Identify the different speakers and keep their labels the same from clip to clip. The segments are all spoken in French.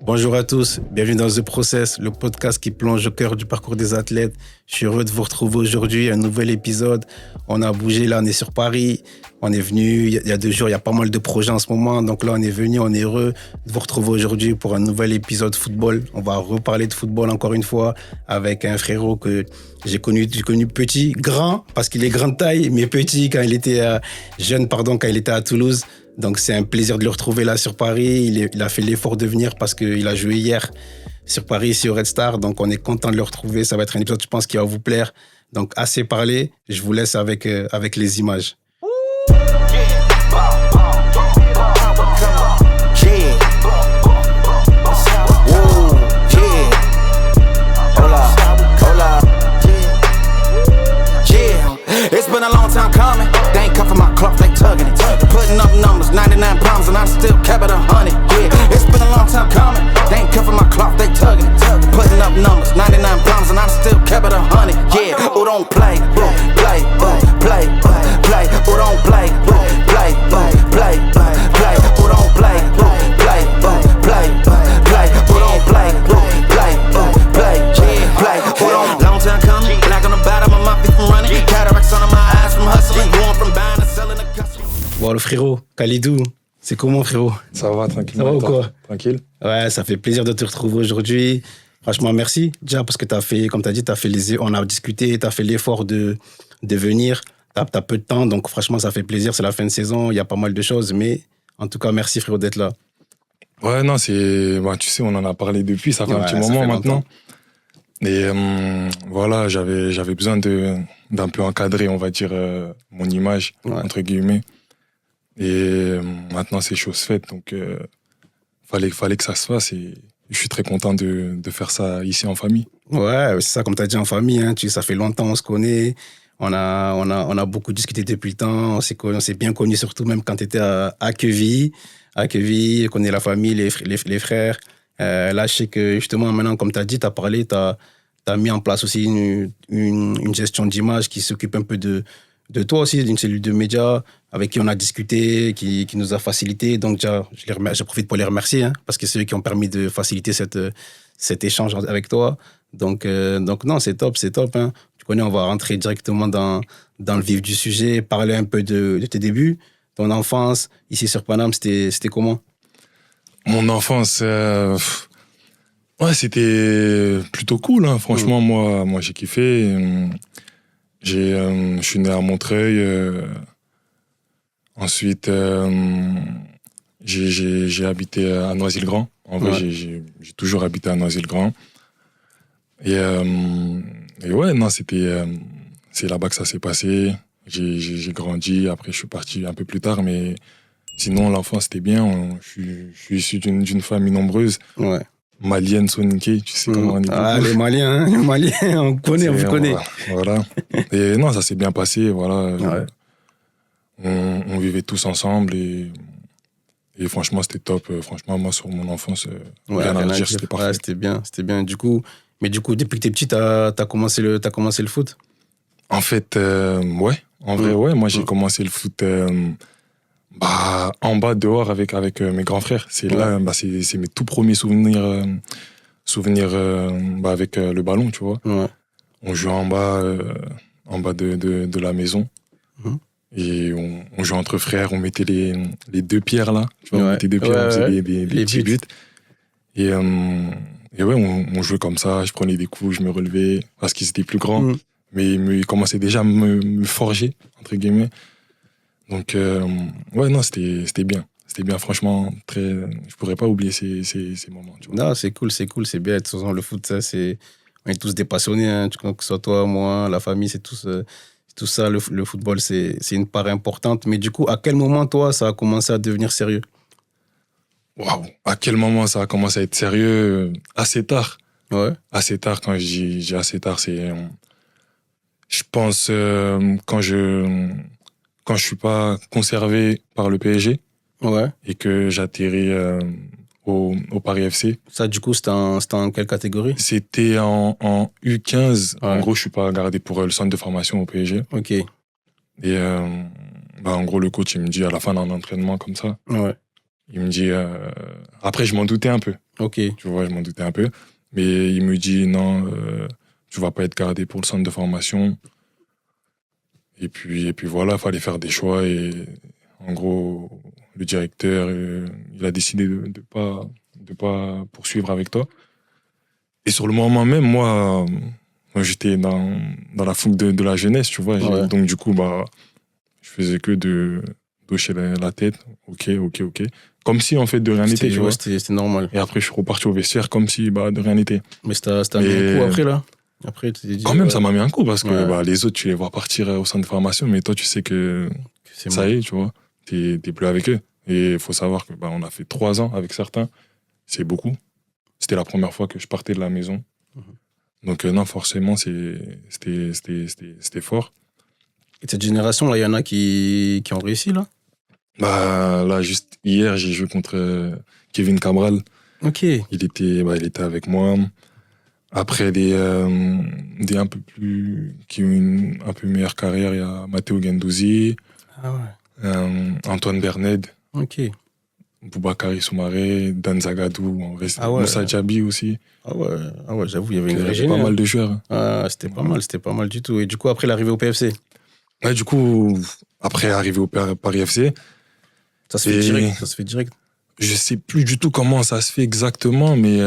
Speaker 1: Bonjour à tous, bienvenue dans The Process, le podcast qui plonge au cœur du parcours des athlètes. Je suis heureux de vous retrouver aujourd'hui, un nouvel épisode. On a bougé, là on est sur Paris, on est venu il y a 2 jours, il y a pas mal de projets en ce moment. Donc là on est venu, on est heureux de vous retrouver aujourd'hui pour un nouvel épisode football. On va reparler de football encore une fois avec un frérot que j'ai connu petit, grand, parce qu'il est grand de taille, mais petit quand il était jeune, quand il était à Toulouse. Donc c'est un plaisir de le retrouver là sur Paris. Il a fait l'effort de venir parce qu'il a joué hier sur Paris, ici au Red Star. Donc on est content de le retrouver. Ça va être un épisode, je pense, qui va vous plaire. Donc assez parlé, je vous laisse avec les images.
Speaker 2: It's been a long time coming. They ain't cuffing my clock, they tugging it. Putting up numbers, 99 pounds, and I still kept it 100. Yeah, it's been a long time coming. They ain't cuffing my clock, they tugging it. Putting up numbers, 99 pounds, and I still kept it 100. Yeah, who don't play, play, play, play. Who don't play, play, play, play. Who don't play, play, play, play. Who don't play, play, play, play. Who don't? Long time coming, black on the bottom of my feet from running. Cataracts under my eyes from hustling. Going from buying and selling a custom.
Speaker 1: Bon, le frérot, Khalidou, c'est comment, frérot?
Speaker 3: Ça va, tranquille.
Speaker 1: Ça va ou quoi?
Speaker 3: Tranquille.
Speaker 1: Ouais, ça fait plaisir de te retrouver aujourd'hui. Franchement, merci. Déjà, parce que t'as fait, comme t'as dit, on a discuté, t'as fait l'effort de venir. T'as peu de temps, donc franchement, ça fait plaisir. C'est la fin de saison, il y a pas mal de choses, mais en tout cas, merci, frérot, d'être là.
Speaker 3: Ouais, non, tu sais, on en a parlé depuis, ça fait un petit moment maintenant. Et voilà, j'avais besoin d'un peu encadrer, on va dire, mon image, entre guillemets. Et maintenant, c'est chose faite, donc fallait que ça se fasse. Et je suis très content de faire ça ici en famille.
Speaker 1: Ouais, c'est ça, comme tu as dit, en famille. Hein, ça fait longtemps, on se connaît. On a beaucoup discuté depuis le temps. On s'est bien connus, surtout même quand tu étais à Quevilly. À Quevilly, on connaît la famille, les frères. Là, je sais que justement, maintenant, comme tu as dit, tu as parlé, tu as mis en place aussi une gestion d'image qui s'occupe un peu de toi aussi, d'une cellule de médias avec qui on a discuté, qui nous a facilité. Donc, déjà, je profite pour les remercier, hein, parce que c'est eux qui ont permis de faciliter cet échange avec toi. Donc non, c'est top. Hein. Tu connais, on va rentrer directement dans le vif du sujet, parler un peu de tes débuts, ton enfance. Ici sur Paname, c'était comment?
Speaker 3: Mon enfance, ouais, c'était plutôt cool. Hein. Franchement, moi, j'ai kiffé. Je suis né à Montreuil. Ensuite, j'ai habité à Noisy-le-Grand. En vrai, j'ai toujours habité à Noisy-le-Grand. Et ouais, non, c'est là-bas que ça s'est passé. J'ai grandi. Après, je suis parti un peu plus tard. Mais sinon, l'enfance, c'était bien. Je suis issu d'une famille nombreuse.
Speaker 1: Ouais.
Speaker 3: Malienne, Soniké, tu sais comment on est.
Speaker 1: Ah, les Maliens, on vous connaît.
Speaker 3: Voilà. Et non, ça s'est bien passé, voilà.
Speaker 1: Ouais.
Speaker 3: On vivait tous ensemble et franchement, c'était top. Franchement, moi, sur mon enfance, rien à dire, c'était parfait.
Speaker 1: Ouais, c'était bien. Du coup, depuis que t'es petit, t'as commencé le foot?
Speaker 3: En fait, ouais. En vrai, ouais. Moi, j'ai commencé le foot en bas, dehors, avec mes grands frères. C'est là, c'est mes tout premiers souvenirs avec le ballon, tu vois.
Speaker 1: Ouais.
Speaker 3: On jouait en bas de la maison. Et on jouait entre frères, on mettait les 2 pierres là. Tu vois, on mettait 2 pierres, on faisait des petits buts. Et ouais, on jouait comme ça, je prenais des coups, je me relevais, parce qu'ils étaient plus grands. Mais ils commençaient déjà à me forger, entre guillemets. Donc, ouais, non, c'était bien. C'était bien, franchement, je pourrais pas oublier ces moments. Tu vois.
Speaker 1: Non, c'est cool, c'est bien. De toute façon, le foot, on est tous des passionnés, hein. Que ce soit toi, moi, la famille, c'est tout ça. Le football, c'est une part importante. Mais du coup, à quel moment, toi, ça a commencé à devenir sérieux?
Speaker 3: Waouh! À quel moment ça a commencé à être sérieux? Assez tard.
Speaker 1: Ouais.
Speaker 3: Assez tard, quand je dis assez tard, c'est... je pense quand je suis pas conservé par le PSG et que j'atterris au Paris FC.
Speaker 1: Ça, du coup, c'était en quelle catégorie?
Speaker 3: C'était en U15. Ouais. En gros, je suis pas gardé pour le centre de formation au PSG.
Speaker 1: Ok.
Speaker 3: Et en gros, le coach, il me dit à la fin d'un entraînement comme ça, Il me dit... Après, je m'en doutais un peu.
Speaker 1: Ok.
Speaker 3: Tu vois, je m'en doutais un peu. Mais il me dit, non, tu vas pas être gardé pour le centre de formation. Et puis voilà, il fallait faire des choix. Et en gros, le directeur, il a décidé de pas poursuivre avec toi. Et sur le moment même, moi j'étais dans la fougue de la jeunesse, tu vois.
Speaker 1: Ouais.
Speaker 3: Donc, du coup, je faisais que de hocher la tête. Ok. Comme si, en fait, de rien n'était, tu vois.
Speaker 1: C'était normal.
Speaker 3: Et après, je suis reparti au vestiaire comme si, de rien n'était.
Speaker 1: Mais c'était un coup après, là. Après, tu t'es dit...
Speaker 3: Quand même, ça m'a mis un coup parce que les autres, tu les vois partir au centre de formation, mais toi, tu sais que ça y est, tu vois. T'es plus avec eux. Et il faut savoir que on a fait 3 ans avec certains. C'est beaucoup. C'était la première fois que je partais de la maison. Donc, non, forcément, c'était fort.
Speaker 1: Et cette génération-là, il y en a qui ont réussi, là?
Speaker 3: Là, juste hier, j'ai joué contre Kevin Cabral.
Speaker 1: Ok.
Speaker 3: Il était avec moi. Après, des un peu plus... qui ont une un peu meilleure carrière, il y a Matteo Guendouzi.
Speaker 1: Ah ouais.
Speaker 3: Antoine Berned.
Speaker 1: Ok.
Speaker 3: Boubacar Soumaré, Dan Zagadou, Moussa Djabi aussi.
Speaker 1: Ah ouais, j'avoue, il y avait une vraie
Speaker 3: pas mal de joueurs.
Speaker 1: Ah, c'était pas mal du tout. Et du coup, après l'arrivée au PFC?
Speaker 3: Ouais, du coup, après arriver au Paris FC...
Speaker 1: Ça se fait direct.
Speaker 3: Je sais plus du tout comment ça se fait exactement, mais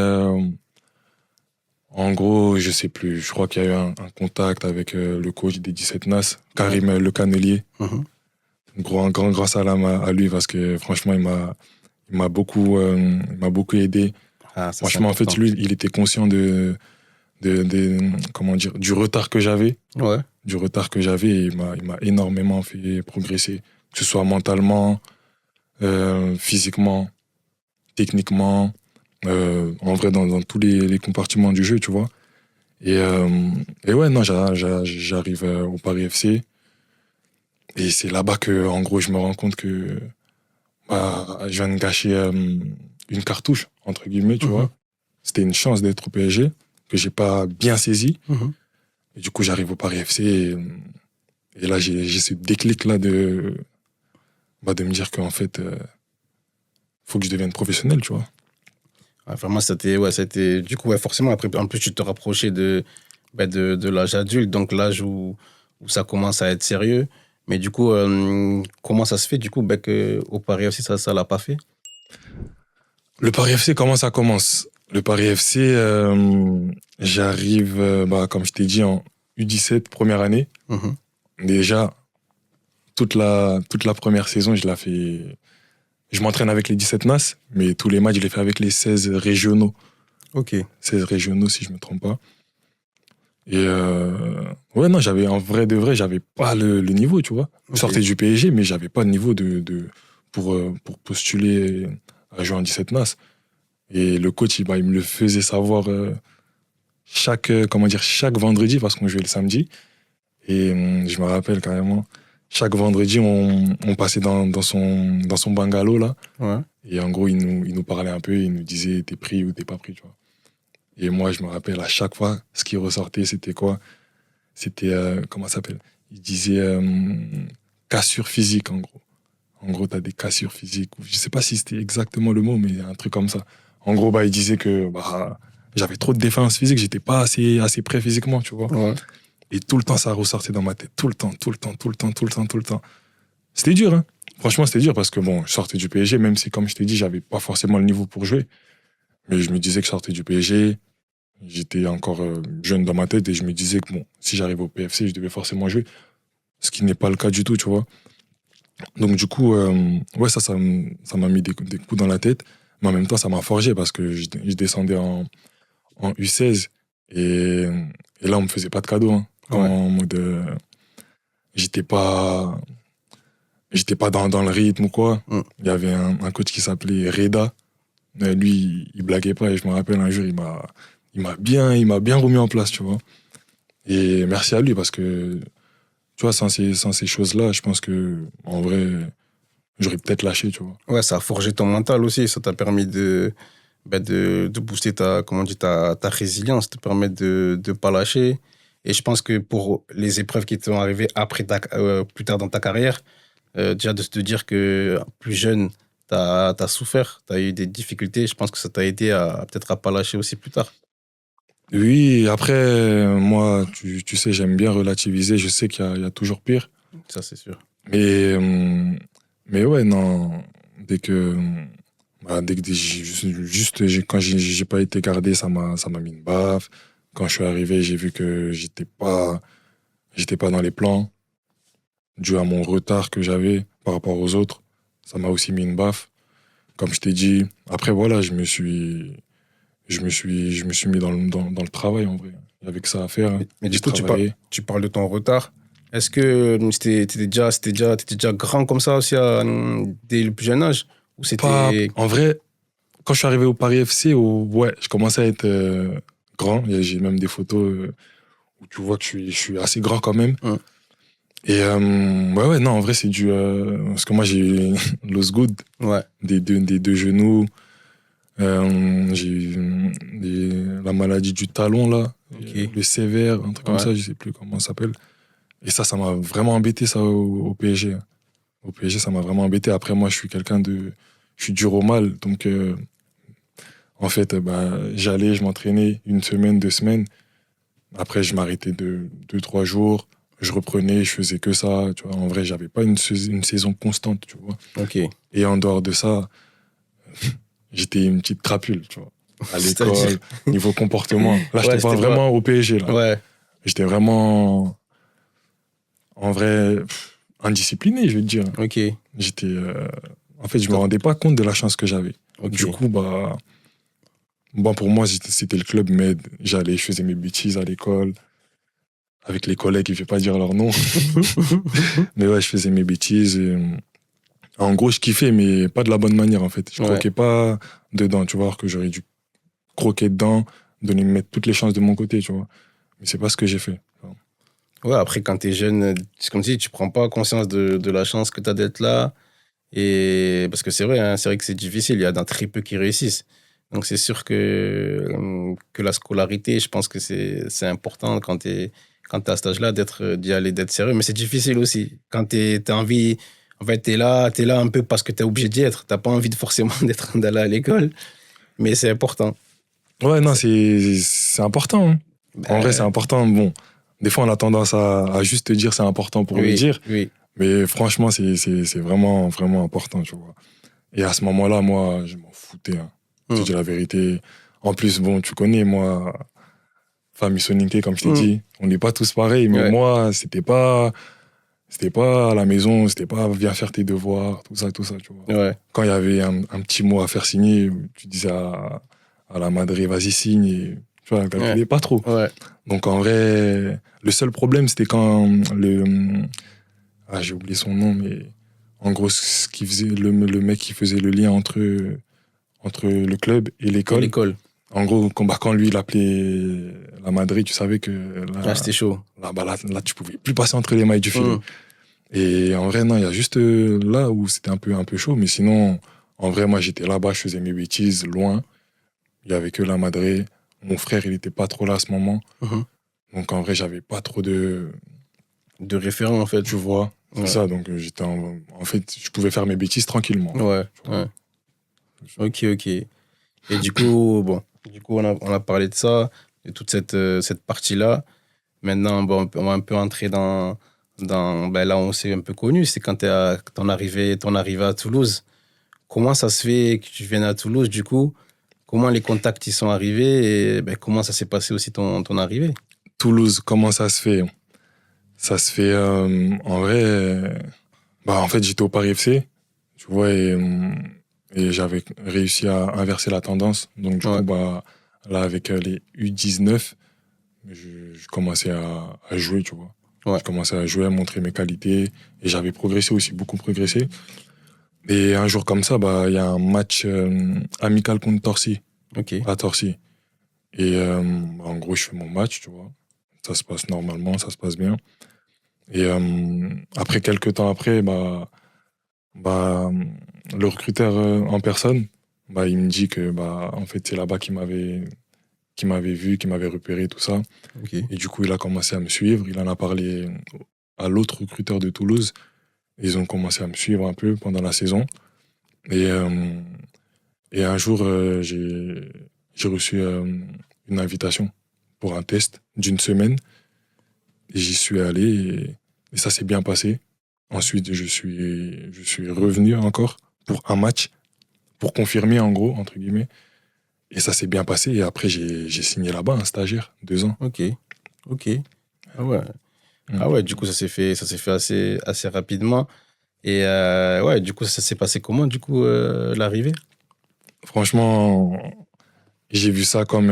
Speaker 3: en gros, je sais plus. Je crois qu'il y a eu un contact avec le coach des 17 Nas, Karim Le Cannelier. Un grand salam à lui parce que franchement, il m'a beaucoup aidé. Franchement, en fait, lui, il était conscient comment dire, du retard que j'avais.
Speaker 1: Ouais.
Speaker 3: Du retard que j'avais, et il m'a énormément fait progresser, que ce soit mentalement, physiquement, techniquement, en vrai dans tous les compartiments du jeu, tu vois. Et ouais, non, j'arrive au Paris FC. Et c'est là-bas que, en gros, je me rends compte que je viens de gâcher une cartouche, entre guillemets, tu vois. C'était une chance d'être au PSG, que j'ai pas bien saisi. Et du coup, j'arrive au Paris FC et là, j'ai ce déclic-là de me dire qu'en fait, faut que je devienne professionnel, tu vois.
Speaker 1: Ouais, vraiment, c'était... Du coup, forcément, après, en plus, tu te rapprochais de l'âge adulte, donc l'âge où ça commence à être sérieux. Mais du coup, comment ça se fait, du coup, qu'au Paris FC, ça l'a pas fait?
Speaker 3: Le Paris FC, comment ça commence? Le Paris FC, j'arrive, comme je t'ai dit, en U17, première année. Déjà, toute la première saison, je la fais... Je m'entraîne avec les 17 Nas, mais tous les matchs, je les fais avec les 16 régionaux.
Speaker 1: Ok.
Speaker 3: 16 régionaux, si je me trompe pas. Et ouais, non, j'avais, en vrai de vrai, j'avais pas le niveau, tu vois. Je sortais du PSG, mais j'avais pas de niveau pour postuler à jouer en 17 Nas. Et le coach, il me le faisait savoir chaque vendredi, parce qu'on jouait le samedi. Et je me rappelle carrément, chaque vendredi, on passait dans son bungalow, là.
Speaker 1: Ouais.
Speaker 3: Et en gros, il nous parlait un peu, il nous disait t'es pris ou t'es pas pris, tu vois. Et moi, je me rappelle, à chaque fois, ce qui ressortait, c'était quoi? C'était, comment ça s'appelle? Il disait cassure physique, en gros. En gros, t'as des cassures physiques. Je sais pas si c'était exactement le mot, mais un truc comme ça. En gros, il disait que j'avais trop de défense physique, j'étais pas assez prêt physiquement, tu vois.
Speaker 1: Ouais.
Speaker 3: Et tout le temps, ça ressortait dans ma tête. Tout le temps. C'était dur, hein. Franchement, c'était dur parce que, je sortais du PSG, même si, comme je t'ai dit, j'avais pas forcément le niveau pour jouer. Mais je me disais que je sortais du PSG, j'étais encore jeune dans ma tête et je me disais que, si j'arrive au PFC, je devais forcément jouer. Ce qui n'est pas le cas du tout, tu vois. Donc, du coup, ouais, ça m'a mis des coups dans la tête. Mais en même temps, ça m'a forgé parce que je descendais en U16 et là, on me faisait pas de cadeaux, hein.
Speaker 1: Ouais.
Speaker 3: En mode, j'étais pas dans le rythme ou quoi. Il y avait un coach qui s'appelait Reda. Lui, il blaguait pas et je me rappelle un jour, il m'a bien remis en place, tu vois. Et merci à lui parce que, tu vois, sans ces choses-là, je pense que, en vrai, j'aurais peut-être lâché, tu vois.
Speaker 1: Ouais, ça a forgé ton mental aussi. Ça t'a permis de booster ta résilience, te permettre de pas lâcher. Et je pense que pour les épreuves qui t'ont arrivé après plus tard dans ta carrière, déjà de te dire que plus jeune, t'as souffert, t'as eu des difficultés. Je pense que ça t'a aidé à peut-être à pas lâcher aussi plus tard.
Speaker 3: Oui, après, moi, tu sais, j'aime bien relativiser. Je sais qu'il y a toujours pire.
Speaker 1: Ça, c'est sûr.
Speaker 3: Mais ouais, non. Dès que quand j'ai pas été gardé, ça m'a mis une baffe. Quand je suis arrivé, j'ai vu que j'étais pas dans les plans, dû à mon retard que j'avais par rapport aux autres. Ça m'a aussi mis une baffe. Comme je t'ai dit, après voilà, je me suis mis dans le travail en vrai. Il y avait que ça à faire.
Speaker 1: Mais du coup, tu parles de ton retard. Est-ce que t'étais déjà grand comme ça aussi dès le plus jeune âge? Ou c'était...
Speaker 3: En vrai, quand je suis arrivé au Paris FC, ouais, je commençais à être grand. J'ai même des photos où tu vois que je suis assez grand quand même. Et ouais, non, en vrai, c'est dû parce que moi, j'ai l'os good des deux genoux. J'ai eu la maladie du talon, là. Le sévère, un truc comme ça, je sais plus comment ça s'appelle. Et ça m'a vraiment embêté, ça, au PSG. Au PSG, ça m'a vraiment embêté. Après, moi, je suis dur au mal. Donc, en fait, j'allais, je m'entraînais 1 semaine, 2 semaines. Après, je m'arrêtais 2-3 jours. Je reprenais, je faisais que ça. Tu vois. En vrai, j'avais pas une saison constante, tu vois. Et en dehors de ça, j'étais une petite crapule, tu vois. À l'école, niveau comportement. Là, je te parle vraiment au PSG, là.
Speaker 1: Ouais.
Speaker 3: J'étais vraiment, en vrai, indiscipliné, je veux te dire. J'étais... en fait, je me rendais pas compte de la chance que j'avais. Du coup, pour moi, c'était le club Med. J'allais, je faisais mes bêtises à l'école. Avec les collègues, je ne vais pas dire leur nom. Mais ouais, je faisais mes bêtises. Et, en gros, je kiffais, mais pas de la bonne manière, en fait. Je croquais pas dedans, tu vois, alors que j'aurais dû croquer dedans, me mettre toutes les chances de mon côté, tu vois. Mais c'est pas ce que j'ai fait.
Speaker 1: Ouais, après, quand t'es jeune, c'est comme si tu prends pas conscience de la chance que t'as d'être là. Et parce que c'est vrai, hein, c'est vrai que c'est difficile. Il y en a très peu qui réussissent. Donc, c'est sûr que la scolarité, je pense que c'est important quand t'es à cet âge-là d'y aller, d'être sérieux. Mais c'est difficile aussi. Quand t'as envie, en fait, t'es là un peu parce que t'es obligé d'y être. T'as pas envie forcément d'aller à l'école. Mais c'est important.
Speaker 3: Ouais, non, c'est important. Hein. En vrai, c'est important. Bon, des fois, on a tendance à juste te dire c'est important pour le dire.
Speaker 1: Oui.
Speaker 3: Mais franchement, c'est vraiment, vraiment important, tu vois. Et à ce moment-là, moi, je m'en foutais. Hein. Je te dis la vérité. En plus, bon, tu connais, moi, famille Soninké, comme je t'ai dit, on n'est pas tous pareils. Mais moi, c'était pas à la maison, c'était pas viens faire tes devoirs, tout ça, tu vois. Quand il y avait un petit mot à faire signer, tu disais à la madre, vas-y, signe. Et, tu vois, calculez pas trop. Donc, en vrai, le seul problème, c'était quand j'ai oublié son nom, mais en gros, ce qui faisait le mec qui faisait le lien entre le club et l'école. En gros, quand lui, il appelait la Madrid, tu savais que
Speaker 1: là, c'était chaud.
Speaker 3: Là, tu pouvais plus passer entre les mailles du filet. Et en vrai, non, il y a juste là où c'était un peu chaud. Mais sinon, en vrai, moi, j'étais là-bas, je faisais mes bêtises, loin. Il y avait que la Madrid. Mon frère, il était pas trop là à ce moment. Donc, en vrai, j'avais pas trop de
Speaker 1: référents, en fait.
Speaker 3: Tu vois, c'est ça. Donc, j'étais en fait, je pouvais faire mes bêtises tranquillement.
Speaker 1: Ouais. Ok. Et du coup, on a parlé de ça, de toute cette partie-là. Maintenant, on va un peu entrer dans là où on s'est un peu connu, c'est quand ton arrivée à Toulouse. Comment ça se fait que tu viennes à Toulouse, du coup? Comment les contacts y sont arrivés et comment ça s'est passé aussi ton arrivée?
Speaker 3: Toulouse, comment ça se fait? Ça se fait, en vrai, en fait, j'étais au Paris FC, tu vois, et j'avais réussi à inverser la tendance. Donc, du coup, là, avec les U19, je commençais à jouer, tu vois. Je commençais à jouer, à montrer mes qualités, et j'avais progressé aussi, beaucoup progressé. Et un jour comme ça, il y a un match amical contre Torcy, à Torcy. Et en gros, je fais mon match, tu vois. Ça se passe normalement, ça se passe bien. Et après, quelques temps après, le recruteur en personne, il me dit que en fait, c'est là-bas qu'il m'avait vu, qu'il m'avait repéré, tout ça. Et du coup, il a commencé à me suivre. Il en a parlé à l'autre recruteur de Toulouse. Ils ont commencé à me suivre un peu pendant la saison. Et un jour, j'ai reçu une invitation pour un test d'une semaine. Et j'y suis allé et ça s'est bien passé. Ensuite, je suis revenu encore pour un match, pour confirmer en gros, entre guillemets. Et ça s'est bien passé. Et après, j'ai signé là-bas, un stagiaire, 2 ans.
Speaker 1: Ok. Ah ouais. Ah ouais, du coup, ça s'est fait assez rapidement. Et ouais, du coup, ça s'est passé comment, du coup, l'arrivée?
Speaker 3: Franchement, j'ai vu ça comme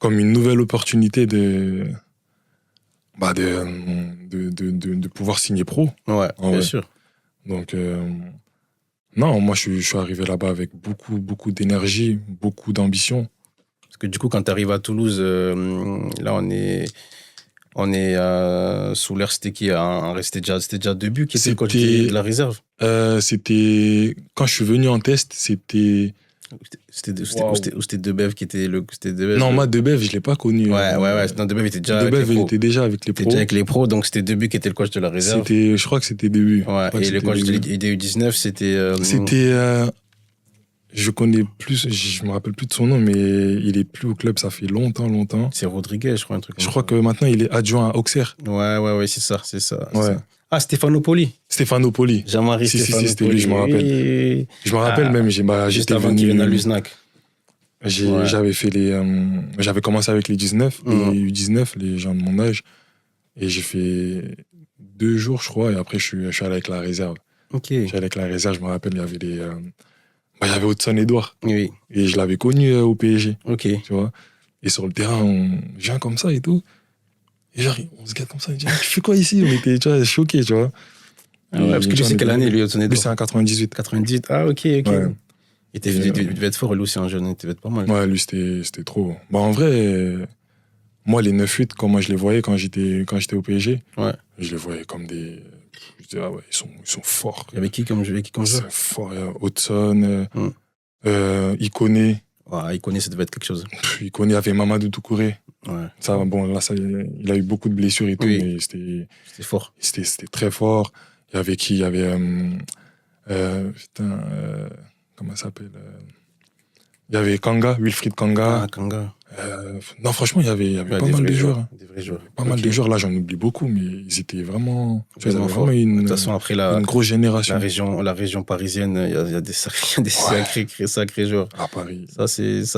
Speaker 3: une nouvelle opportunité de pouvoir signer pro.
Speaker 1: Ouais, bien sûr.
Speaker 3: Donc, non, moi, je suis arrivé là-bas avec beaucoup d'énergie, beaucoup d'ambition.
Speaker 1: Parce que du coup, quand tu arrives à Toulouse, là, on est sous l'air, c'était qui? C'était déjà Debu qui était le coach de la réserve?
Speaker 3: C'était... Quand je suis venu en test, c'était...
Speaker 1: C'était Debev qui était le...
Speaker 3: Non, moi, Debev, je ne l'ai pas connu.
Speaker 1: Ouais. Non, Debev était déjà
Speaker 3: Debev, il était déjà avec les pros.
Speaker 1: Déjà avec les pros, donc c'était Debu qui était le coach de la réserve.
Speaker 3: Je crois que c'était Debu.
Speaker 1: Ouais, et le coach des U19, c'était...
Speaker 3: je connais plus, je me rappelle plus de son nom, mais il est plus au club, ça fait longtemps.
Speaker 1: C'est Rodriguez, je crois, un truc comme ça.
Speaker 3: Je crois que maintenant, il est adjoint à Auxerre.
Speaker 1: Ouais, c'est ça.
Speaker 3: Ouais.
Speaker 1: Ah, Stéphanopoli.
Speaker 3: Jean-Marie
Speaker 1: Si,
Speaker 3: c'était lui, je me rappelle.
Speaker 1: Oui.
Speaker 3: Je me rappelle même,
Speaker 1: juste avant qu'il vienne à Luznac.
Speaker 3: J'avais commencé avec les 19, les U19, les gens de mon âge, et j'ai fait 2 jours, je crois, et après, je suis allé avec la réserve.
Speaker 1: Ok.
Speaker 3: Je suis allé avec la réserve, je me rappelle, il y avait il y avait Hudson-Edouard.
Speaker 1: Oui.
Speaker 3: Et je l'avais connu au PSG.
Speaker 1: Ok.
Speaker 3: Tu vois. Et sur le terrain, on vient comme ça et tout. Et genre, on se regarde comme ça, on dit, tu fais quoi ici? On était, tu vois, choqués, tu vois.
Speaker 1: Ah ouais, parce que tu sais quelle année, lui, Hudson-Edouard?
Speaker 3: Lui, c'est en 98.
Speaker 1: 98, ah ok. Ouais. Il devait être fort, lui aussi, un jeune, il devait être pas mal.
Speaker 3: Ouais, lui, c'était trop. Bah, en vrai, moi, les 9-8, comment je les voyais quand j'étais au PSG, je les voyais comme des... Je disais, ah ouais, ils sont forts.
Speaker 1: Il y avait qui comme joueur?
Speaker 3: C'est fort. Hudson, Ikoné.
Speaker 1: Ouais, Ikoné, ça devait être quelque chose.
Speaker 3: Ikoné avait Mamadou Doucouré.
Speaker 1: Ouais.
Speaker 3: Ça, bon, là, il a eu beaucoup de blessures et tout, mais c'était
Speaker 1: fort.
Speaker 3: C'était très fort. Il y avait qui? Il y avait... comment ça s'appelle? Il y avait Kanga, Wilfried Kanga.
Speaker 1: Ah, Kanga.
Speaker 3: Non, franchement, il y avait pas mal de joueurs.
Speaker 1: Des vrais joueurs.
Speaker 3: Pas mal de joueurs. Là, j'en oublie beaucoup, mais ils étaient vraiment...
Speaker 1: Ils avaient vraiment
Speaker 3: une,
Speaker 1: de toute façon, après
Speaker 3: une grosse génération.
Speaker 1: La région parisienne, il y a des sacrés joueurs.
Speaker 3: À Paris.
Speaker 1: Ça,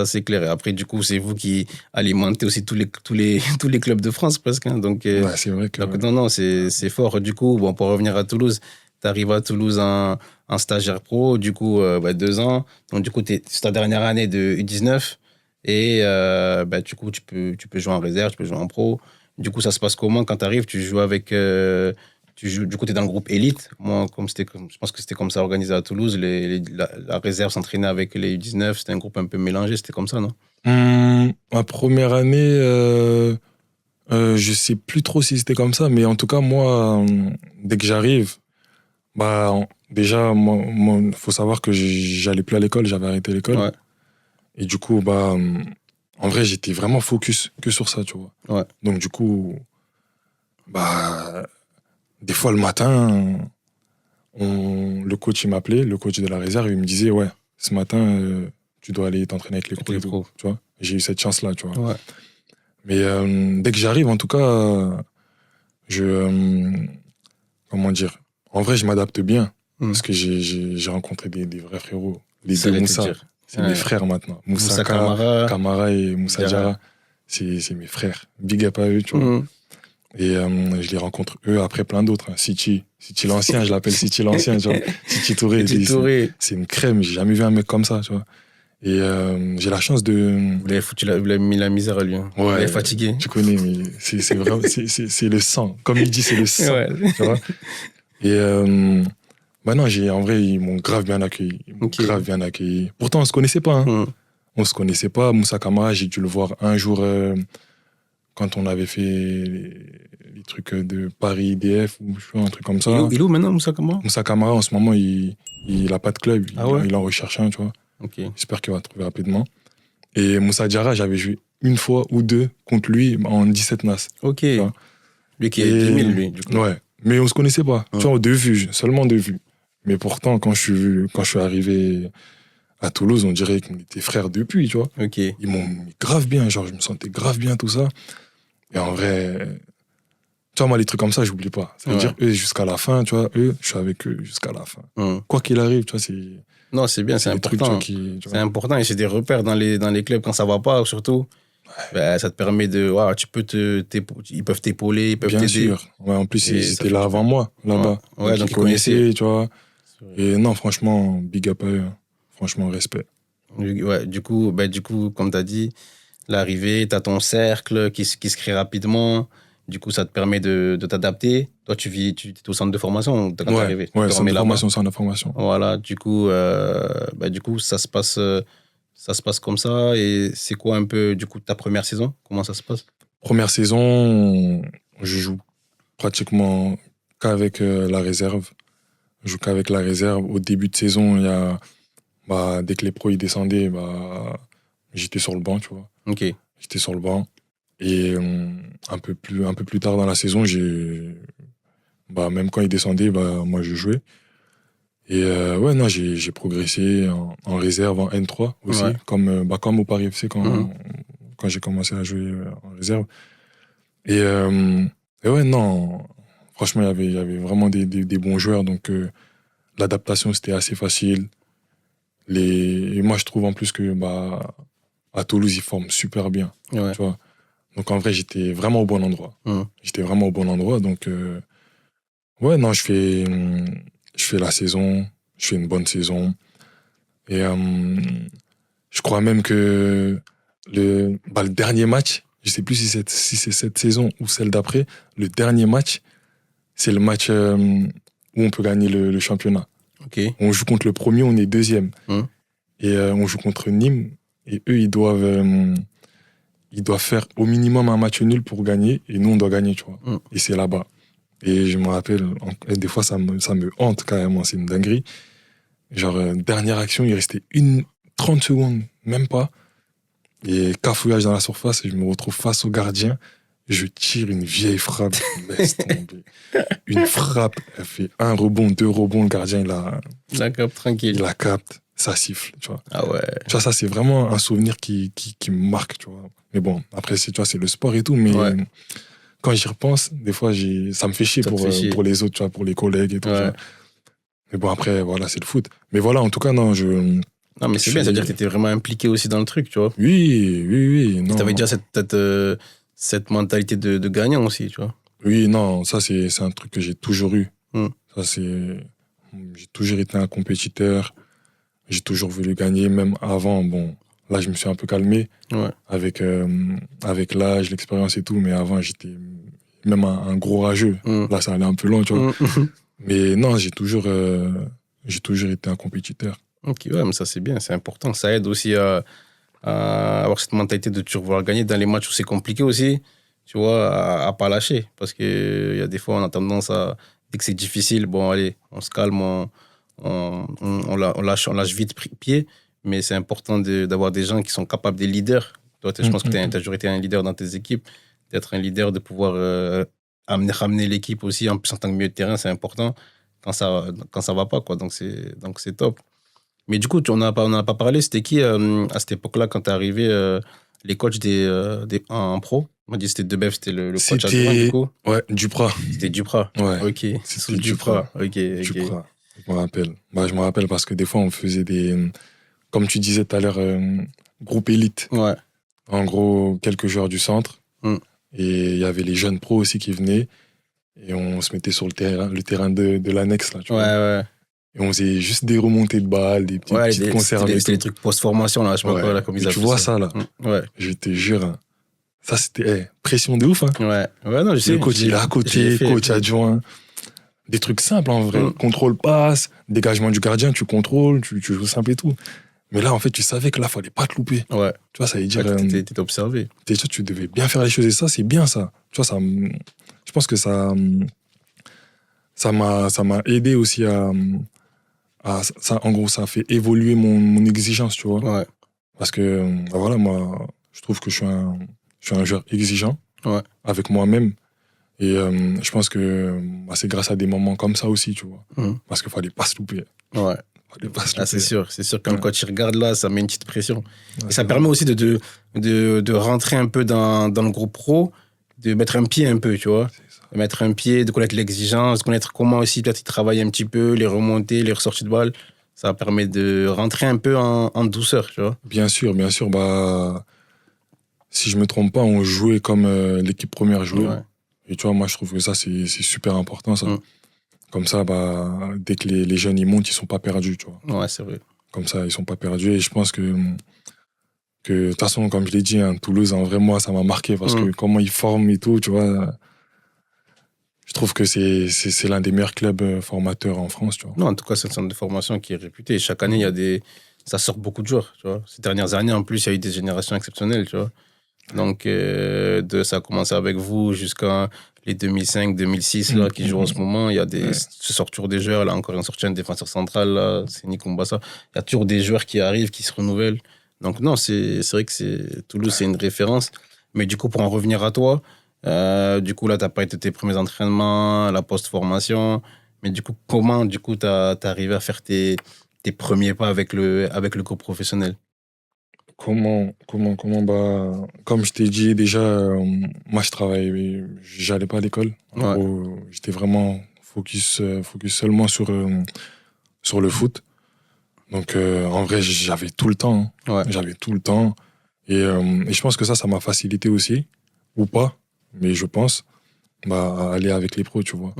Speaker 1: c'est clair. Et après, du coup, c'est vous qui alimentez aussi tous les clubs de France, presque. Hein. Donc,
Speaker 3: ouais, c'est vrai que...
Speaker 1: Donc, non, c'est fort. Du coup, bon, pour revenir à Toulouse, tu arrives à Toulouse en stagiaire pro, du coup, 2 ans. Donc, du coup, c'est ta dernière année de U19. Et du coup, tu peux jouer en réserve, tu peux jouer en pro. Du coup, ça se passe comment quand tu arrives? Tu joues avec... du coup, tu es dans le groupe élite. Moi, je pense que c'était comme ça organisé à Toulouse. La réserve s'entraînait avec les U19. C'était un groupe un peu mélangé. C'était comme ça, non?
Speaker 3: Ma première année, je sais plus trop si c'était comme ça. Mais en tout cas, moi, dès que j'arrive, déjà, moi, faut savoir que j'allais plus à l'école. J'avais arrêté l'école.
Speaker 1: Ouais.
Speaker 3: Et du coup, en vrai, j'étais vraiment focus que sur ça, tu vois.
Speaker 1: Ouais.
Speaker 3: Donc, du coup, des fois, le matin, le coach, il m'appelait, le coach de la réserve, il me disait, ouais, ce matin, tu dois aller t'entraîner avec les pros. Tu vois. J'ai eu cette chance-là, tu vois.
Speaker 1: Ouais.
Speaker 3: Mais dès que j'arrive, en tout cas, comment dire, en vrai, je m'adapte bien. Parce que j'ai rencontré des vrais frérots. Les deux Moussa. C'est mes frères maintenant. Moussa Kamara et Moussa Diarra. C'est mes frères. Big up à eux, tu vois. Et je les rencontre eux, après plein d'autres. Hein. Siti l'ancien, je l'appelle Siti l'ancien. Siti Touré. C'est une crème. J'ai jamais vu un mec comme ça, tu vois. Et j'ai la chance de...
Speaker 1: Vous l'avez mis la misère à lui. Hein.
Speaker 3: Ouais.
Speaker 1: Vous l'avez fatigué.
Speaker 3: Tu connais, mais c'est vraiment... c'est le sang. Comme il dit, c'est le sang. Ouais. Tu vois. Et... non, en vrai, ils m'ont grave bien accueilli. Pourtant, on se connaissait pas. Hein. On se connaissait pas. Moussa Kamara, j'ai dû le voir un jour quand on avait fait les trucs de Paris IDF ou un truc comme ça.
Speaker 1: Il est où maintenant, Moussa Kamara?
Speaker 3: Moussa Kamara, en ce moment, il a pas de club.
Speaker 1: Ouais.
Speaker 3: Il en recherche un, tu vois.
Speaker 1: Okay.
Speaker 3: J'espère qu'il va trouver rapidement. Et Moussa Diarra, j'avais joué une fois ou deux contre lui en 17 NAS.
Speaker 1: Ok. Lui qui est 10 000, lui, du coup.
Speaker 3: Ouais. Mais on se connaissait pas. Tu vois, seulement de vue. Mais pourtant, quand je suis arrivé à Toulouse, on dirait qu'on était frères depuis, tu vois.
Speaker 1: Ok.
Speaker 3: Ils m'ont mis grave bien, genre, je me sentais grave bien, tout ça. Et en vrai, tu vois, moi, les trucs comme ça, j'oublie pas. Ça veut dire, eux, jusqu'à la fin, tu vois, je suis avec eux jusqu'à la fin. Quoi qu'il arrive, tu vois, c'est...
Speaker 1: Non, c'est bien, c'est important. C'est important et c'est des repères dans les clubs quand ça va pas, surtout. Ben, ça te permet de... ils peuvent t'épauler, ils peuvent t'aider.
Speaker 3: Bien sûr. Ouais, en plus, ils étaient là avant moi, là-bas.
Speaker 1: Ouais,
Speaker 3: donc ils connaissaient, tu vois. Et non, franchement, big up à eux. Franchement, respect.
Speaker 1: Ouais, du coup, comme tu as dit, l'arrivée, tu as ton cercle qui se crée rapidement. Du coup, ça te permet de t'adapter. Toi, tu es au centre de formation quand tu es arrivé.
Speaker 3: Ouais, centre de formation.
Speaker 1: Voilà, du coup, ça se passe comme ça. Et c'est quoi un peu, du coup, ta première saison? Comment ça se passe?
Speaker 3: Première saison, je joue pratiquement qu'avec la réserve. Je joue qu'avec la réserve. Au début de saison, il y a... dès que les pros ils descendaient, j'étais sur le banc, tu vois.
Speaker 1: Ok.
Speaker 3: J'étais sur le banc. Et un peu plus tard dans la saison, même quand ils descendaient, moi je jouais. Et j'ai progressé en réserve, en N3 aussi, comme au Paris FC quand j'ai commencé à jouer en réserve. Et ouais, non, franchement, il y avait vraiment des bons joueurs, donc l'adaptation c'était assez facile. Et moi je trouve en plus que à Toulouse ils forment super bien, tu vois. Donc en vrai j'étais vraiment au bon endroit. J'étais vraiment au bon endroit, donc je fais la saison, je fais une bonne saison. Et je crois même que le dernier match, je sais plus si c'est cette saison ou celle d'après, le dernier match, c'est le match où on peut gagner le championnat.
Speaker 1: Okay.
Speaker 3: On joue contre le premier, on est deuxième. Et on joue contre Nîmes. Et eux, ils doivent faire au minimum un match nul pour gagner. Et nous, on doit gagner, tu vois. Et c'est là-bas. Et je me rappelle, des fois, ça me hante carrément. C'est une dinguerie. Genre, dernière action, il restait 30 secondes, même pas. Et cafouillage dans la surface, et je me retrouve face au gardien. Je tire une vieille frappe. Laisse tomber. Une frappe, elle fait 1 rebond, 2 rebonds. Le gardien,
Speaker 1: il la capte tranquille.
Speaker 3: Il la capte, ça siffle, tu vois.
Speaker 1: Ah ouais.
Speaker 3: Tu vois, ça, c'est vraiment un souvenir qui me marque, tu vois. Mais bon, après, tu vois, c'est le sport et tout, mais quand j'y repense, des fois, ça me fait chier pour les autres, tu vois, pour les collègues et tout. Ouais. Mais bon, après, voilà, c'est le foot. Mais voilà, en tout cas, non,
Speaker 1: Non, mais c'est bien, c'est-à-dire que tu étais vraiment impliqué aussi dans le truc, tu vois.
Speaker 3: Oui.
Speaker 1: Tu avais déjà cette mentalité de gagnant aussi, tu vois.
Speaker 3: Oui, non, ça, c'est un truc que j'ai toujours eu. Ça, j'ai toujours été un compétiteur. J'ai toujours voulu gagner, même avant. Bon, là, je me suis un peu calmé avec l'âge, l'expérience et tout. Mais avant, j'étais même un gros rageux. Là, ça allait un peu long, tu vois. Mais non, j'ai toujours été un compétiteur.
Speaker 1: Ok, ouais, mais ça, c'est bien, c'est important. Ça aide aussi à avoir cette mentalité de toujours vouloir gagner dans les matchs où c'est compliqué aussi, tu vois, à pas lâcher. Parce qu'il y a des fois, on a tendance dès que c'est difficile, bon, allez, on se calme, on lâche vite pied. Mais c'est important d'avoir des gens qui sont capables, des leaders. Toi, je pense que tu as toujours été un leader dans tes équipes. D'être un leader, de pouvoir ramener l'équipe aussi. En plus, en tant que milieu de terrain, c'est important quand ça va pas, quoi. Donc, c'est top. Mais du coup, on n'a pas parlé. C'était qui, à cette époque-là, quand tu es arrivé, les coachs en pro? On m'a dit que c'était Debef, c'était le coach adjoint, du coup.
Speaker 3: Ouais, Duprat.
Speaker 1: C'était Duprat.
Speaker 3: Ouais.
Speaker 1: Ok, c'est sous Duprat. Ok.
Speaker 3: Duprat. Je me rappelle. Je me rappelle parce que des fois, on faisait comme tu disais tout à l'heure, groupe élite.
Speaker 1: Ouais.
Speaker 3: En gros, quelques joueurs du centre. Et il y avait les jeunes pros aussi qui venaient. Et on se mettait sur le terrain de l'annexe, là, tu vois.
Speaker 1: Ouais.
Speaker 3: Et on faisait juste des remontées de balles, des petites conserves.
Speaker 1: C'était les trucs post-formation, là, je sais pas quoi, là, comme ils appellent ça.
Speaker 3: Tu vois ça, là.
Speaker 1: Ouais.
Speaker 3: Je te jure. Hein. Ça, c'était pression de ouf. Hein.
Speaker 1: Ouais, non, je sais.
Speaker 3: Le coach, il est à côté, coach adjoint. Des trucs simples, en vrai. Contrôle passe, dégagement du gardien, tu contrôles, tu joues simple et tout. Mais là, en fait, tu savais que là, fallait pas te louper.
Speaker 1: Ouais.
Speaker 3: Tu vois, ça veut dire.
Speaker 1: T'étais observé.
Speaker 3: Tu devais bien faire les choses et ça, c'est bien ça. Tu vois, je pense que ça m'a aidé aussi ça, en gros, ça a fait évoluer mon exigence, tu vois.
Speaker 1: Ouais.
Speaker 3: Parce que, voilà, moi, je trouve que je suis un joueur exigeant
Speaker 1: avec
Speaker 3: moi-même. Et je pense que c'est grâce à des moments comme ça aussi, tu vois. Parce qu'il fallait pas se louper.
Speaker 1: Ouais. C'est sûr. C'est sûr, quand tu regardes là, ça met une petite pression. Et ça permet aussi de rentrer un peu dans le groupe pro, de mettre un pied un peu, tu vois. De mettre un pied, de connaître l'exigence, de connaître comment aussi peut-être ils travaillent un petit peu, les remontées, les ressorties de balles. Ça permet de rentrer un peu en douceur, tu vois.
Speaker 3: Bien sûr. Si je me trompe pas, on jouait comme l'équipe première jouait. Ouais. Et tu vois, moi, je trouve que ça, c'est super important, ça. Comme ça, dès que les jeunes, ils montent, ils sont pas perdus, tu vois.
Speaker 1: Ouais, c'est vrai.
Speaker 3: Comme ça, ils sont pas perdus. Et je pense que de toute façon, comme je l'ai dit, Toulouse, en vrai, moi, ça m'a marqué parce que comment ils forment et tout, tu vois. Je trouve que c'est l'un des meilleurs clubs formateurs en France, tu vois.
Speaker 1: Non, en tout cas, c'est un centre de formation qui est réputé. Chaque année, ça sort beaucoup de joueurs, tu vois. Ces dernières années, en plus, il y a eu des générations exceptionnelles, tu vois. Donc, ça a commencé avec vous jusqu'à les 2005, 2006, là, qui jouent en ce moment. Il y a ce sort toujours des joueurs. Là, encore une sortie, un défenseur central, là, c'est Nico Mbassa. Il y a toujours des joueurs qui arrivent, qui se renouvellent. Donc, non, c'est vrai que Toulouse, c'est une référence. Mais du coup, pour en revenir à toi, du coup, là, tu n'as pas été tes premiers entraînements, la post-formation. Mais du coup, comment tu as arrivé à faire tes premiers pas avec le groupe professionnel?
Speaker 3: Comme je t'ai dit déjà, moi je travaillais, j'allais pas à l'école. En gros, j'étais vraiment focus seulement sur le foot. Donc en vrai, j'avais tout le temps. J'avais tout le temps. Et je pense que ça m'a facilité aussi, ou pas, mais je pense, à aller avec les pros, tu vois.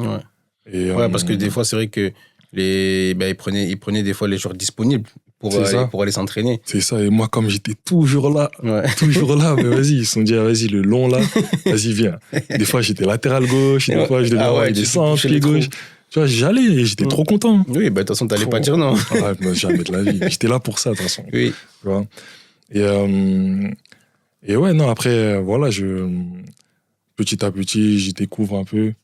Speaker 1: Et, parce que des fois, c'est vrai que ils prenaient des fois les joueurs disponibles pour aller s'entraîner.
Speaker 3: C'est ça, et moi, comme j'étais toujours là, mais vas-y, ils se sont dit, vas-y, le long là, vas-y, viens. Des fois, j'étais latéral gauche, des fois, je devais avoir des centres, pied gauche. Tu vois, j'allais et j'étais trop content.
Speaker 1: Oui, de toute façon, t'allais pas dire non.
Speaker 3: Jamais de la vie. J'étais là pour ça, de toute façon.
Speaker 1: Oui.
Speaker 3: Tu vois. Et ouais, non, après, voilà, petit à petit, j'y découvre un peu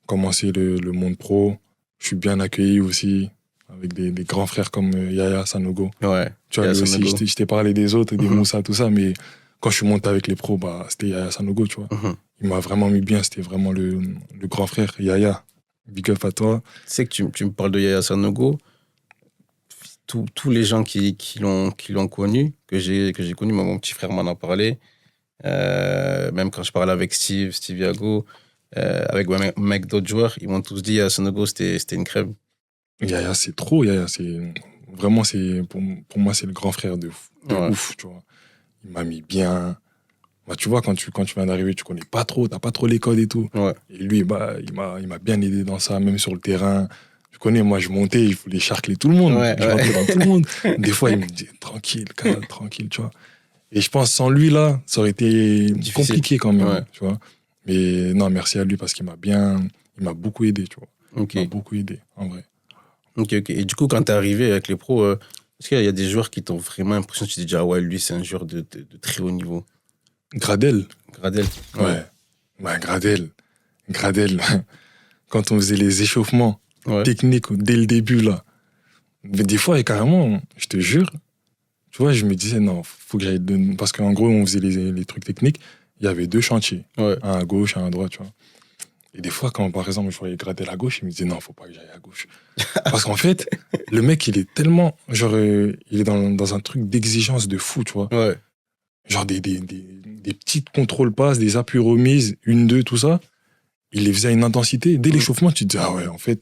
Speaker 3: comment c'est le monde pro. Je suis bien accueilli aussi, avec des grands frères comme Yaya Sanogo.
Speaker 1: Ouais.
Speaker 3: Tu vois, lui aussi, je t'ai parlé des autres, des Moussa, tout ça, mais quand je suis monté avec les pros, c'était Yaya Sanogo, tu vois. Il m'a vraiment mis bien, c'était vraiment le grand frère, Yaya. Big up à toi.
Speaker 1: Tu sais que tu me parles de Yaya Sanogo. Tous les gens qui l'ont connu, que j'ai connu, mon petit frère m'en a parlé. Même quand je parlais avec Steve Yago, avec mec d'autres joueurs, ils m'ont tous dit Yaya Sanogo, c'était une crème.
Speaker 3: Yaya, c'est trop. Yaya, vraiment, pour moi, c'est le grand frère de ouf, tu vois. Il m'a mis bien. Tu vois, quand tu viens d'arriver, tu connais pas trop, t'as pas trop les codes et tout. Et lui, il m'a bien aidé dans ça, même sur le terrain. Tu connais, moi, je montais, il voulait charcler tout le monde. Je rentrais dans tout le monde. Des fois, il me disait, tranquille, tu vois. Et je pense, sans lui, là, ça aurait été compliqué quand même, tu vois. Mais non, merci à lui parce qu'il m'a beaucoup aidé, tu vois. Il m'a beaucoup aidé, en vrai.
Speaker 1: Ok. Et du coup, quand t'es arrivé avec les pros, est-ce qu'il y a des joueurs qui t'ont vraiment impressionné? Tu te dis, ouais, lui, c'est un joueur de très haut niveau.
Speaker 3: Gradel.
Speaker 1: Ouais,
Speaker 3: Gradel. Quand on faisait les échauffements techniques dès le début, là. Mais des fois, et carrément, je te jure, tu vois, je me disais, non, faut que j'aille... Parce qu'en gros, on faisait les trucs techniques, il y avait 2 chantiers. Un à gauche, un à droite, tu vois. Et des fois, quand, par exemple, je voyais Gradel à gauche, il me disait, non, faut pas que j'aille à gauche. Parce qu'en fait, le mec, il est tellement... Genre, il est dans un truc d'exigence de fou, tu vois. Genre des petites contrôles passes, des appuis remises, 1, 2, tout ça. Il les faisait à une intensité. Dès l'échauffement, tu te dis, ah ouais, en fait,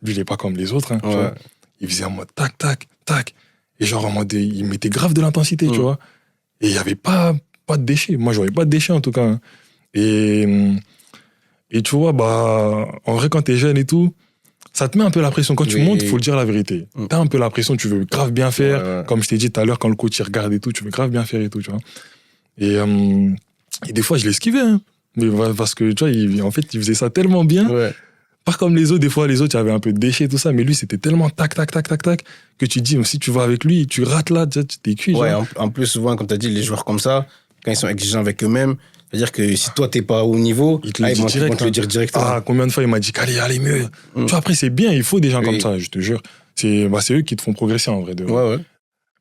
Speaker 3: lui, il est pas comme les autres. Tu vois. Il faisait en mode tac, tac, tac. Et genre, en mode, il mettait grave de l'intensité, tu vois. Et il y avait pas de déchets. Moi, j'aurais pas de déchets, en tout cas. Et tu vois, en vrai, quand t'es jeune et tout, ça te met un peu la pression. Quand tu montes, il faut le dire la vérité. T'as un peu la pression, tu veux grave bien faire. Comme je t'ai dit tout à l'heure, quand le coach il regarde et tout, tu veux grave bien faire et tout, tu vois. Et des fois, je l'esquivais. Hein. Mais parce que, tu vois, en fait, il faisait ça tellement bien. Pas comme les autres. Des fois, les autres, il y avait un peu de déchets et tout ça. Mais lui, c'était tellement tac, tac, tac, tac, tac, que tu te dis, si tu vas avec lui, tu rates là, tu t'es cuit.
Speaker 1: En plus, souvent, comme tu as dit, les joueurs comme ça, quand ils sont exigeants avec eux-mêmes, c'est-à-dire que si toi, t'es pas au niveau,
Speaker 3: ils te le dire directement. Combien de fois il m'a dit allez mieux. Tu vois, après, c'est bien, il faut des gens comme ça, je te jure. C'est eux qui te font progresser en vrai.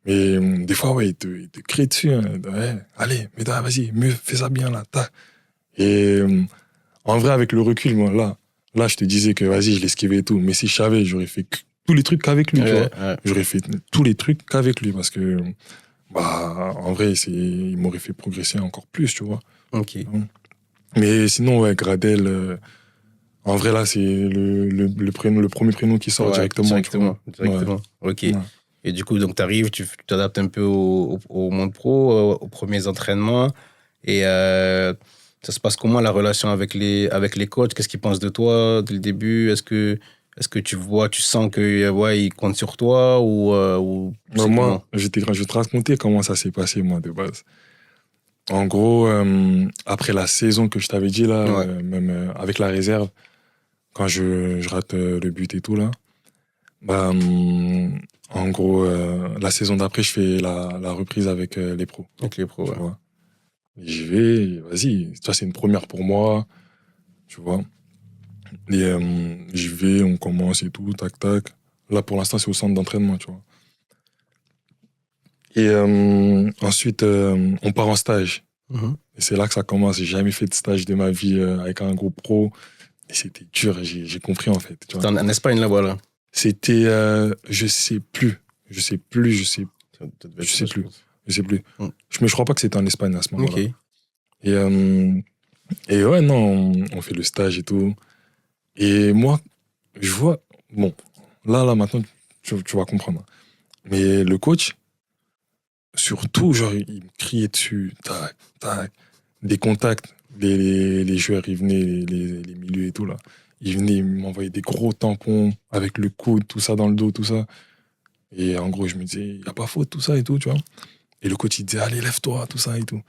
Speaker 3: Mais des fois, ils te crient dessus. Hein. Allez, mais vas-y, mieux, fais ça bien là. Et En vrai, avec le recul, moi, là, je te disais que vas-y, je l'esquivais et tout. Mais si je savais, j'aurais fait tous les trucs qu'avec lui, tu vois. J'aurais fait tous les trucs qu'avec lui parce que, en vrai, il m'aurait fait progresser encore plus, tu vois.
Speaker 1: Ok.
Speaker 3: Mais sinon, ouais, Gradel, en vrai, là, c'est le premier prénom qui sort directement.
Speaker 1: Directement. Ok. Ouais. Et du coup, donc, tu arrives, tu t'adaptes un peu au monde pro, aux premiers entraînements. Et ça se passe comment la relation avec les coachs? Qu'est-ce qu'ils pensent de toi dès le début? Est-ce que tu sens qu'ils comptent sur toi ou
Speaker 3: moi, je vais te raconter comment ça s'est passé, moi, de base. En gros, après la saison que je t'avais dit, là, même avec la réserve, quand je rate le but et tout, là, en gros, la saison d'après, je fais la reprise avec les pros.
Speaker 1: Avec les pros, ouais.
Speaker 3: J'y vais, vas-y, ça c'est une première pour moi, tu vois. Et j'y vais, on commence et tout, tac, tac. Là, pour l'instant, c'est au centre d'entraînement, tu vois. Et ensuite, on part en stage. Et c'est là que ça commence. J'ai jamais fait de stage de ma vie avec un gros pro. Et c'était dur, j'ai compris, en fait.
Speaker 1: C'était en Espagne, là-bas, là?
Speaker 3: C'était, je sais plus. Je sais plus. Mais je crois pas que c'était en Espagne à ce moment-là.
Speaker 1: Okay.
Speaker 3: Et ouais, non, on fait le stage et tout. Et moi, je vois... Bon, là maintenant, tu vas comprendre. Mais le coach, surtout, genre, il me criait dessus, tac, tac, des contacts. Les joueurs, ils venaient, les milieux et tout, là. Ils venaient, ils m'envoyaient des gros tampons avec le coude, tout ça dans le dos, tout ça. Et en gros, je me disais, il n'y a pas faute, tout ça et tout, tu vois. Et le coach, il disait, allez, lève-toi, tout ça et tout.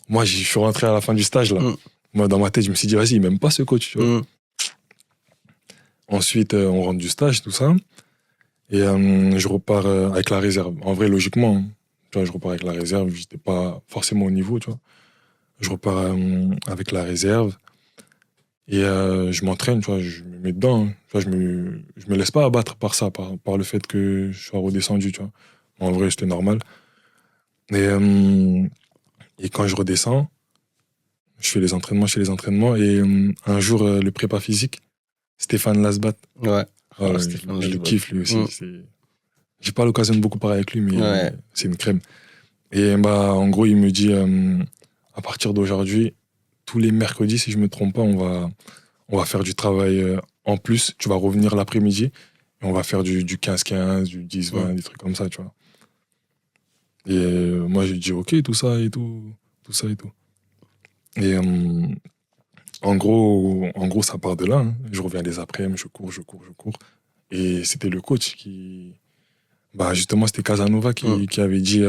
Speaker 3: Moi, je suis rentré à la fin du stage, là. Moi, dans ma tête, je me suis dit, vas-y, il m'aime pas ce coach, tu vois. Ensuite, on rentre du stage, tout ça. Et je repars avec la réserve. En vrai, logiquement, tu vois, je repars avec la réserve. J'étais pas forcément au niveau, tu vois. Je repars avec la réserve. Et je m'entraîne, tu vois, je me mets dedans. Hein. Tu vois, je me laisse pas abattre par ça, par le fait que je sois redescendu, tu vois. En vrai, c'était normal. Et quand je redescends, je fais les entraînements. Et un jour, le prépa physique, Stéphane Lasbat.
Speaker 1: Ouais.
Speaker 3: Je le kiffe, lui aussi. J'ai pas l'occasion de beaucoup parler avec lui, mais c'est une crème. Et en gros, il me dit, à partir d'aujourd'hui, tous les mercredis, si je me trompe pas, on va faire du travail en plus. Tu vas revenir l'après-midi et on va faire du 15-15, du 10-20, des trucs comme ça, tu vois. Et moi, j'ai dit, ok, tout ça et tout. Et en gros, ça part de là. Hein. Je reviens les après-midi, je cours. Et c'était le coach qui... justement, c'était Casanova qui avait dit,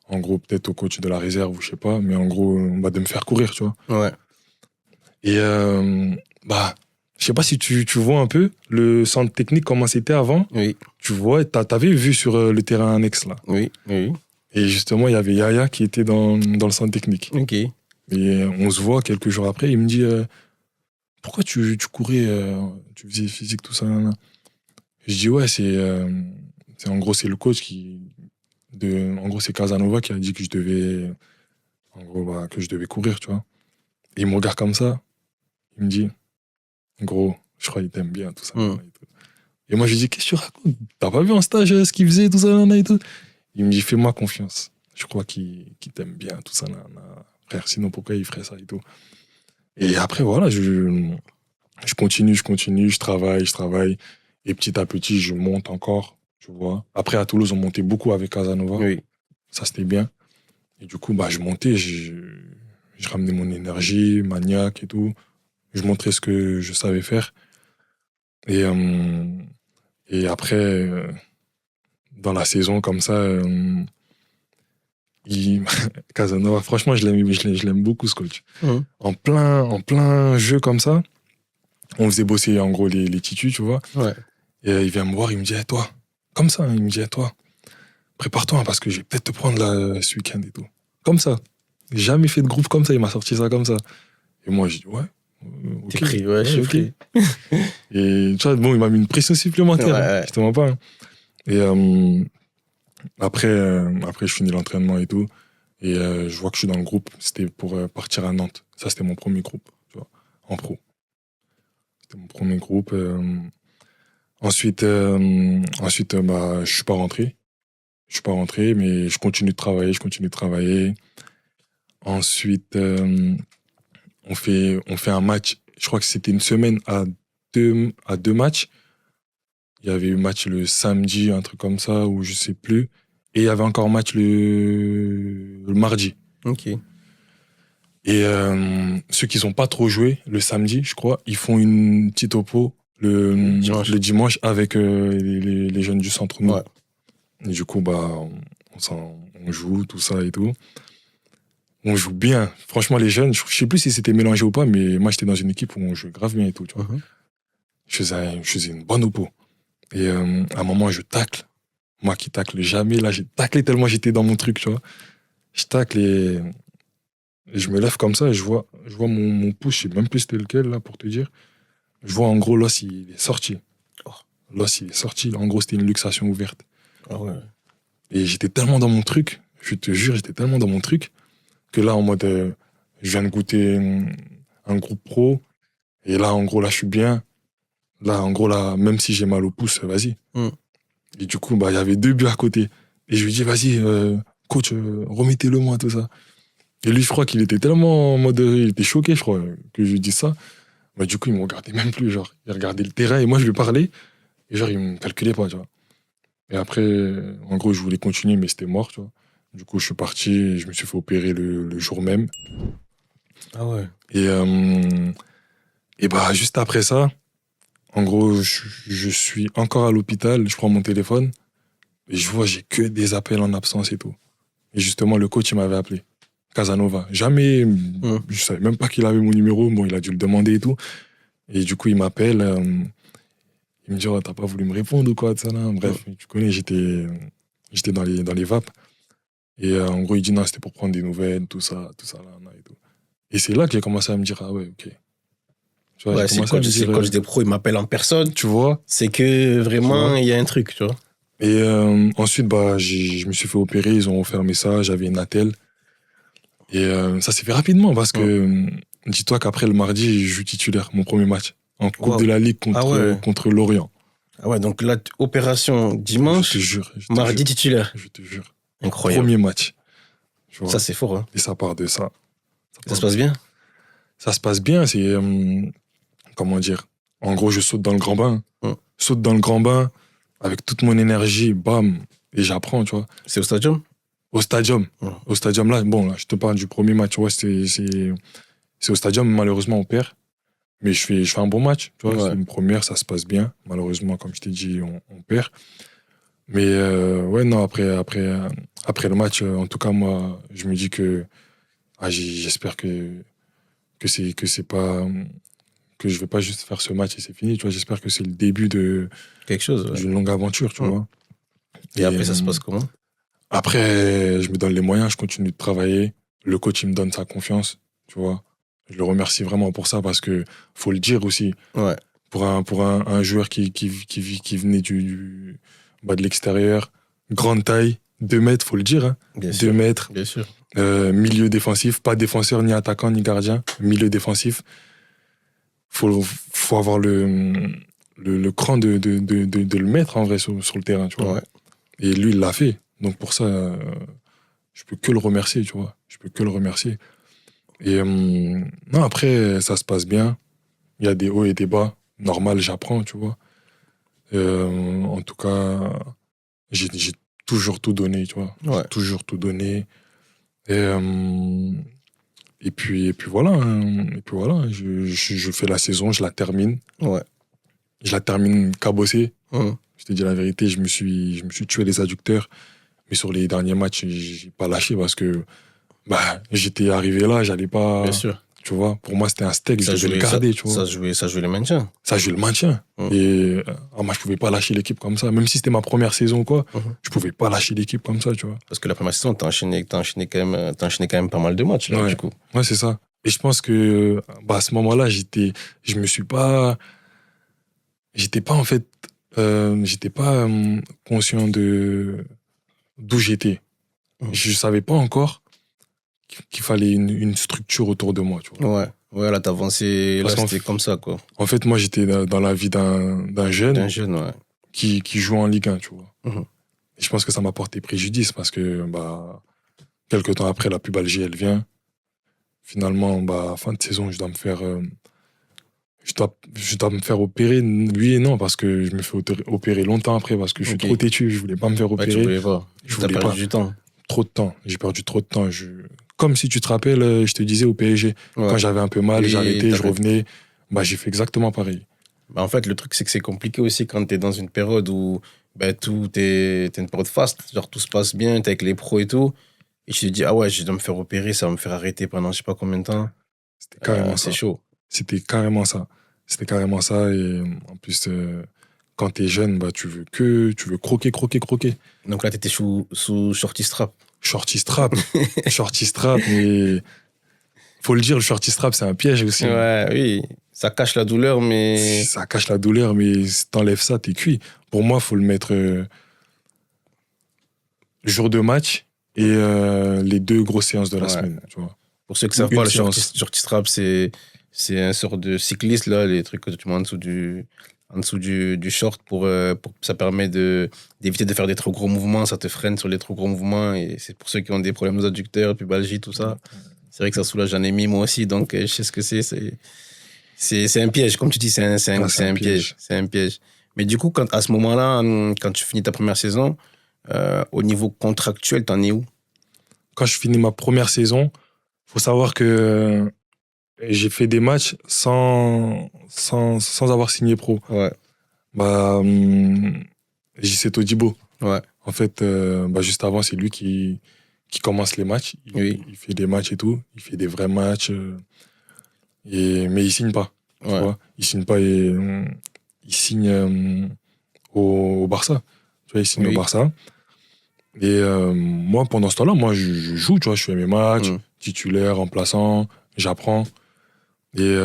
Speaker 3: en gros, peut-être au coach de la réserve, ou je sais pas, mais en gros, de me faire courir, tu vois.
Speaker 1: Ouais.
Speaker 3: Et je sais pas si tu vois un peu le centre technique, comment c'était avant.
Speaker 1: Oui.
Speaker 3: Tu vois, t'avais vu sur le terrain annexe, là.
Speaker 1: Oui.
Speaker 3: Et justement, il y avait Yaya qui était dans le centre technique.
Speaker 1: Ok.
Speaker 3: Et on se voit quelques jours après, il me dit pourquoi tu courais, tu faisais physique, tout ça, là. Je dis ouais, en gros, c'est le coach en gros, c'est Casanova qui a dit que je devais courir, tu vois. Et il me regarde comme ça, il me dit gros, je crois qu'il t'aime bien, tout ça. Et moi, je lui dis, qu'est-ce que tu racontes? T'as pas vu en stage ce qu'il faisait, tout ça, et tout? Il me dit, fais-moi confiance. Je crois qu'il t'aime bien, tout ça, frère, sinon pourquoi il ferait ça et tout. Et après, voilà, je continue, je travaille. Et petit à petit, je monte encore, tu vois. Après, à Toulouse, on montait beaucoup avec Casanova.
Speaker 1: Oui.
Speaker 3: Ça, c'était bien. Et du coup, je montais, je ramenais mon énergie, maniaque et tout. Je montrais ce que je savais faire. Et après, dans la saison, comme ça, Casanova, franchement, je l'aime beaucoup, ce coach. En plein jeu comme ça, on faisait bosser, en gros, les titus, tu vois.
Speaker 1: Ouais.
Speaker 3: Et il vient me voir, il me dit, toi, comme ça, il me dit, toi, prépare-toi, parce que je vais peut-être te prendre là, ce week-end et tout. Comme ça. J'ai jamais fait de groupe comme ça, il m'a sorti ça comme ça. Et moi, je dis, ouais.
Speaker 1: T'es pris, ouais, je suis pris.
Speaker 3: Et tu vois, bon, il m'a mis une pression supplémentaire, je te mens pas. Hein. Et après, je finis l'entraînement et tout. Et je vois que je suis dans le groupe. C'était pour partir à Nantes. Ça, c'était mon premier groupe. Tu vois. en pro. C'était mon premier groupe. Ensuite, je suis pas rentré. Je suis pas rentré, mais je continue de travailler. Ensuite, on fait un match. Je crois que c'était une semaine à deux matchs. Il y avait eu match le samedi, un truc comme ça, ou je sais plus. Et il y avait encore match le mardi.
Speaker 1: Ok.
Speaker 3: Et ceux qui n'ont pas trop joué le samedi, je crois, ils font une petite oppo le dimanche avec les jeunes du centre.
Speaker 1: Ouais.
Speaker 3: Et du coup, on joue, tout ça et tout. On joue bien. Franchement, les jeunes, je sais plus si c'était mélangé ou pas, mais moi, j'étais dans une équipe où on jouait grave bien et tout, tu vois. Je faisais une bonne oppo. Et à un moment, je tacle. Moi qui tacle jamais, là, j'ai taclé tellement j'étais dans mon truc, tu vois. Je tacle et je me lève comme ça et je vois mon pouce, je sais même plus c'était lequel, là, pour te dire. Je vois, en gros, l'os, il est sorti. L'os, il est sorti. En gros, c'était une luxation ouverte.
Speaker 1: Ah ouais.
Speaker 3: Et j'étais tellement dans mon truc, je te jure, que là, en mode, je viens de goûter un groupe pro. Et là, en gros, là, je suis bien. Là, en gros, là, même si j'ai mal au pouce, vas-y. Et du coup, il y avait 2 buts à côté. Et je lui dis, vas-y, coach, remettez-le-moi, tout ça. Et lui, je crois qu'il était tellement en mode... Il était choqué, je crois, que je lui dis ça. Du coup, il me regardait même plus, genre. Il regardait le terrain et moi, je lui parlais. Et genre, il me calculait pas, tu vois. Et après, en gros, je voulais continuer, mais c'était mort, tu vois. Du coup, je suis parti et je me suis fait opérer le jour même.
Speaker 1: Ah ouais.
Speaker 3: Et juste après ça, en gros, je suis encore à l'hôpital, je prends mon téléphone et je vois, j'ai que des appels en absence et tout. Et justement, le coach, il m'avait appelé. Casanova. Jamais, je savais même pas qu'il avait mon numéro. Bon, il a dû le demander et tout. Et du coup, il m'appelle. Il me dit, oh, t'as pas voulu me répondre ou quoi, ça, là. Bref, tu connais, j'étais dans les vapes. Et en gros, il dit, non, c'était pour prendre des nouvelles, tout ça, là, et tout. Et c'est là que j'ai commencé à me dire, ah ouais, ok.
Speaker 1: Tu vois, c'est le coach des pros, il m'appelle en personne.
Speaker 3: Tu vois.
Speaker 1: C'est que vraiment, il y a un truc, tu vois.
Speaker 3: Et ensuite, je me suis fait opérer, ils ont refermé ça, j'avais une attelle. Et ça s'est fait rapidement parce que dis-toi qu'après le mardi, je joue titulaire, mon premier match. En Coupe de la Ligue contre Lorient.
Speaker 1: Ah ouais, donc là, opération dimanche,
Speaker 3: je te jure,
Speaker 1: mardi titulaire.
Speaker 3: Je te jure.
Speaker 1: Incroyable.
Speaker 3: Premier match.
Speaker 1: Ça, c'est fort. Hein.
Speaker 3: Et ça part de ça.
Speaker 1: Ça se passe bien?
Speaker 3: Ça se passe bien, c'est... comment dire? En gros, je saute dans le grand bain. Saute dans le grand bain, avec toute mon énergie, bam, et j'apprends, tu vois.
Speaker 1: C'est au stadium?
Speaker 3: Au stadium. Au stadium, là, je te parle du premier match, tu vois, c'est au stadium, malheureusement, on perd. Mais je fais un bon match, tu vois. C'est une première, ça se passe bien. Malheureusement, comme je t'ai dit, on perd. Mais non, après le match, en tout cas, moi, je me dis que j'espère que c'est pas... que je vais pas juste faire ce match et c'est fini, tu vois. J'espère que c'est le début de...
Speaker 1: quelque chose,
Speaker 3: d'une longue aventure, tu vois.
Speaker 1: Et après, ça se passe comment?
Speaker 3: Après, je me donne les moyens, je continue de travailler. Le coach, il me donne sa confiance, tu vois. Je le remercie vraiment pour ça parce que, faut le dire aussi, pour un joueur qui venait de l'extérieur, grande taille, 2 mètres, faut le dire, hein. 2 mètres.
Speaker 1: Bien sûr.
Speaker 3: Milieu défensif, pas défenseur, ni attaquant, ni gardien, milieu défensif. Faut avoir le cran de le mettre en vrai sur le terrain, tu vois. Et lui, il l'a fait. Donc pour ça, je peux que le remercier, tu vois. Je peux que le remercier. Et non, après, ça se passe bien. Il y a des hauts et des bas. Normal, j'apprends, tu vois. En tout cas, j'ai toujours tout donné, tu vois. J'ai toujours tout donné. Et puis voilà. Et puis voilà, je fais la saison, je la termine. Je la termine cabossée. Je te dis la vérité, je me suis tué les adducteurs. Mais sur les derniers matchs, j'ai pas lâché parce que j'étais arrivé là, j'allais pas...
Speaker 1: Bien sûr.
Speaker 3: Tu vois, pour moi, c'était un steak, je devais le garder, tu vois.
Speaker 1: Ça jouait le maintien.
Speaker 3: Ça jouait le maintien. Et moi, je pouvais pas lâcher l'équipe comme ça. Même si c'était ma première saison ou quoi, je pouvais pas lâcher l'équipe comme ça, tu vois.
Speaker 1: Parce que la première saison, t'as enchaîné quand même pas mal de matchs, là, du coup.
Speaker 3: Ouais, c'est ça. Et je pense que, à ce moment-là, j'étais pas en fait, j'étais pas conscient d'où j'étais. Je savais pas encore qu'il fallait une structure autour de moi, tu vois.
Speaker 1: Ouais, là, t'as avancé. Là, c'était comme ça, quoi.
Speaker 3: En fait, moi, j'étais dans la vie d'un jeune.
Speaker 1: D'un jeune, ouais.
Speaker 3: Qui joue en Ligue 1, tu vois. Et je pense que ça m'a porté préjudice parce que, quelques temps après, la pubalgie, elle vient. Finalement, fin de saison, je dois me faire opérer, lui et non, parce que je me fais opérer longtemps après, parce que je suis trop têtu, je voulais pas me faire opérer.
Speaker 1: Tu voulais pas. T'as perdu du temps.
Speaker 3: Trop de temps. J'ai perdu trop de temps. Comme si tu te rappelles, je te disais au PSG, quand j'avais un peu mal, j'arrêtais, je revenais. J'ai fait exactement pareil.
Speaker 1: En fait, le truc, c'est que c'est compliqué aussi quand t'es dans une période où t'es une période faste, genre tout se passe bien, t'es avec les pros et tout, et tu te dis, ah ouais, je dois me faire opérer, ça va me faire arrêter pendant je sais pas combien de temps.
Speaker 3: C'était carrément ça.
Speaker 1: C'est chaud.
Speaker 3: C'était carrément ça. Et en plus, quand t'es jeune, tu veux croquer.
Speaker 1: Donc là, t'étais sous shorty strap.
Speaker 3: Shorty strap, mais faut le dire, le shorty strap, c'est un piège aussi.
Speaker 1: Ouais, oui. Ça cache la douleur, mais...
Speaker 3: si t'enlèves ça, t'es cuit. Pour moi, faut le mettre le jour de match et les 2 grosses séances de la semaine, tu vois.
Speaker 1: Pour ceux qui savent pas, le shorty strap, c'est un sort de cycliste, là, les trucs que tu mets en dessous du short pour ça permet d'éviter de faire des trop gros mouvements, ça te freine sur les trop gros mouvements, et c'est pour ceux qui ont des problèmes aux adducteurs, pubalgie, tout ça. C'est vrai que ça soulage, j'en ai mis moi aussi, donc je sais ce que c'est un piège, comme tu dis, c'est un piège. C'est un piège. Mais du coup, à ce moment-là, quand tu finis ta première saison, au niveau contractuel, t'en es où?
Speaker 3: Quand je finis ma première saison, faut savoir que j'ai fait des matchs sans avoir signé pro.
Speaker 1: Ouais.
Speaker 3: JC Todibo.
Speaker 1: Ouais.
Speaker 3: En fait, juste avant, c'est lui qui commence les matchs. Il fait des matchs et tout. Il fait des vrais matchs. Mais il signe pas. Tu vois, il signe pas et il signe au Barça. Tu vois, il signe au Barça. Et moi, pendant ce temps-là, je joue, tu vois, je fais mes matchs, titulaire, remplaçant, j'apprends. Et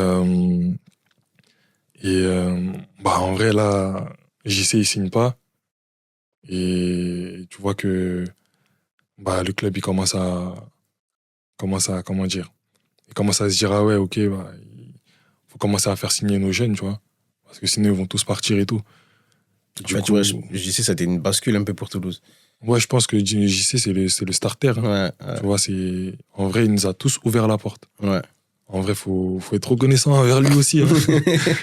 Speaker 3: en vrai, là, JC, il signe pas. Et tu vois que le club, il commence à comment dire, il commence à se dire, ah ouais, ok, il faut commencer à faire signer nos jeunes, tu vois, parce que sinon, ils vont tous partir et tout.
Speaker 1: Tu vois, JC, ça a été une bascule un peu pour Toulouse.
Speaker 3: Ouais, je pense que JC, c'est le starter. Hein.
Speaker 1: Ouais.
Speaker 3: Tu vois, en vrai, il nous a tous ouvert la porte.
Speaker 1: Ouais.
Speaker 3: En vrai, faut être reconnaissant envers lui aussi. Hein.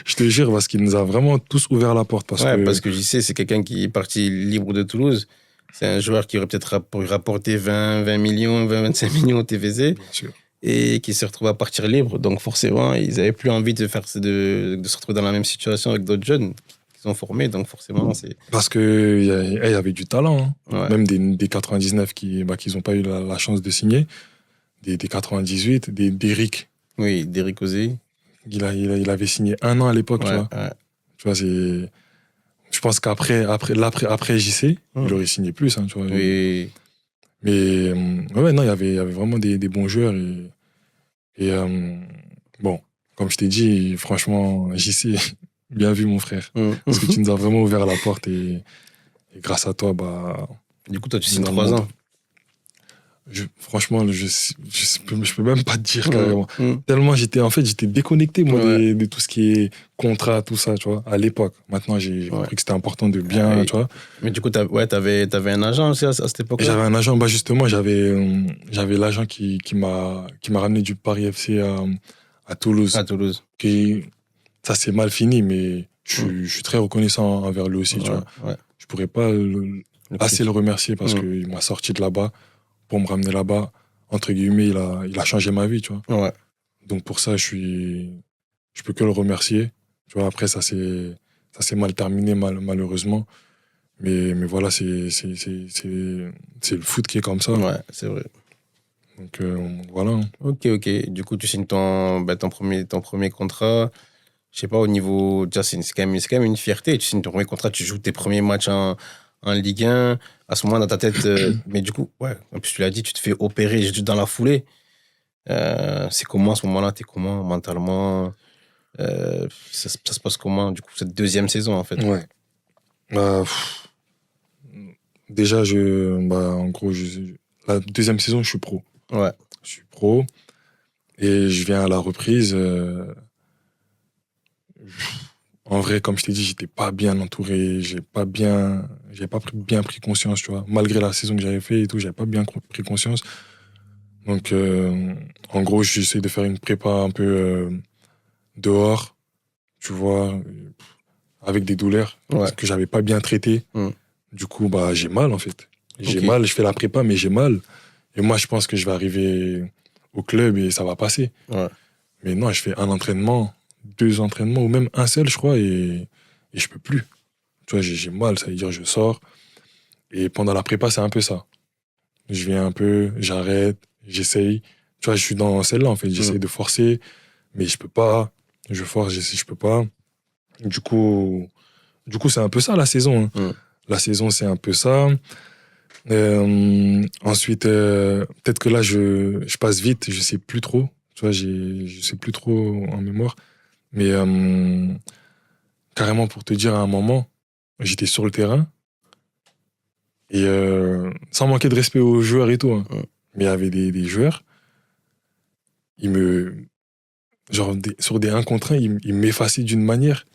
Speaker 3: Je te jure, parce qu'il nous a vraiment tous ouvert la porte. Parce
Speaker 1: que JC, c'est quelqu'un qui est parti libre de Toulouse. C'est un joueur qui aurait peut-être rapporté 20 millions, 25 millions au TVZ.
Speaker 3: Bien sûr.
Speaker 1: Et qui se retrouve à partir libre. Donc forcément, ils n'avaient plus envie de se retrouver dans la même situation avec d'autres jeunes qu'ils ont formés. Donc forcément, c'est...
Speaker 3: Parce qu'il y avait du talent. Hein. Ouais. Même des 99 qui n'ont pas eu la chance de signer. Des 98, d'Eric.
Speaker 1: Oui, d'Eric Ozé.
Speaker 3: Il avait signé 1 an à l'époque, tu vois. Ouais. Tu vois, je pense qu'après JC, il aurait signé plus, hein, tu vois.
Speaker 1: Oui.
Speaker 3: Mais non, il y avait vraiment des bons joueurs. Et comme je t'ai dit, franchement, JC, bien vu, mon frère. Parce que tu nous as vraiment ouvert la porte et grâce à toi,
Speaker 1: Du coup, toi, tu signes 3 ans.
Speaker 3: Franchement, je peux même pas te dire carrément. Tellement j'étais déconnecté, moi, de tout ce qui est contrat, tout ça, tu vois, à l'époque. Maintenant, j'ai compris que c'était important de bien, tu vois.
Speaker 1: Mais du coup, t'avais un agent aussi à cette époque-là?
Speaker 3: J'avais un agent, justement, j'avais l'agent qui m'a ramené du Paris FC à Toulouse.
Speaker 1: À Toulouse.
Speaker 3: Ça s'est mal fini, mais je suis très reconnaissant envers lui aussi, tu vois.
Speaker 1: Ouais.
Speaker 3: Je pourrais pas assez le remercier parce qu'il m'a sorti de là-bas. Pour me ramener là-bas, entre guillemets, il a changé ma vie, tu vois.
Speaker 1: Ouais.
Speaker 3: Donc pour ça, je peux que le remercier. Tu vois, après, ça s'est mal terminé, malheureusement. Mais voilà, c'est le foot qui est comme ça.
Speaker 1: Ouais, c'est vrai.
Speaker 3: Donc voilà. Hein.
Speaker 1: Ok. Du coup, tu signes ton premier contrat. Je sais pas, au niveau... Déjà, c'est quand même une fierté. Tu signes ton premier contrat, tu joues tes premiers matchs en Ligue 1, à ce moment dans ta tête, mais du coup, en plus tu l'as dit, tu te fais opérer juste dans la foulée. C'est comment à ce moment-là? T'es comment mentalement? Ça se passe comment, du coup, cette deuxième saison, en fait?
Speaker 3: Ouais. Déjà, en gros, la deuxième saison, je suis pro.
Speaker 1: Ouais.
Speaker 3: Je suis pro. Et je viens à la reprise. En vrai, comme je t'ai dit, j'étais pas bien entouré. J'avais pas bien pris conscience, tu vois. Malgré la saison que j'avais fait et tout, j'avais pas bien pris conscience. Donc, en gros, j'essaie de faire une prépa un peu dehors, tu vois, avec des douleurs que j'avais pas bien traitées. Du coup, bah, j'ai mal, en fait. J'ai mal, je fais la prépa, mais j'ai mal. Et moi, je pense que je vais arriver au club et ça va passer. Mais non, je fais un entraînement, 2 entraînements, ou même un seul, je crois, et je peux plus. Tu vois, j'ai mal, ça veut dire je sors. Et pendant la prépa, c'est un peu ça. Je viens un peu, j'arrête, j'essaye. Tu vois, je suis dans celle-là, en fait. J'essaye de forcer, mais je peux pas. Je force, j'essaie, je peux pas. Du coup, c'est un peu ça, la saison. Hein. La saison, c'est un peu ça. Ensuite, peut-être que là, je passe vite, je sais plus trop. Tu vois, je sais plus trop en mémoire. Mais carrément, pour te dire, à un moment, j'étais sur le terrain. Et sans manquer de respect aux joueurs et tout. Hein. Mais il y avait des joueurs, sur des 1 contre 1, ils m'effaçaient d'une manière.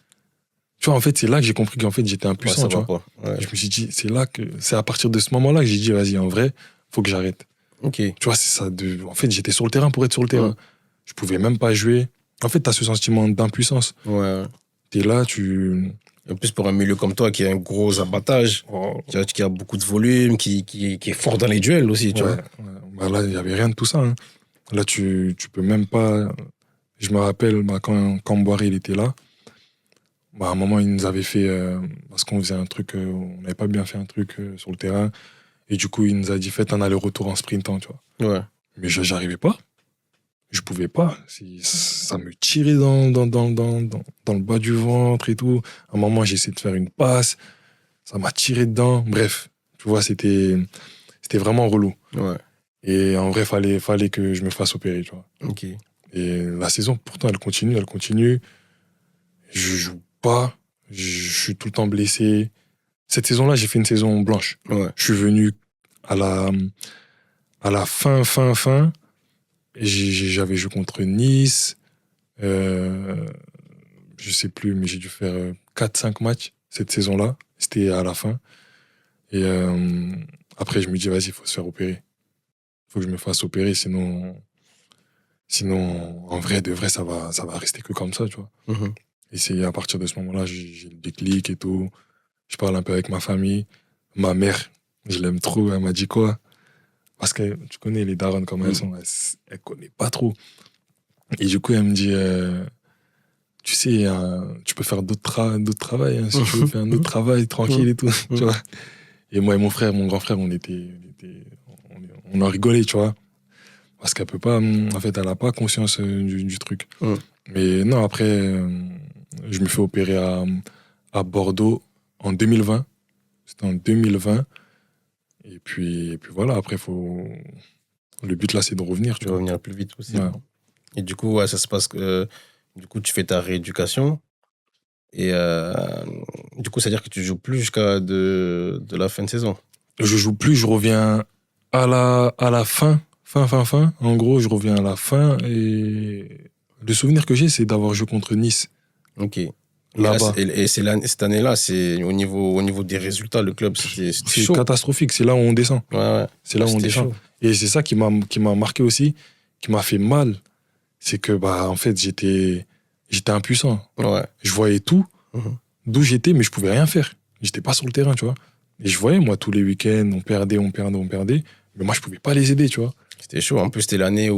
Speaker 3: Tu vois, en fait, c'est là que j'ai compris qu'en fait, j'étais impuissant. Tu vois. Je me suis dit, c'est à partir de ce moment-là que j'ai dit, vas-y, en vrai, faut que j'arrête. Tu vois, c'est ça. En fait, j'étais sur le terrain pour être sur le terrain. Je pouvais même pas jouer. En fait, t'as ce sentiment d'impuissance. T'es là,
Speaker 1: En plus, pour un milieu comme toi qui a un gros abattage, qui a beaucoup de volume, qui est fort dans les duels aussi, tu vois.
Speaker 3: Bah là, il n'y avait rien de tout ça. Hein. Là, tu peux même pas. Je me rappelle, quand Mboiré, il était là, à un moment, il nous avait fait. Parce qu'on faisait un truc, on n'avait pas bien fait un truc sur le terrain. Et du coup, il nous a dit, faites un aller-retour en sprintant, tu vois. Mais j'arrivais pas. Je pouvais pas. Ça me tirait dans le bas du ventre et tout. À un moment, j'ai essayé de faire une passe. Ça m'a tiré dedans. Bref, tu vois, c'était vraiment relou. Et en vrai, fallait que je me fasse opérer, tu vois. Et la saison, pourtant, elle continue. Je joue pas. Je suis tout le temps blessé. Cette saison-là, j'ai fait une saison blanche. Je suis venu à la fin. J'avais joué contre Nice. Je sais plus, mais j'ai dû faire 4-5 matchs cette saison-là. C'était à la fin. Et après, je me dis, vas-y, il faut se faire opérer. Il faut que je me fasse opérer, sinon, en vrai, de vrai, ça va rester que comme ça, tu vois. Et c'est à partir de ce moment-là, j'ai le déclic et tout. Je parle un peu avec ma famille. Ma mère, je l'aime trop. Elle m'a dit quoi? Parce que tu connais les darons comme elles sont. Elle connaît pas trop. Et du coup, elle me dit, tu sais, tu peux faire d'autres travails. Hein, si tu veux faire un autre travail tranquille et tout. Tu vois. Et moi et mon grand frère, on a rigolé, tu vois. Parce qu'elle peut pas, en fait, elle a pas conscience du truc. Mais non, après, je me fais opérer à Bordeaux en 2020. C'était en 2020. Et puis voilà, après, le but là, c'est de revenir.
Speaker 1: Tu vas revenir le plus vite possible. Et du coup, ça se passe que du coup, tu fais ta rééducation. Et du coup, c'est-à-dire que tu joues plus jusqu'à de la fin de saison.
Speaker 3: Je joue plus, je reviens à la fin. En gros, je reviens à la fin. Et le souvenir que j'ai, c'est d'avoir joué contre Nice. Là-bas.
Speaker 1: Et cette année-là, c'est au niveau des résultats, le club, c'était chaud.
Speaker 3: Catastrophique, c'est là où on descend. C'est là où on descend. Chaud. Et c'est ça qui m'a marqué aussi, qui m'a fait mal. C'est que, en fait, j'étais impuissant. Je voyais tout, d'où j'étais, mais je pouvais rien faire. J'étais pas sur le terrain, tu vois. Et je voyais, moi, tous les week-ends, on perdait. Mais moi, je pouvais pas les aider, tu vois.
Speaker 1: C'était chaud. En plus, c'était l'année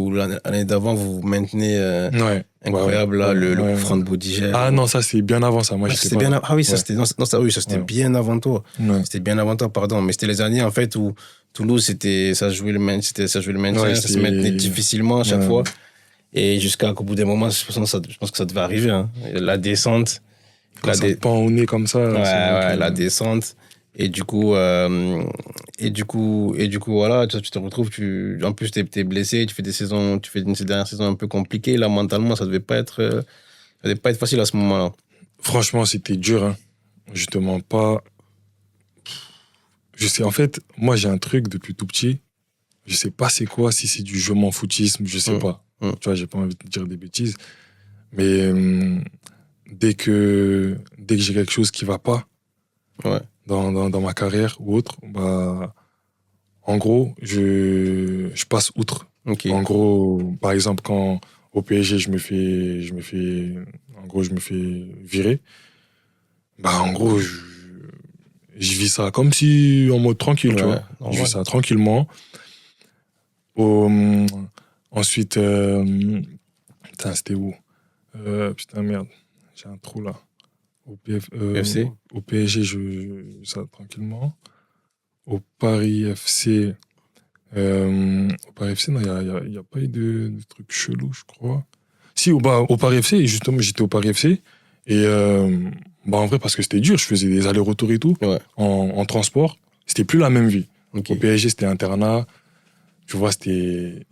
Speaker 1: d'avant, vous maintenez incroyable, là, le coup franc de Boudigel.
Speaker 3: Ah non, ça, c'est bien avant ça. Moi,
Speaker 1: c'était bien avant. Ah oui, ça, c'était bien avant toi. C'était bien avant toi, pardon. Mais c'était les années, en fait, où Toulouse, ça jouait le maintien, ça se maintenait difficilement à chaque fois. Et jusqu'à qu'au bout d'un moment, je pense que ça devait arriver. Hein. La descente.
Speaker 3: Pas au nez comme ça.
Speaker 1: La descente. Et du coup, voilà, tu te retrouves, en plus, t'es blessé, tu fais une dernière saison un peu compliquée. Là, mentalement, ça devait pas être facile à ce moment-là.
Speaker 3: Franchement, c'était dur, hein. Justement, pas. Je sais, en fait, moi, j'ai un truc depuis tout petit. Je sais pas c'est quoi, si c'est du je m'en foutisme, je sais pas. Tu vois, j'ai pas envie de dire des bêtises. Mais dès que j'ai quelque chose qui va pas dans ma carrière ou autre, bah, en gros, je passe outre.
Speaker 1: Ok.
Speaker 3: En gros, par exemple, quand au PSG, je me fais virer, bah, en gros, je vis ça comme si en mode tranquille, tu vois.
Speaker 1: Normal.
Speaker 3: Je vis ça tranquillement. Ensuite, putain, c'était où? Putain, merde, j'ai un trou là.
Speaker 1: PFC.
Speaker 3: Au PSG, je vis ça tranquillement. Au Paris FC, non, il n'y a pas eu de trucs chelous, je crois. Si, au Paris FC, justement, j'étais au Paris FC. Et en vrai, parce que c'était dur, je faisais des allers-retours et tout, en transport. C'était plus la même vie.
Speaker 1: Okay.
Speaker 3: Au PSG, c'était internat. Tu vois, c'était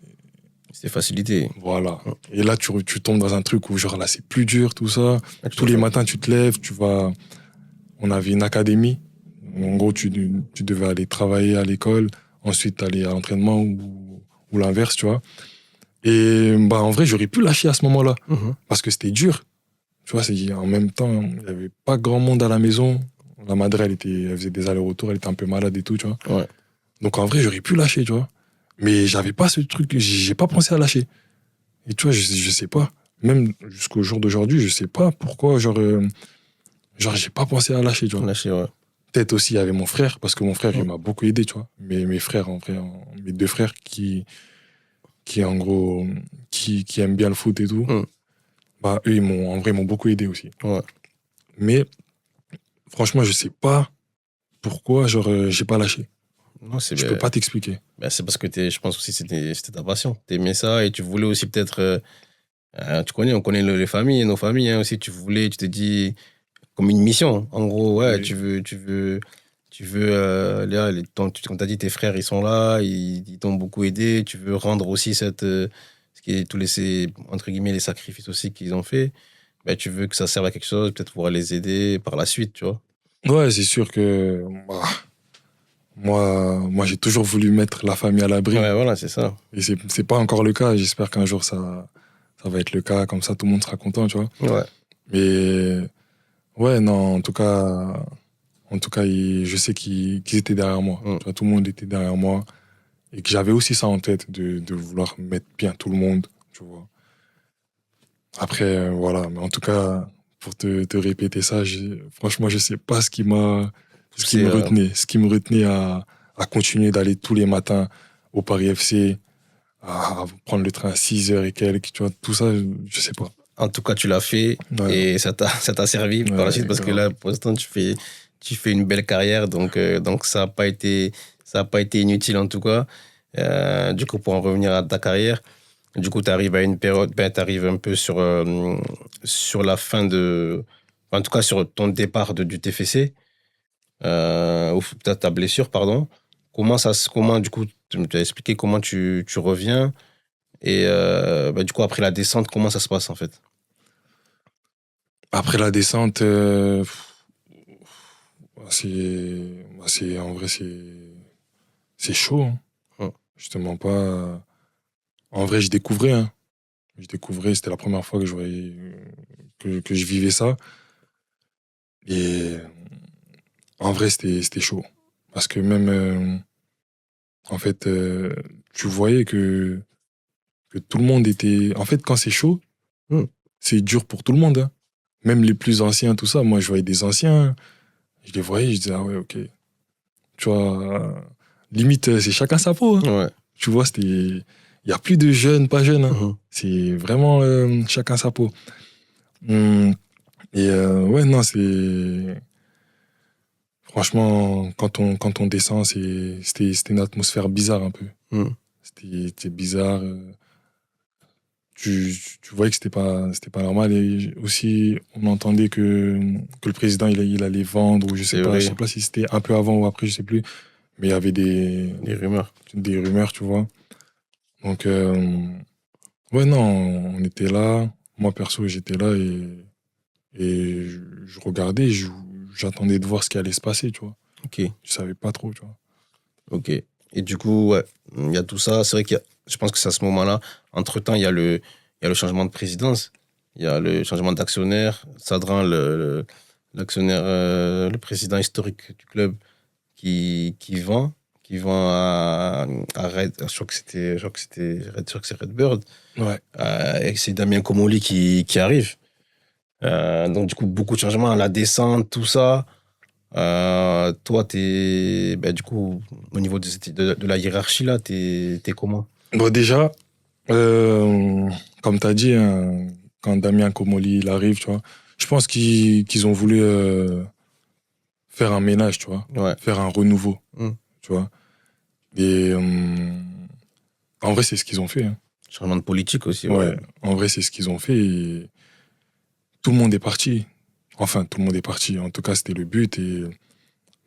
Speaker 1: facilité.
Speaker 3: Voilà. Et là, tu tombes dans un truc où, genre, là, c'est plus dur, tout ça. Tous les matins, tu te lèves, tu vas... On avait une académie. En gros, tu devais aller travailler à l'école, ensuite aller à l'entraînement ou l'inverse, tu vois. Et en vrai, j'aurais pu lâcher à ce moment-là, parce que c'était dur. Tu vois, en même temps, il n'y avait pas grand monde à la maison. La madre, elle faisait des allers-retours, elle était un peu malade et tout, tu vois.
Speaker 1: Ouais.
Speaker 3: Donc en vrai, j'aurais pu lâcher, tu vois. Mais j'avais pas ce truc, j'ai pas pensé à lâcher. Et tu vois, je sais pas. Même jusqu'au jour d'aujourd'hui, je sais pas pourquoi, genre, j'ai pas pensé à lâcher, tu vois.
Speaker 1: Lâcher, ouais.
Speaker 3: Peut-être aussi, il y avait mon frère, parce que mon frère, il m'a beaucoup aidé, tu vois. Mes frères, en vrai, mes deux frères qui en gros, qui aiment bien le foot et tout, bah, eux, en vrai, ils m'ont beaucoup aidé aussi.
Speaker 1: Ouais.
Speaker 3: Mais, franchement, je sais pas pourquoi, genre, j'ai pas lâché.
Speaker 1: Non,
Speaker 3: je peux pas t'expliquer.
Speaker 1: C'est parce que je pense aussi que c'était ta passion. T'aimais ça et tu voulais aussi peut-être... on connaît les familles, nos familles hein, aussi. Tu te dis comme une mission. En gros, ouais, oui. tu veux comme t'as dit, tes frères, ils sont là, ils t'ont beaucoup aidé. Tu veux rendre aussi entre guillemets, les sacrifices aussi qu'ils ont fait. Ben, tu veux que ça serve à quelque chose, peut-être pouvoir les aider par la suite, tu vois.
Speaker 3: Ouais, c'est sûr que... Moi, j'ai toujours voulu mettre la famille à l'abri.
Speaker 1: Ouais, voilà, c'est ça.
Speaker 3: Et c'est pas encore le cas. J'espère qu'un jour, ça va être le cas. Comme ça, tout le monde sera content, tu vois.
Speaker 1: Ouais.
Speaker 3: Mais, ouais, non, en tout cas, je sais qu'ils étaient derrière moi. Tu vois, tout le monde était derrière moi. Et que j'avais aussi ça en tête, de vouloir mettre bien tout le monde, tu vois. Après, voilà. Mais en tout cas, pour te répéter ça, franchement, je sais pas ce qui me retenait à continuer d'aller tous les matins au Paris FC, à prendre le train à 6h et quelques, tu vois, tout ça, je sais pas.
Speaker 1: En tout cas, tu l'as fait et ça t'a servi par la suite parce que là, pour l'instant, tu fais une belle carrière, donc ça a pas été inutile en tout cas. Du coup, pour en revenir à ta carrière, du coup, tu arrives à une période, tu arrives un peu sur la fin en tout cas sur ton départ du TFC. Ou peut-être ta blessure, pardon. Comment du coup, tu as expliqué comment tu reviens et du coup, après la descente, comment ça se passe en fait?
Speaker 3: Après la descente, en vrai, c'est chaud. Hein. Justement pas. En vrai, je découvrais. Hein. C'était la première fois que je vivais ça. Et en vrai, c'était chaud. Parce que même, en fait, tu voyais que tout le monde était... En fait, quand c'est chaud, c'est dur pour tout le monde. Hein. Même les plus anciens, tout ça. Moi, je voyais des anciens, je les voyais, je disais, ah ouais, ok. Tu vois, limite, c'est chacun sa peau. Hein.
Speaker 1: Ouais.
Speaker 3: Tu vois, il n'y a plus de jeunes, pas jeunes. Hein. C'est vraiment chacun sa peau. Et ouais, non, c'est... Franchement, quand on descend, c'était une atmosphère bizarre un peu. C'était bizarre. Tu voyais que c'était pas normal. Et aussi, on entendait que le président, il allait vendre, ou je sais pas si c'était un peu avant ou après, je sais plus. Mais il y avait des
Speaker 1: rumeurs.
Speaker 3: Des rumeurs, tu vois. Donc, ouais, non, on était là. Moi, perso, j'étais là et je regardais, j'attendais de voir ce qui allait se passer, tu vois.
Speaker 1: Ok.
Speaker 3: Je savais pas trop, tu vois.
Speaker 1: Ok. Et du coup, ouais, il y a tout ça. C'est vrai je pense que c'est à ce moment-là. Entre-temps, il y a le changement de présidence. Il y a le changement d'actionnaire. Sadran, l'actionnaire, le président historique du club, qui vend à Red. Je crois que c'est Redbird.
Speaker 3: Ouais.
Speaker 1: Et c'est Damien Comolli qui arrive. Donc, du coup, beaucoup de changements, la descente, tout ça. Toi, du coup, au niveau de la hiérarchie, là, t'es comment?
Speaker 3: Bon, déjà, comme tu as dit, hein, quand Damien Comolli il arrive, tu vois, je pense qu'ils ont voulu faire un ménage, tu vois,
Speaker 1: Ouais.
Speaker 3: faire un renouveau, tu vois. Et en vrai, c'est ce qu'ils ont fait. Hein.
Speaker 1: Changement de politique aussi,
Speaker 3: ouais. En vrai, c'est ce qu'ils ont fait. Et tout le monde est parti. Enfin, tout le monde est parti. En tout cas, c'était le but. Et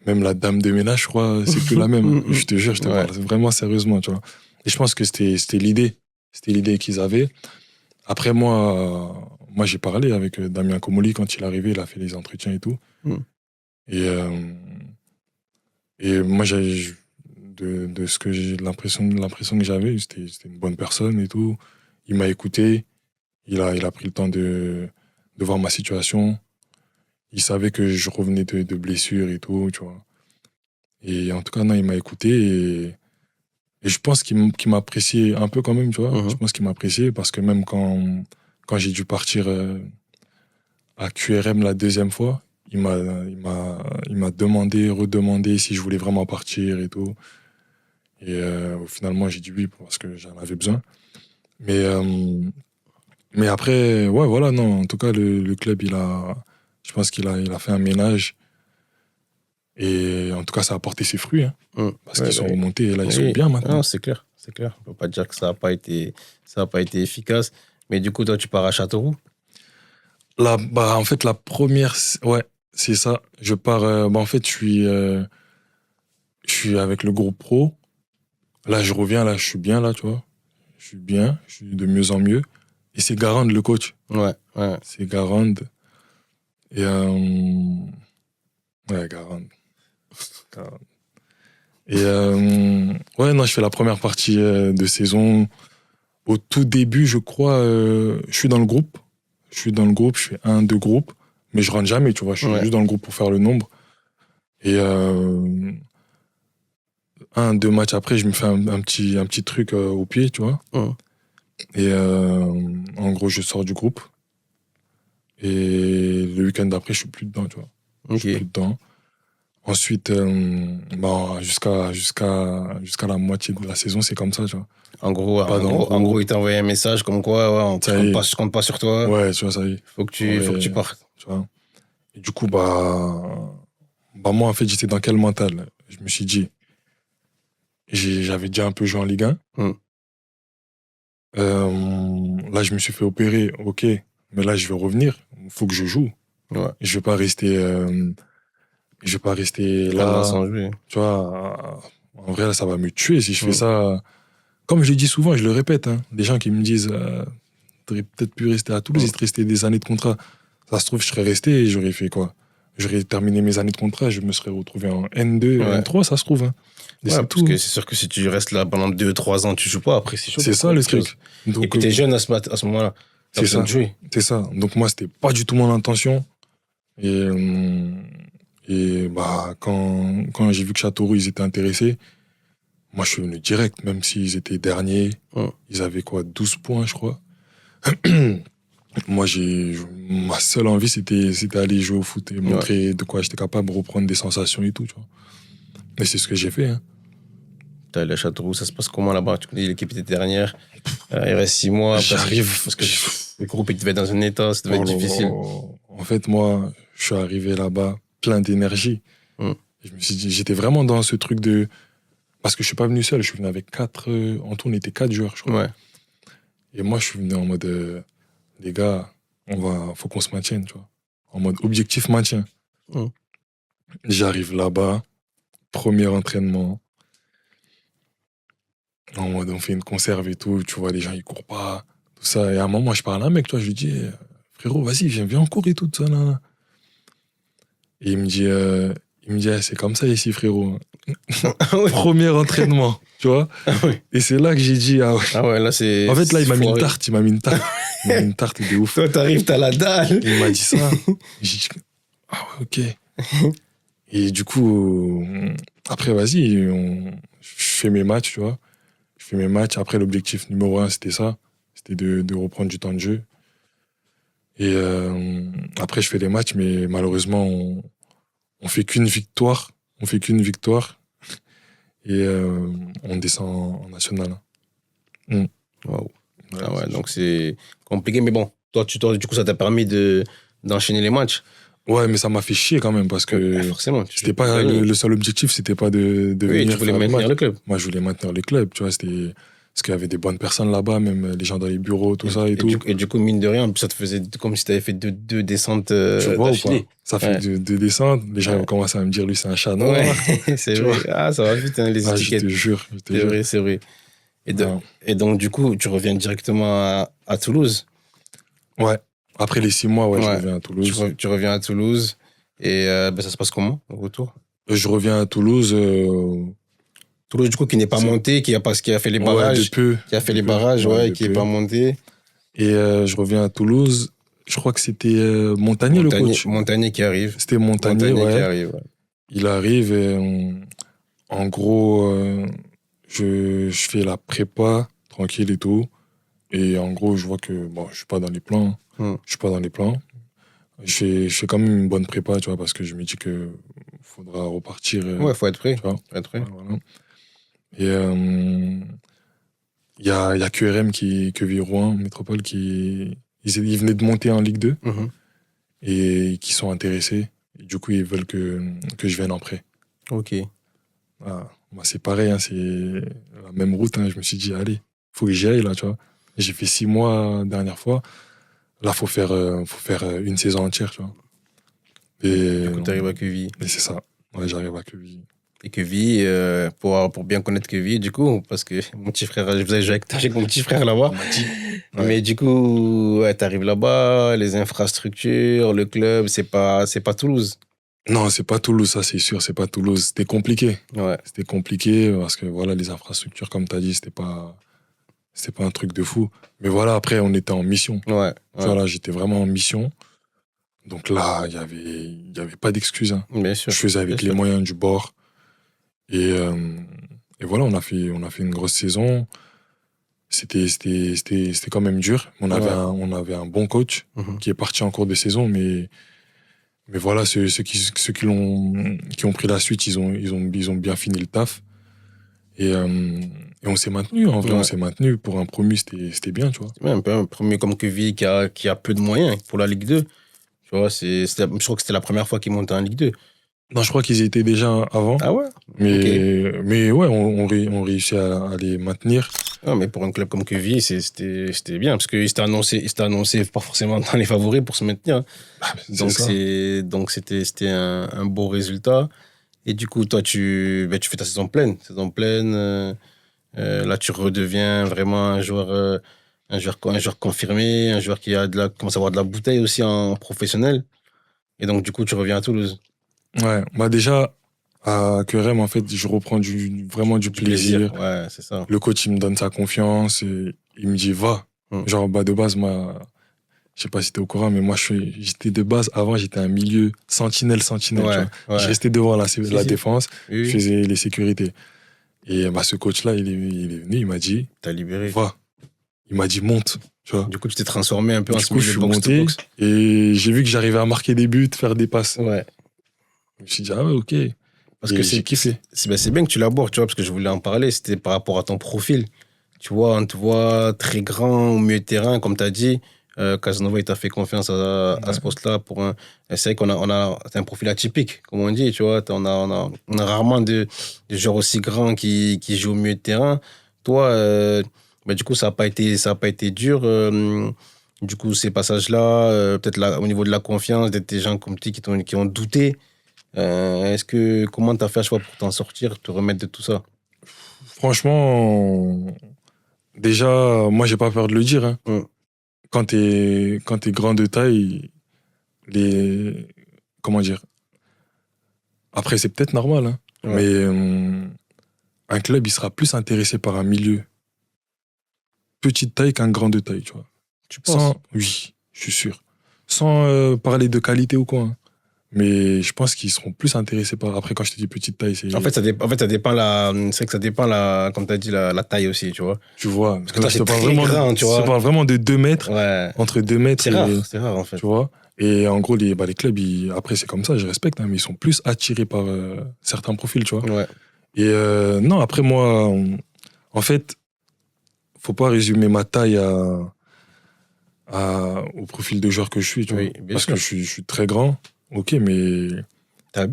Speaker 3: même la dame de ménage, je crois, c'est plus la même. Je te jure, je te parle vraiment sérieusement, tu vois. Et je pense que c'était l'idée. C'était l'idée qu'ils avaient. Après, moi j'ai parlé avec Damien Comolli quand il est arrivé. Il a fait les entretiens et tout. Et moi, de ce que j'ai l'impression que j'avais, c'était une bonne personne et tout. Il m'a écouté. Il a pris le temps de voir ma situation. Il savait que je revenais de blessures et tout, tu vois. Et en tout cas, non, il m'a écouté et je pense qu'il m'appréciait un peu quand même, tu vois. Je pense qu'il m'appréciait parce que même quand j'ai dû partir à QRM la deuxième fois, il m'a demandé, redemandé si je voulais vraiment partir et tout. Et finalement, j'ai dit oui parce que j'en avais besoin. Mais après, ouais, voilà, non. En tout cas, le club, je pense qu'il a fait un ménage. Et en tout cas, ça a porté ses fruits. Hein, parce qu'ils sont remontés et là, ils sont bien maintenant.
Speaker 1: Non, c'est clair. On ne peut pas dire que ça n'a pas été efficace. Mais du coup, toi, tu pars à Châteauroux?
Speaker 3: Là, en fait, la première... Ouais, c'est ça. Je pars... en fait, je suis avec le groupe pro. Là, je reviens, là, je suis bien, là, tu vois. Je suis bien, je suis de mieux en mieux. Et c'est Garande, le coach.
Speaker 1: Ouais.
Speaker 3: C'est Garande. Et... Ouais, Garande. Et ouais, non, je fais la première partie de saison. Au tout début, je crois, je suis dans le groupe. Je fais 1-2 groupes, mais je rentre jamais, tu vois. Je suis juste dans le groupe pour faire le nombre. Et 1-2 matchs après, je me fais un petit truc au pied, tu vois. Et en gros, je sors du groupe. Et le week-end d'après, je suis plus dedans, tu vois. Je suis plus dedans. Ensuite, jusqu'à la moitié de la saison, c'est comme ça, tu vois.
Speaker 1: En gros, il t'a envoyé un message comme quoi, je compte pas sur toi.
Speaker 3: Ouais, tu vois, ça y est.
Speaker 1: Faut que tu partes.
Speaker 3: Tu vois. Et du coup, moi, en fait, j'étais dans quel mental? Je me suis dit, j'avais déjà un peu joué en Ligue 1. Là, je me suis fait opérer, ok, mais là, je vais revenir. Il faut que je joue.
Speaker 1: Ouais.
Speaker 3: Je vais pas rester là.
Speaker 1: Sans jouer.
Speaker 3: Tu vois, en vrai, là, ça va me tuer si je fais ça. Comme je le dis souvent, je le répète, hein, des gens qui me disent t'aurais peut-être pu rester à Toulouse, il te restait des années de contrat. Ça se trouve, je serais resté et j'aurais fait quoi? J'aurais terminé mes années de contrat, je me serais retrouvé en N2, N3, ça se trouve. Hein.
Speaker 1: Parce que c'est sûr que si tu restes là pendant 2-3 ans, tu joues pas, après c'est chaud.
Speaker 3: C'est ça le truc.
Speaker 1: Donc, et que t'es jeune à ce moment-là.
Speaker 3: C'est ça. C'est ça. Donc moi, c'était pas du tout mon intention. Et quand j'ai vu que Châteauroux, ils étaient intéressés, moi, je suis venu direct, même s'ils étaient derniers. Ils avaient 12 points, je crois. Moi, ma seule envie, c'était aller jouer au foot et montrer de quoi j'étais capable, reprendre des sensations et tout, tu vois. Et c'est ce que j'ai fait. Hein.
Speaker 1: T'es allé à Châteauroux, ça se passe comment là-bas? Tu connais l'équipe était dernière. Il reste 6 mois.
Speaker 3: J'arrive.
Speaker 1: Parce que le groupe, il devait être dans un état, ça devait être difficile.
Speaker 3: En fait, moi, je suis arrivé là-bas plein d'énergie. Je me suis dit, j'étais vraiment dans ce truc de... Parce que je suis pas venu seul, je suis venu avec 4... En tout, on était 4 joueurs, je crois.
Speaker 1: Ouais.
Speaker 3: Et moi, je suis venu en mode... les gars, faut qu'on se maintienne, tu vois. En mode objectif maintien. J'arrive là-bas, premier entraînement. En mode, on fait une conserve et tout, tu vois, les gens, ils courent pas, tout ça. Et à un moment, je parle à un mec, tu vois, je lui dis, frérot, vas-y, viens en cours et tout ça, là. Et il me dit, c'est comme ça ici, frérot. Premier entraînement, tu vois. Et c'est là que j'ai dit, ah ouais.
Speaker 1: Là, c'est.
Speaker 3: En fait, là, il m'a mis une tarte. Il m'a mis une tarte de ouf.
Speaker 1: Toi, t'arrives, t'as la dalle.
Speaker 3: Il m'a dit ça. J'ai dit, ah ouais, ok. Et du coup, après, vas-y, je fais mes matchs, tu vois. Je fais mes matchs. Après, l'objectif numéro 1, c'était ça. C'était de reprendre du temps de jeu. Et après, je fais les matchs, mais malheureusement, on fait qu'une victoire. On fait qu'une victoire. Et on descend en national.
Speaker 1: Wow. Ah ouais, donc c'est compliqué. Mais bon, toi, du coup, ça t'a permis d'enchaîner les matchs.
Speaker 3: Ouais, mais ça m'a fait chier quand même parce que
Speaker 1: forcément,
Speaker 3: c'était pas le seul objectif, c'était pas de venir
Speaker 1: tu voulais maintenir le club.
Speaker 3: Moi, je voulais maintenir le club, tu vois, c'était parce qu'il y avait des bonnes personnes là-bas, même les gens dans les bureaux, tout ça et tout.
Speaker 1: Et du coup, mine de rien, ça te faisait comme si tu avais fait deux descentes
Speaker 3: tu vois ou pas? Ça fait deux descentes, les gens ont commencé à me dire lui c'est un chat noir.
Speaker 1: Ouais, c'est vrai. Ah, ça va vite, hein, les étiquettes.
Speaker 3: Je te jure.
Speaker 1: C'est vrai. Et donc, du coup, tu reviens directement à Toulouse.
Speaker 3: Ouais. Après les 6 mois, je reviens à Toulouse.
Speaker 1: Tu reviens à Toulouse. Et ça se passe comment, au retour?
Speaker 3: Je reviens à Toulouse.
Speaker 1: Toulouse, du coup, qui n'est pas monté, qui a fait les barrages. Qui a fait les barrages, qui n'est pas monté.
Speaker 3: Et je reviens à Toulouse. Je crois que c'était Montagnier, le coach.
Speaker 1: Montagnier qui arrive.
Speaker 3: C'était Montagnier
Speaker 1: qui arrive, ouais.
Speaker 3: Il arrive et en gros, je fais la prépa, tranquille et tout. Et en gros, je vois que je suis pas dans les plans. Je suis pas dans les plans. Je fais quand même une bonne prépa, tu vois, parce que je me dis que faudra repartir.
Speaker 1: Faut être prêt.
Speaker 3: Tu vois.
Speaker 1: Faut être prêt.
Speaker 3: Voilà. Et il y a QRM Queville Rouen Métropole ils venaient de monter en Ligue 2 et qui sont intéressés. Et du coup, ils veulent que je vienne en prêt.
Speaker 1: Ok.
Speaker 3: Ah, c'est pareil, hein, c'est la même route. Hein. Je me suis dit, allez, faut que j'y aille là, tu vois. Et j'ai fait 6 mois la dernière fois. Là, faut faire une saison entière, tu vois. Et
Speaker 1: du coup, t'arrives à Queville.
Speaker 3: Et c'est ça. Ouais, j'arrive à Queville.
Speaker 1: Et Queville, pour bien connaître Queville, du coup, parce que mon petit frère, je vous ai joué avec mon petit frère là-bas. Ouais. Mais du coup, t'arrives là-bas, les infrastructures, le club, c'est pas Toulouse.
Speaker 3: Non, c'est pas Toulouse, ça c'est sûr, c'est pas Toulouse. C'était compliqué.
Speaker 1: Ouais.
Speaker 3: C'était compliqué parce que voilà, les infrastructures, comme t'as dit, c'était pas un truc de fou. Mais voilà, après, on était en mission.
Speaker 1: Ouais.
Speaker 3: Voilà, j'étais vraiment en mission. Donc là, il y avait pas d'excuses. Hein.
Speaker 1: Bien sûr.
Speaker 3: Je faisais avec les moyens du bord. Et voilà, on a fait une grosse saison. C'était quand même dur. On avait un bon coach qui est parti en cours de saison, mais voilà, ceux qui ont pris la suite, ils ont bien fini le taf. Et on s'est maintenu. En vrai, on s'est maintenu. Pour un promu, c'était bien, tu vois.
Speaker 1: Ouais, un peu un premier comme Queville qui a peu de moyens pour la Ligue 2. Tu vois, je crois que c'était la première fois qu'ils montaient en Ligue 2.
Speaker 3: Non, je crois qu'ils y étaient déjà avant.
Speaker 1: Ah ouais?
Speaker 3: Mais ouais, on réussit à les maintenir.
Speaker 1: Ah, mais pour un club comme Queville, c'était bien, parce qu'ils s'étaient annoncé pas forcément dans les favoris pour se maintenir. Donc c'était un beau résultat. Et du coup, toi, tu fais ta saison pleine. Là, tu redeviens vraiment un joueur confirmé, un joueur qui commence à avoir de la bouteille aussi en professionnel. Et donc, du coup, tu reviens à Toulouse.
Speaker 3: Ouais, déjà, à QRM, en fait, je reprends vraiment du plaisir.
Speaker 1: Ouais, c'est ça.
Speaker 3: Le coach, il me donne sa confiance et il me dit, va. Genre, de base, moi, je sais pas si t'es au courant, mais moi, j'étais de base, avant, j'étais un milieu sentinelle.
Speaker 1: Ouais,
Speaker 3: tu vois. Je restais devant la défense,
Speaker 1: oui.
Speaker 3: Je faisais les sécurités. Et ce coach-là, il est venu, il m'a dit,
Speaker 1: t'as libéré.
Speaker 3: Va. Il m'a dit, monte. Tu vois.
Speaker 1: Du coup, tu t'es transformé un peu en
Speaker 3: milieu de box-to-box. Et j'ai vu que j'arrivais à marquer des buts, faire des passes.
Speaker 1: Ouais.
Speaker 3: Je me suis dit, ah ouais, ok.
Speaker 1: Parce que
Speaker 3: j'ai kiffé.
Speaker 1: C'est bien que tu l'abordes, tu vois, parce que je voulais en parler, c'était par rapport à ton profil. Tu vois, on te voit très grand au milieu de terrain, comme tu as dit. Casanova, il t'a fait confiance à ce poste-là. C'est vrai qu'on a un profil atypique, comme on dit, tu vois. On a rarement de joueurs aussi grands qui jouent au milieu de terrain. Toi, du coup, ça n'a pas été dur. Du coup, ces passages-là, peut-être là, au niveau de la confiance, des gens comme tu qui ont douté. Comment tu as fait à chaque fois pour t'en sortir, te remettre de tout ça?
Speaker 3: Franchement, déjà, moi, j'ai pas peur de le dire. Hein. Quand t'es grand de taille, comment dire? Après, c'est peut-être normal. Hein. Mais un club, il sera plus intéressé par un milieu petite taille qu'un grand de taille, tu vois.
Speaker 1: Tu penses?
Speaker 3: Oui, je suis sûr. Sans parler de qualité ou quoi. Hein. Mais je pense qu'ils seront plus intéressés par... Après, quand je te dis petite taille, c'est...
Speaker 1: En fait, ça dépend c'est vrai que ça dépend, comme tu as dit, la taille aussi, tu vois.
Speaker 3: Tu vois.
Speaker 1: Parce que là, je te parle vraiment, grand, tu vois.
Speaker 3: Je te parle vraiment de 2 mètres.
Speaker 1: Ouais.
Speaker 3: Entre 2 mètres.
Speaker 1: C'est rare, en fait.
Speaker 3: Tu vois. Et en gros, les clubs, après, c'est comme ça, je respecte, hein, mais ils sont plus attirés par certains profils, tu vois.
Speaker 1: Ouais.
Speaker 3: Et non, après, moi, en fait, faut pas résumer ma taille au profil de joueur que je suis, tu vois. Parce que je suis très grand, ok, mais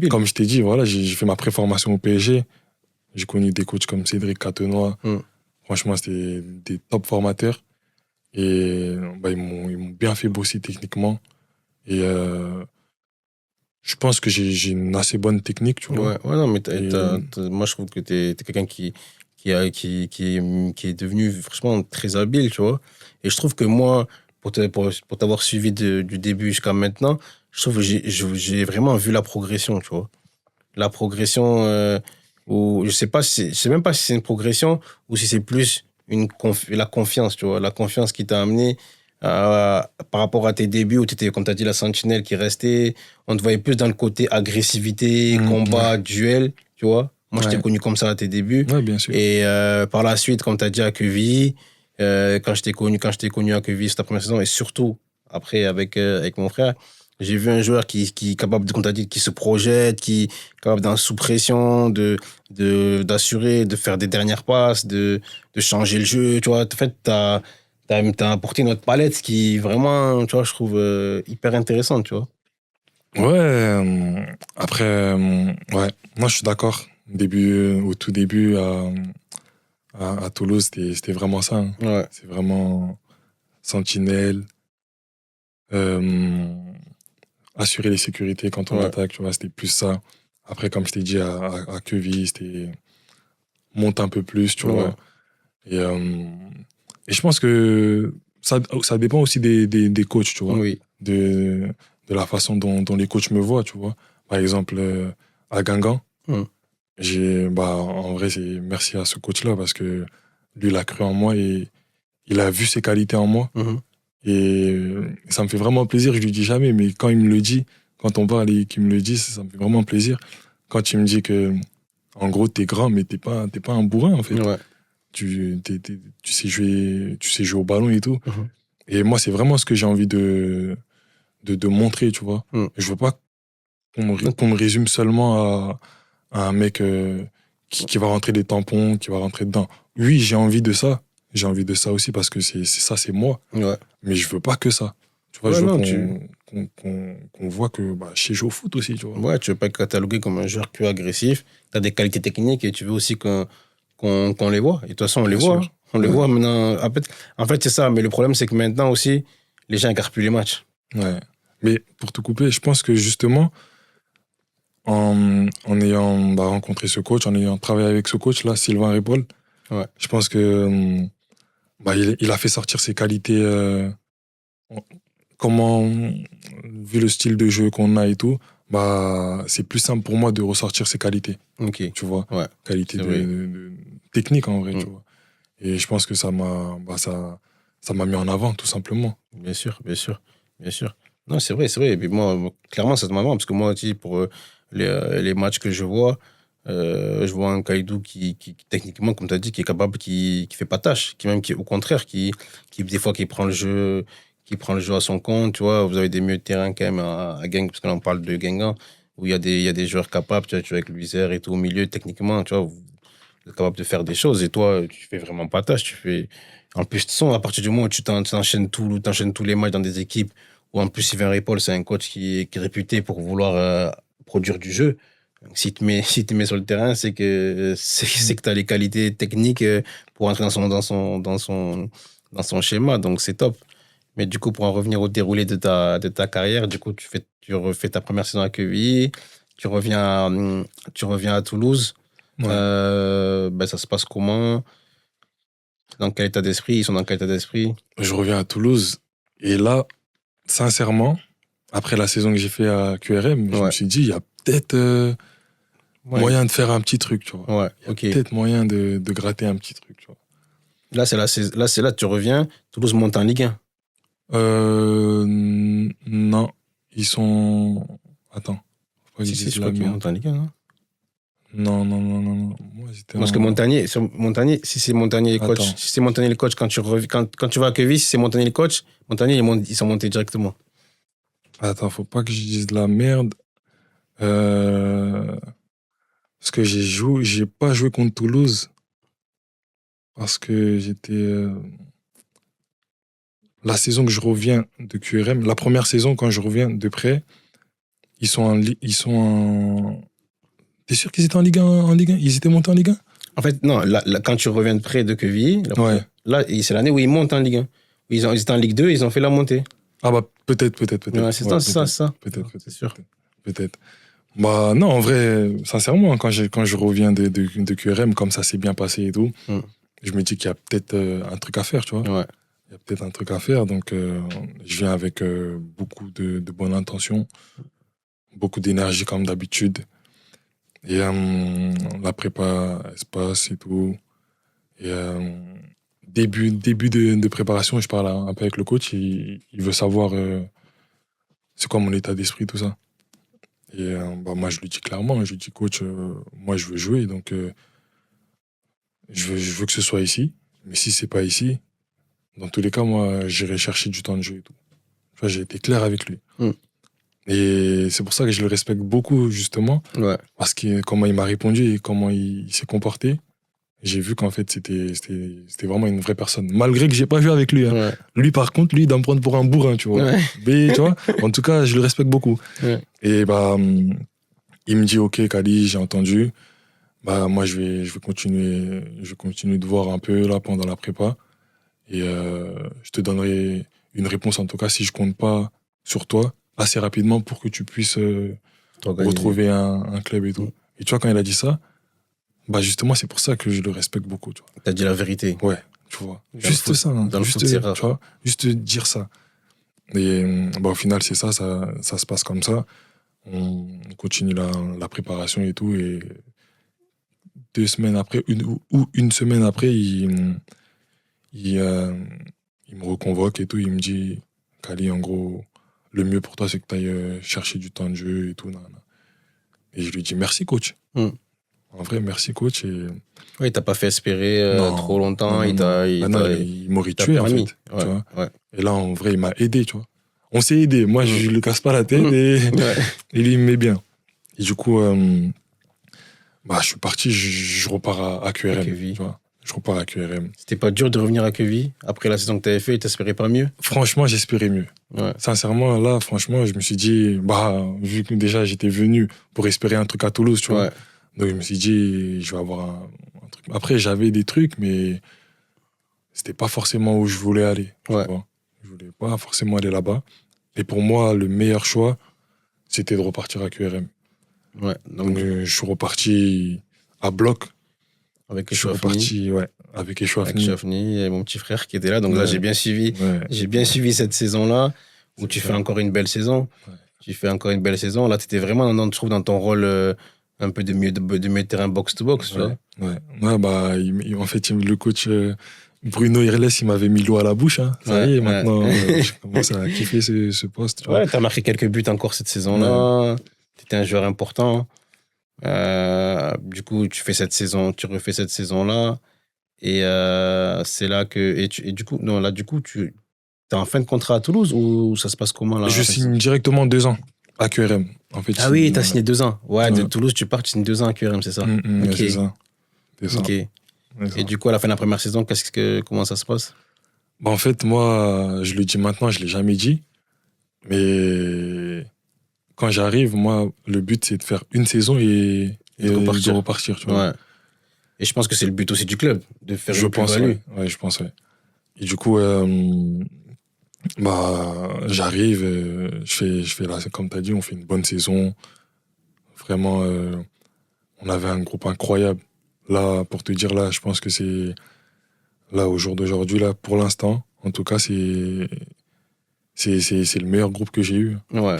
Speaker 3: comme je t'ai dit, voilà, j'ai fait ma préformation au PSG. J'ai connu des coachs comme Cédric Catenois. Franchement, c'était des top formateurs. Et ils m'ont bien fait bosser techniquement. Et je pense que j'ai une assez bonne technique, tu vois.
Speaker 1: Ouais, non, mais moi, je trouve que t'es quelqu'un qui est devenu franchement très habile, tu vois. Et je trouve que moi, pour t'avoir suivi du début jusqu'à maintenant, je trouve que j'ai vraiment vu la progression, tu vois. La progression, où je sais même pas si c'est une progression ou si c'est plus la confiance, tu vois. La confiance qui t'a amené par rapport à tes débuts où tu étais, comme tu as dit, la sentinelle qui restait. On te voyait plus dans le côté agressivité, combat, duel, tu vois. Moi, je t'ai connu comme ça à tes débuts.
Speaker 3: Ouais, bien sûr.
Speaker 1: Et par la suite, comme tu as dit à Quevilly, quand je t'ai connu à Quevilly, c'était ta première saison, et surtout après avec mon frère, j'ai vu un joueur qui est capable, comme tu as dit, qui se projette, qui est capable d'être sous pression, d'assurer, de faire des dernières passes, de changer le jeu. Tu vois, en fait, t'as apporté notre palette qui vraiment, tu vois, je trouve hyper intéressante, tu vois.
Speaker 3: Ouais, après, ouais, moi je suis d'accord. Au tout début, à Toulouse, c'était vraiment ça. Hein.
Speaker 1: Ouais.
Speaker 3: C'est vraiment sentinelle, assurer les sécurités quand on attaque, tu vois, c'était plus ça. Après, comme je t'ai dit, à Quevilly, c'était monte un peu plus, tu vois. Et je pense que ça dépend aussi des coachs, tu vois.
Speaker 1: Oui.
Speaker 3: De la façon dont les coachs me voient, tu vois. Par exemple, à Guingamp, en vrai, c'est merci à ce coach-là parce que lui, il a cru en moi et il a vu ses qualités en moi. Et ça me fait vraiment plaisir, je lui dis jamais, mais quand il me le dit, quand on parle et qu'il me le dit, ça me fait vraiment plaisir. Quand il me dit que, en gros, t'es grand, mais t'es pas un bourrin, en fait.
Speaker 1: Ouais.
Speaker 3: Tu sais jouer au ballon et tout. Et moi, c'est vraiment ce que j'ai envie de montrer, tu vois. Je veux pas qu'on me résume seulement à un mec qui va rentrer des tampons, qui va rentrer dedans. Oui, j'ai envie de ça. J'ai envie de ça aussi parce que c'est moi.
Speaker 1: Ouais.
Speaker 3: Mais je veux pas que ça. Tu vois, je veux qu'on voit que je sais jouer au foot aussi, tu vois.
Speaker 1: Ouais, tu veux pas être catalogué comme un joueur plus agressif. Tu as des qualités techniques et tu veux aussi qu'on les voit. Et de toute façon, on les voit. Hein. On les voit maintenant. En fait, c'est ça. Mais le problème, c'est que maintenant aussi, les gens regardent plus les matchs.
Speaker 3: Ouais. Mais pour te couper, je pense que justement, en ayant rencontré ce coach, en ayant travaillé avec ce coach-là, Sylvain Ripoll, je pense que il a fait sortir ses qualités. Vu le style de jeu qu'on a et tout, c'est plus simple pour moi de ressortir ses qualités.
Speaker 1: Ok.
Speaker 3: Tu vois,
Speaker 1: ouais.
Speaker 3: qualité de technique en vrai, tu vois. Et je pense que ça m'a mis en avant, tout simplement.
Speaker 1: Bien sûr. Non, c'est vrai. Et puis moi, clairement, ça m'a marrant parce que moi aussi, pour les matchs que je vois un Kalidou qui techniquement, comme tu as dit, qui est capable, qui fait pas tâche, qui au contraire, qui des fois, qui prend le jeu à son compte, tu vois. Vous avez des milieux de terrain quand même à Guingamp, parce que là, on parle de Guingamp, où il y a des joueurs capables, tu vois, avec Luizer et tout au milieu, techniquement, tu vois, vous êtes capable de faire des choses, et toi, tu fais vraiment pas tâche, en plus, à partir du moment où tu t'enchaînes tous les matchs dans des équipes, où en plus, Sylvain Ripoll, c'est un coach qui est réputé pour vouloir produire du jeu. Donc, si tu te mets sur le terrain, c'est que tu as les qualités techniques pour entrer dans son schéma, donc c'est top. Mais du coup, pour en revenir au déroulé de ta carrière, du coup, tu refais ta première saison à Quevilly, tu reviens à Toulouse.
Speaker 3: Ouais.
Speaker 1: Ça se passe comment? Dans quel état d'esprit? Ils sont dans quel état d'esprit?
Speaker 3: Je reviens à Toulouse. Et là, sincèrement, après la saison que j'ai fait à QRM, je me suis dit, il y a peut-être moyen de faire un petit truc, tu vois.
Speaker 1: Ouais, ok.
Speaker 3: Peut-être moyen de gratter un petit truc, tu vois.
Speaker 1: Là, c'est là, tu reviens, Toulouse monte en Ligue
Speaker 3: 1. Non, ils sont... Attends.
Speaker 1: Si, je crois qu'ils montent en Ligue 1, non?
Speaker 3: Non. Moi,
Speaker 1: parce que Montagnier, si c'est Montagnier le coach, quand tu vas à Queville, si c'est Montagnier le coach, Montagnier, ils sont montés directement.
Speaker 3: Attends, faut pas que je dise de la merde. Parce que j'ai pas joué contre Toulouse. Parce que j'étais... La saison que je reviens de QRM, la première saison, quand je reviens de près, ils sont en... T'es sûr qu'ils étaient en Ligue 1, Ils étaient montés en Ligue 1?
Speaker 1: En fait, non. Quand tu reviens de près de Queville, là, c'est l'année où ils montent en Ligue 1. Ils étaient en Ligue 2, ils ont fait la montée.
Speaker 3: Ah bah, peut-être.
Speaker 1: Ouais, c'est ça.
Speaker 3: Peut-être.
Speaker 1: C'est sûr.
Speaker 3: Peut-être. Bah non, en vrai, sincèrement, quand je reviens de QRM, comme ça s'est bien passé et tout, je me dis qu'il y a peut-être un truc à faire, tu vois.
Speaker 1: Ouais.
Speaker 3: Il y a peut-être un truc à faire, donc je viens avec beaucoup de bonnes intentions, beaucoup d'énergie comme d'habitude. Et la prépa, elle se passe et tout. Et début de préparation, je parle un peu avec le coach, il veut savoir c'est quoi mon état d'esprit, tout ça. Et moi, je lui dis clairement, je lui dis, coach, moi, je veux jouer, donc je veux que ce soit ici. Mais si c'est pas ici, dans tous les cas, moi, j'irai chercher du temps de jeu et tout. Enfin, j'ai été clair avec lui. Et c'est pour ça que je le respecte beaucoup, justement.
Speaker 1: Ouais.
Speaker 3: Parce que comment il m'a répondu et comment il s'est comporté, j'ai vu qu'en fait, c'était vraiment une vraie personne. Malgré que j'ai pas joué avec lui. Hein.
Speaker 1: Ouais.
Speaker 3: Lui, par contre, lui, il doit me prendre pour un bourrin, tu vois.
Speaker 1: Ouais.
Speaker 3: Mais, tu vois, en tout cas, je le respecte beaucoup.
Speaker 1: Ouais.
Speaker 3: Et bah, il me dit, OK, Kali, j'ai entendu. Bah, moi, je vais continuer de voir un peu là pendant la prépa. Et je te donnerai une réponse, en tout cas, si je compte pas sur toi, assez rapidement pour que tu puisses retrouver un club et tout. Et tu vois, quand il a dit ça, bah justement, c'est pour ça que je le respecte beaucoup. Tu vois.
Speaker 1: T'as dit la vérité.
Speaker 3: Ouais, tu vois. Juste ça. Hein, juste, tu vois, juste dire ça. Et bah, au final, c'est ça se passe comme ça. On continue la préparation et tout. Et 2 semaines après, une semaine après, il me reconvoque et tout. Il me dit, Kali, en gros, le mieux pour toi, c'est que tu ailles chercher du temps de jeu et tout. Et je lui dis, merci, coach. En vrai, merci, coach. Et...
Speaker 1: Oui, il t'a pas fait espérer trop longtemps.
Speaker 3: Il m'aurait tué, en fait.
Speaker 1: Ouais,
Speaker 3: tu vois.
Speaker 1: Ouais.
Speaker 3: Et là, en vrai, il m'a aidé, tu vois. On s'est aidé. Moi, je lui casse pas la tête et lui, il me met bien. Et du coup, je suis parti, je repars à QRM. Tu vois. Je repars à QRM.
Speaker 1: C'était pas dur de revenir à Queville après la saison que t'avais fait? T'espérais pas mieux?
Speaker 3: Franchement, j'espérais mieux.
Speaker 1: Ouais.
Speaker 3: Sincèrement, là, franchement, je me suis dit, vu que déjà j'étais venu pour espérer un truc à Toulouse, tu vois. Donc je me suis dit, je vais avoir un truc. Après, j'avais des trucs, mais c'était pas forcément où je voulais aller. Tu vois. Je voulais pas forcément aller là-bas. Et pour moi, le meilleur choix, c'était de repartir à QRM.
Speaker 1: Ouais.
Speaker 3: Donc je suis reparti à bloc.
Speaker 1: Avec
Speaker 3: Echouafni. Avec
Speaker 1: Echouafni et mon petit frère qui était là. Donc là, j'ai bien suivi cette saison-là où tu fais encore une belle saison. Ouais. Tu fais encore une belle saison. Là, tu étais vraiment, je trouve, dans ton rôle un peu de milieu de terrain box-to-box.
Speaker 3: En fait, le coach Bruno Irles, il m'avait mis l'eau à la bouche. Hein. Ça y est, maintenant, je commence à kiffer ce poste. Tu vois.
Speaker 1: T'as marqué quelques buts encore cette saison-là. Tu étais un joueur important. Du coup, tu refais cette saison-là, et c'est là que du coup, tu es en fin de contrat à Toulouse ou ça se passe comment là?
Speaker 3: Je signe directement 2 ans à QRM. En fait,
Speaker 1: oui, t'as signé 2 ans. Ouais, de Toulouse, tu pars, tu signes 2 ans à QRM, c'est ça?
Speaker 3: Okay. C'est ça.
Speaker 1: Ok. Et du coup, à la fin de la première saison, comment ça se passe?
Speaker 3: En fait, moi, je le dis maintenant, je l'ai jamais dit, mais quand j'arrive, moi, le but, c'est de faire une saison et de repartir. Tu vois.
Speaker 1: Ouais. Et je pense que c'est le but aussi du club, de faire une
Speaker 3: plus-value. Ouais, je pense, ouais. Et du coup, j'arrive, je fais là, comme tu as dit, on fait une bonne saison. Vraiment, on avait un groupe incroyable. Là, pour te dire, là, je pense que c'est... Là, au jour d'aujourd'hui, là, pour l'instant, en tout cas, c'est le meilleur groupe que j'ai eu.
Speaker 1: Ouais.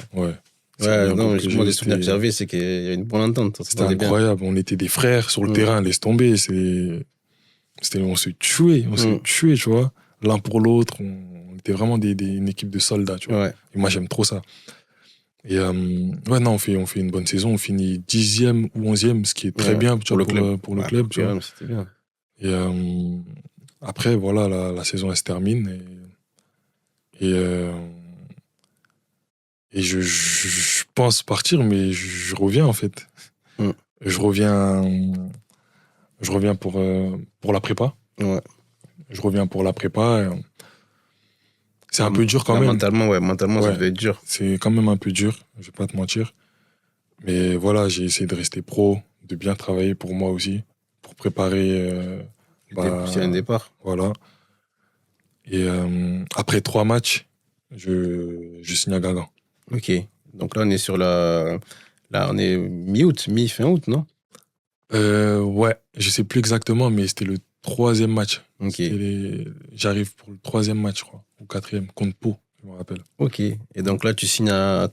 Speaker 1: Ouais, non, moi, les souvenirs que j'avais, c'est qu'il y a une bonne entente.
Speaker 3: C'était incroyable. On était des frères sur le terrain, laisse tomber. On se tuait, tu vois. L'un pour l'autre, on était vraiment une équipe de soldats, tu vois. Et moi, j'aime trop ça. Et on fait une bonne saison. On finit 10e ou 11e, ce qui est très bien pour le club. Tu vois.
Speaker 1: C'était bien.
Speaker 3: Et après, voilà, la saison, elle se termine. Et je pense partir, mais je reviens, en fait. Je reviens pour la prépa.
Speaker 1: Ouais.
Speaker 3: Je reviens pour la prépa. C'est un peu dur quand même.
Speaker 1: Mentalement, ça devait être dur.
Speaker 3: C'est quand même un peu dur, je vais pas te mentir. Mais voilà, j'ai essayé de rester pro, de bien travailler pour moi aussi, pour préparer...
Speaker 1: c'est un départ.
Speaker 3: Voilà. Et après 3 matchs, je signe à Guingamp.
Speaker 1: Ok. Donc là, on est sur Là, on est mi-août, fin août, non?
Speaker 3: Ouais, je sais plus exactement, mais c'était le 3e match.
Speaker 1: Ok.
Speaker 3: J'arrive pour le 3e match, je crois, ou 4e, contre Pau, je me rappelle.
Speaker 1: Ok. Et donc là, tu signes à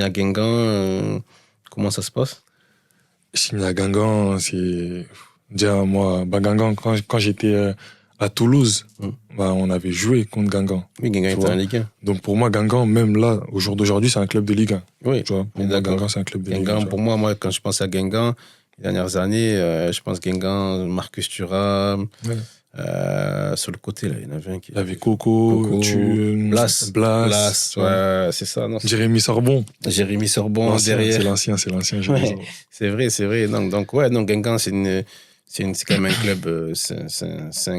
Speaker 1: Guingamp. Comment ça se passe?
Speaker 3: Je signe à Guingamp, c'est... Déjà, moi, Guingamp, quand j'étais à Toulouse, on avait joué contre Guingamp.
Speaker 1: Oui, Guingamp était en Ligue 1.
Speaker 3: Donc pour moi, Guingamp, même là, au jour d'aujourd'hui, c'est un club de Ligue 1.
Speaker 1: Oui,
Speaker 3: tu vois, pour moi, Guingamp, c'est un club de Ligue 1.
Speaker 1: Pour moi, quand je pense à Guingamp, les dernières années, je pense Guingamp, Marcus Thuram. Ouais. Sur le côté, là, il y en avait un qui...
Speaker 3: Il y avait Coco,
Speaker 1: Blas. Ouais, c'est ça. Non,
Speaker 3: Jérémy Sorbon.
Speaker 1: Derrière.
Speaker 3: C'est l'ancien.
Speaker 1: Ouais, c'est vrai. Donc Guingamp, c'est quand même un club, c'est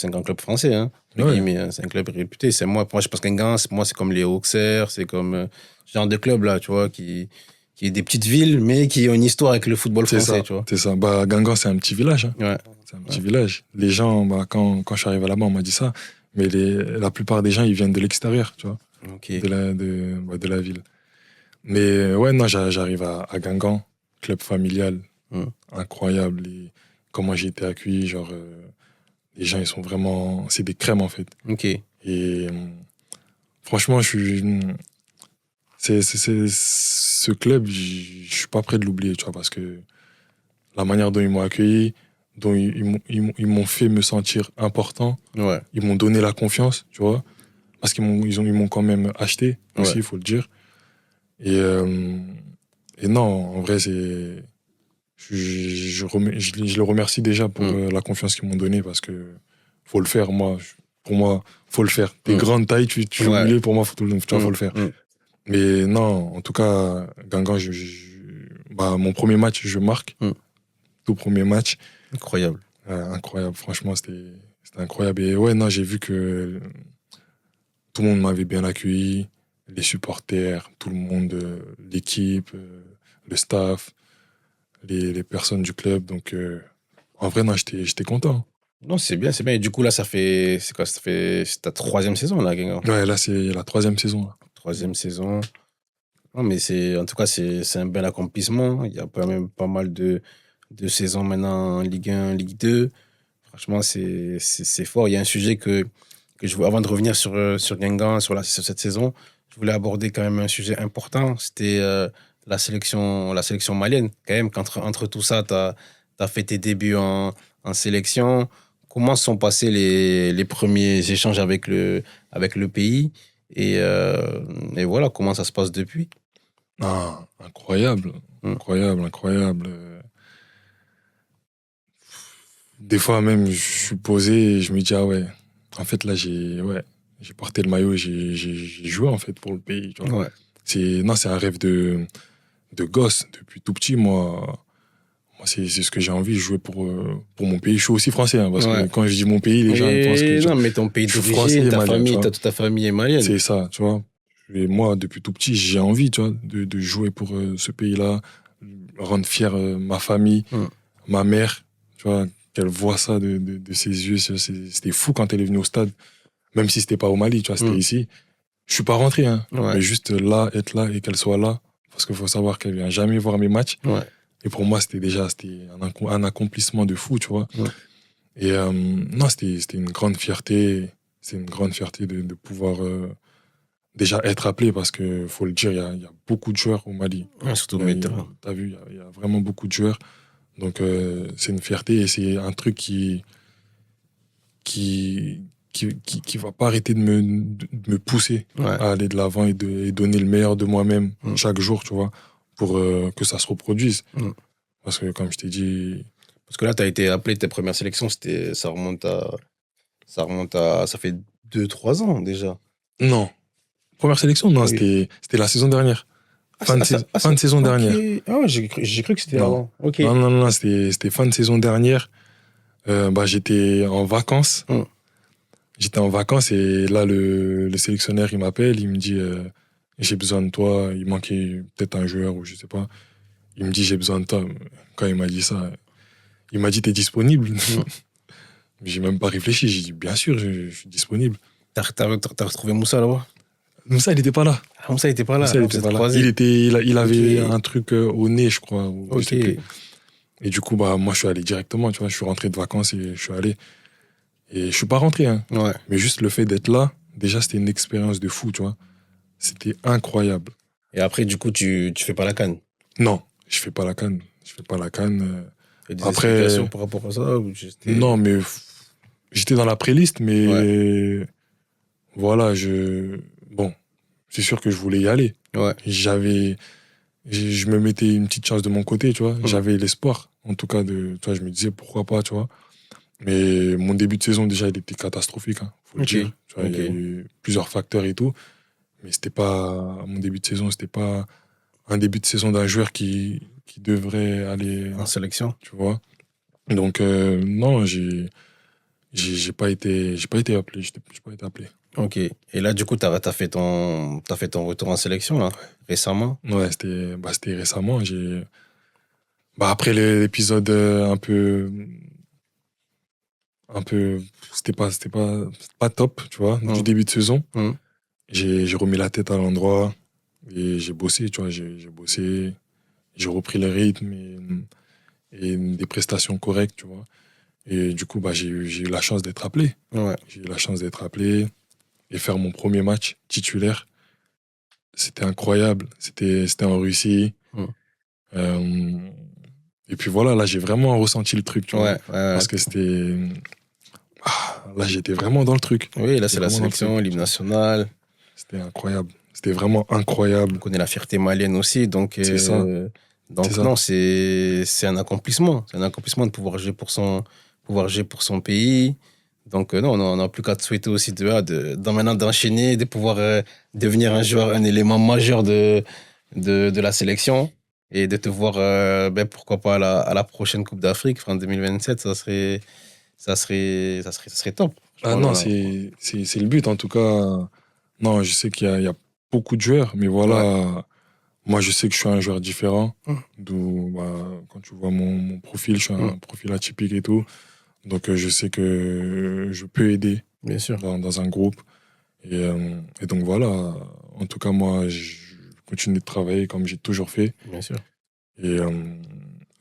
Speaker 1: un grand club français, hein.
Speaker 3: Ouais.
Speaker 1: Mais c'est un club réputé. Moi, je pense que Guingamp, c'est comme les Auxerre, c'est comme ce genre de club là, tu vois, qui est des petites villes, mais qui ont une histoire avec le football français, tu vois.
Speaker 3: C'est ça. Guingamp, c'est un petit village. Hein.
Speaker 1: Ouais.
Speaker 3: C'est un petit village. Les gens, quand je suis arrivé là-bas, on m'a dit ça, mais la plupart des gens, ils viennent de l'extérieur, tu vois, de la ville. Mais ouais, non, j'arrive à Guingamp, club familial, incroyable. Comment j'ai été accueilli, genre, les gens, ils sont vraiment... C'est des crèmes, en fait.
Speaker 1: Ok.
Speaker 3: Et franchement, ce club, je suis pas prêt de l'oublier, tu vois, parce que la manière dont ils m'ont accueilli, dont ils m'ont fait me sentir important, ils m'ont donné la confiance, tu vois, parce qu'ils m'ont quand même acheté aussi, il faut le dire. Et non, en vrai, je le remercie déjà pour la confiance qu'ils m'ont donnée, parce que faut le faire, pour moi, faut le faire. Des grandes tailles, tu veux pour moi, faut le faire. Mais non, en tout cas, Guingamp, mon premier match, je marque. Tout premier match.
Speaker 1: Incroyable.
Speaker 3: Incroyable, franchement, c'était incroyable. Et ouais, non, j'ai vu que tout le monde m'avait bien accueilli, les supporters, tout le monde, l'équipe, le staff, les personnes du club. Donc, en vrai, non, j'étais content.
Speaker 1: Non, c'est bien. Et du coup, là, c'est ta 3e saison, là, Guingamp?
Speaker 3: Ouais, là, c'est la 3e saison. Là.
Speaker 1: 3e saison. Non, mais en tout cas, c'est un bel accomplissement. Il y a quand même pas mal de saisons maintenant en Ligue 1, Ligue 2. Franchement, c'est fort. Il y a un sujet que je voulais, avant de revenir sur Guingamp, sur cette saison, je voulais aborder quand même un sujet important. C'était la sélection malienne. Quand même, entre tout ça, tu as fait tes débuts en sélection. Comment se sont passés les premiers échanges avec le pays et voilà, comment ça se passe depuis?
Speaker 3: Incroyable. Des fois même, je suis posé et je me dis, ah ouais, en fait là, j'ai porté le maillot, j'ai joué en fait pour le pays. Tu vois.
Speaker 1: Ouais.
Speaker 3: C'est un rêve de gosse. Depuis tout petit, moi c'est ce que j'ai envie de jouer pour mon pays. Je suis aussi français, hein, parce que quand je dis mon pays, les gens pensent que...
Speaker 1: Non, mais ton pays d'origine, toute ta famille est malienne.
Speaker 3: C'est ça, tu vois. Et moi, depuis tout petit, j'ai envie, tu vois, de jouer pour ce pays-là, rendre fier ma famille, ma mère, tu vois, qu'elle voit ça de ses yeux. C'était fou quand elle est venue au stade, même si c'était pas au Mali, tu vois, c'était ici. Je suis pas rentré, hein, mais juste là, être là et qu'elle soit là, parce qu'il faut savoir qu'elle vient jamais voir mes matchs. Ouais. Et pour moi, c'était un accomplissement de fou, tu vois. Ouais. Et non, c'était une grande fierté. C'est une grande fierté de pouvoir déjà être appelé, parce qu'il faut le dire, il y a beaucoup de joueurs au Mali.
Speaker 1: Surtout au milieu de terrain.
Speaker 3: Tu as vu, il y a vraiment beaucoup de joueurs. Donc, c'est une fierté et c'est un truc qui va pas arrêter de me pousser à aller de l'avant et donner le meilleur de moi-même chaque jour, tu vois, pour que ça se reproduise. Parce que, comme je t'ai dit...
Speaker 1: Parce que là, tu as été appelé, tes premières sélections, ça fait 2-3 ans déjà.
Speaker 3: Non. Première sélection, non, oui. C'était la saison dernière. Fin de saison dernière.
Speaker 1: Ah ouais, j'ai cru que c'était avant. Okay.
Speaker 3: Non, c'était fin de saison dernière. J'étais en vacances. J'étais en vacances et là, le sélectionneur, il m'appelle, il me dit j'ai besoin de toi. Il manquait peut-être un joueur ou je sais pas. Il me dit j'ai besoin de toi. Quand il m'a dit ça, il m'a dit t'es disponible. J'ai même pas réfléchi. J'ai dit bien sûr, je suis disponible.
Speaker 1: T'as retrouvé Moussa là-bas?
Speaker 3: Moussa, il était pas là.
Speaker 1: Moussa, il était pas là.
Speaker 3: Il avait un truc au nez, je crois. Et du coup, moi, je suis allé directement, tu vois. Je suis rentré de vacances et je suis allé. Et je suis pas rentré, hein.
Speaker 1: Ouais.
Speaker 3: Mais juste le fait d'être là, déjà, c'était une expérience de fou, tu vois. C'était incroyable.
Speaker 1: Et après, du coup, tu fais pas la CAN?
Speaker 3: Non, je fais pas la CAN.
Speaker 1: Et des explications par rapport à ça ou
Speaker 3: Non, mais j'étais dans la pré-liste, mais voilà, bon, c'est sûr que je voulais y aller.
Speaker 1: Ouais.
Speaker 3: Je me mettais une petite chance de mon côté, tu vois. J'avais l'espoir, en tout cas, tu vois, je me disais pourquoi pas, tu vois. Mais mon début de saison, déjà, il était catastrophique, hein, faut le dire. Tu vois, il y a eu plusieurs facteurs et tout. Mais mon début de saison, c'était pas un début de saison d'un joueur qui devrait aller
Speaker 1: en sélection,
Speaker 3: tu vois. Donc, non, j'ai pas été appelé. J'ai pas été appelé.
Speaker 1: Ok. Et là, du coup, t'as fait ton retour en sélection, là, récemment?
Speaker 3: Ouais, c'était récemment. Après l'épisode un peu, c'était pas top, tu vois, du début de saison. J'ai remis la tête à l'endroit et j'ai bossé, tu vois, j'ai bossé, j'ai repris le rythme et des prestations correctes, tu vois. Et du coup, j'ai eu la chance d'être appelé.
Speaker 1: Ouais.
Speaker 3: J'ai eu la chance d'être appelé et faire mon premier match titulaire. C'était incroyable. C'était en Russie. Et puis voilà, là, j'ai vraiment ressenti le truc, tu vois. Parce que c'était... là, j'étais vraiment dans le truc.
Speaker 1: Oui, là, c'est la sélection, l'hymne national.
Speaker 3: C'était incroyable. C'était vraiment incroyable.
Speaker 1: On connaît la fierté malienne aussi, donc...
Speaker 3: C'est ça.
Speaker 1: Donc non, c'est un accomplissement. C'est un accomplissement de pouvoir jouer pour son pays. Donc non, on n'a plus qu'à te souhaiter aussi maintenant d'enchaîner, de pouvoir devenir un élément majeur de la sélection et de te voir, pourquoi pas à la prochaine Coupe d'Afrique, en 2027, ça serait top.
Speaker 3: Non, c'est le but en tout cas. Non, je sais qu'il y a beaucoup de joueurs, mais voilà... Ouais. Moi, je sais que je suis un joueur différent. D'où, quand tu vois mon profil, je suis un profil atypique et tout. Donc, je sais que je peux aider.
Speaker 1: Bien sûr.
Speaker 3: Dans un groupe. Et donc, voilà. En tout cas, moi, je continue de travailler comme j'ai toujours fait.
Speaker 1: Bien sûr.
Speaker 3: Et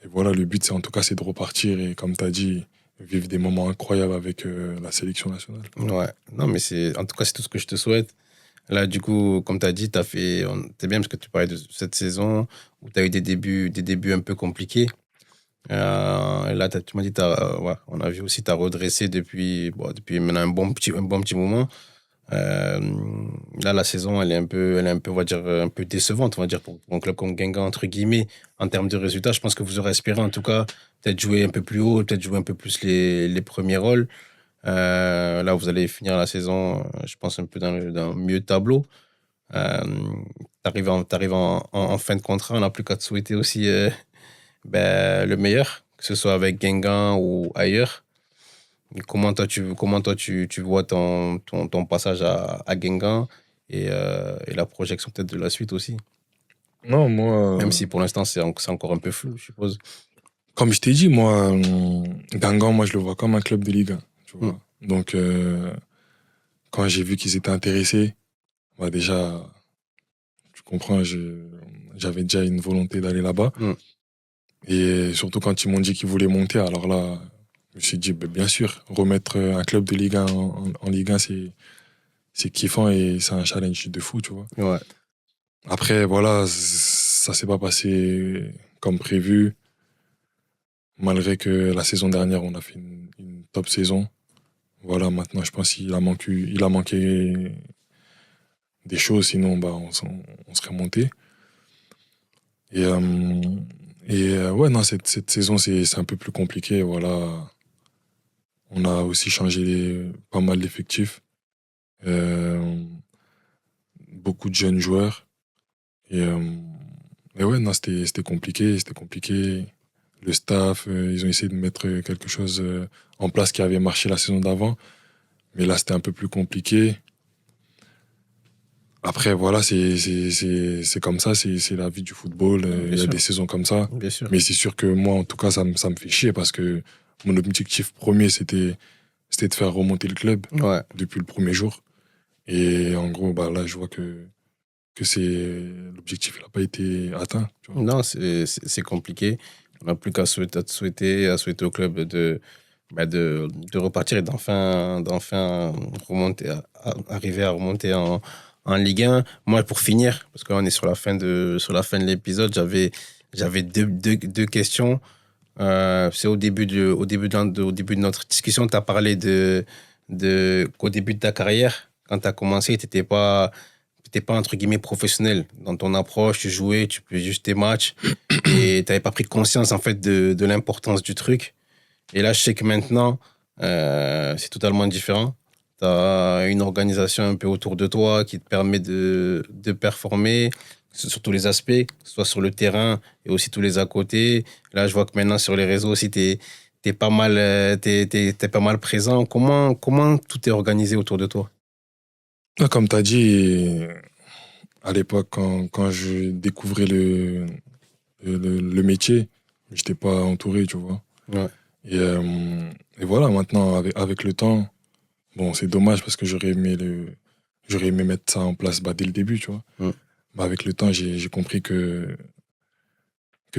Speaker 3: voilà, le but, c'est de repartir et, comme tu as dit, vivre des moments incroyables avec la sélection nationale.
Speaker 1: Ouais. Non, mais en tout cas, c'est tout ce que je te souhaite. Là, du coup, comme tu as dit, c'est bien parce que tu parlais de cette saison où tu as eu des débuts un peu compliqués. Là, tu m'as dit, on a vu aussi, tu as redressé depuis maintenant un bon petit moment. Là, la saison, elle est un peu, on va dire, un peu décevante, on va dire, pour un club comme Guingamp, entre guillemets, en termes de résultats. Je pense que vous aurez espéré, en tout cas, peut-être jouer un peu plus haut, peut-être jouer un peu plus les premiers rôles. Là, vous allez finir la saison, je pense, un peu dans le milieu de tableau. T'arrives en fin de contrat, on n'a plus qu'à te souhaiter aussi le meilleur, que ce soit avec Guingamp ou ailleurs. Comment toi tu vois ton passage à Guingamp et la projection peut-être de la suite aussi?
Speaker 3: Non, moi...
Speaker 1: Même si pour l'instant, c'est encore un peu flou, je suppose.
Speaker 3: Comme je t'ai dit, moi, Guingamp, moi, je le vois comme un club de Ligue 1. Donc, quand j'ai vu qu'ils étaient intéressés, déjà, tu comprends, j'avais déjà une volonté d'aller là-bas. Et surtout quand ils m'ont dit qu'ils voulaient monter, alors là, je me suis dit, bien sûr, remettre un club de Ligue 1 en Ligue 1, c'est kiffant et c'est un challenge de fou, tu vois.
Speaker 1: Ouais.
Speaker 3: Après, voilà, ça s'est pas passé comme prévu. Malgré que la saison dernière, on a fait une top saison. Voilà, maintenant, je pense qu'il a manqué des choses, sinon, on serait monté. Et ouais, non, cette saison, c'est un peu plus compliqué. Voilà. On a aussi changé pas mal d'effectifs. Beaucoup de jeunes joueurs. Et ouais, non, c'était compliqué. C'était compliqué. Le staff, ils ont essayé de mettre quelque chose en place qui avait marché la saison d'avant. Mais là, c'était un peu plus compliqué. Après, voilà, c'est comme ça, c'est la vie du football. Il y a des saisons comme ça.
Speaker 1: Bien sûr.
Speaker 3: Mais c'est sûr que moi, en tout cas, ça me fait chier parce que mon objectif premier, c'était de faire remonter le club depuis le premier jour. Et en gros, là, je vois que l'objectif n'a pas été atteint. Tu vois.
Speaker 1: Non, c'est compliqué. On n'a plus qu'à souhaiter au club de repartir et d'enfin remonter, arriver à remonter en Ligue 1. Moi, pour finir, parce qu'on est sur la fin de l'épisode, j'avais deux questions. C'est au début de notre discussion, tu as parlé qu'au début de ta carrière, quand tu as commencé, tu n'étais pas entre guillemets professionnel dans ton approche, tu jouais, tu faisais juste tes matchs et tu n'avais pas pris conscience en fait de l'importance du truc. Et là, je sais que maintenant, c'est totalement différent. Tu as une organisation un peu autour de toi qui te permet de performer sur tous les aspects, que ce soit sur le terrain et aussi tous les à côté. Là, je vois que maintenant sur les réseaux aussi, t'es pas mal présent. Comment tout est organisé autour de toi?
Speaker 3: Comme tu as dit, à l'époque, quand je découvrais le métier, je n'étais pas entouré, tu vois.
Speaker 1: Ouais.
Speaker 3: Et voilà, maintenant, avec le temps, c'est dommage parce que j'aurais aimé mettre ça en place dès le début, tu vois.
Speaker 1: Ouais.
Speaker 3: Avec le temps, j'ai compris que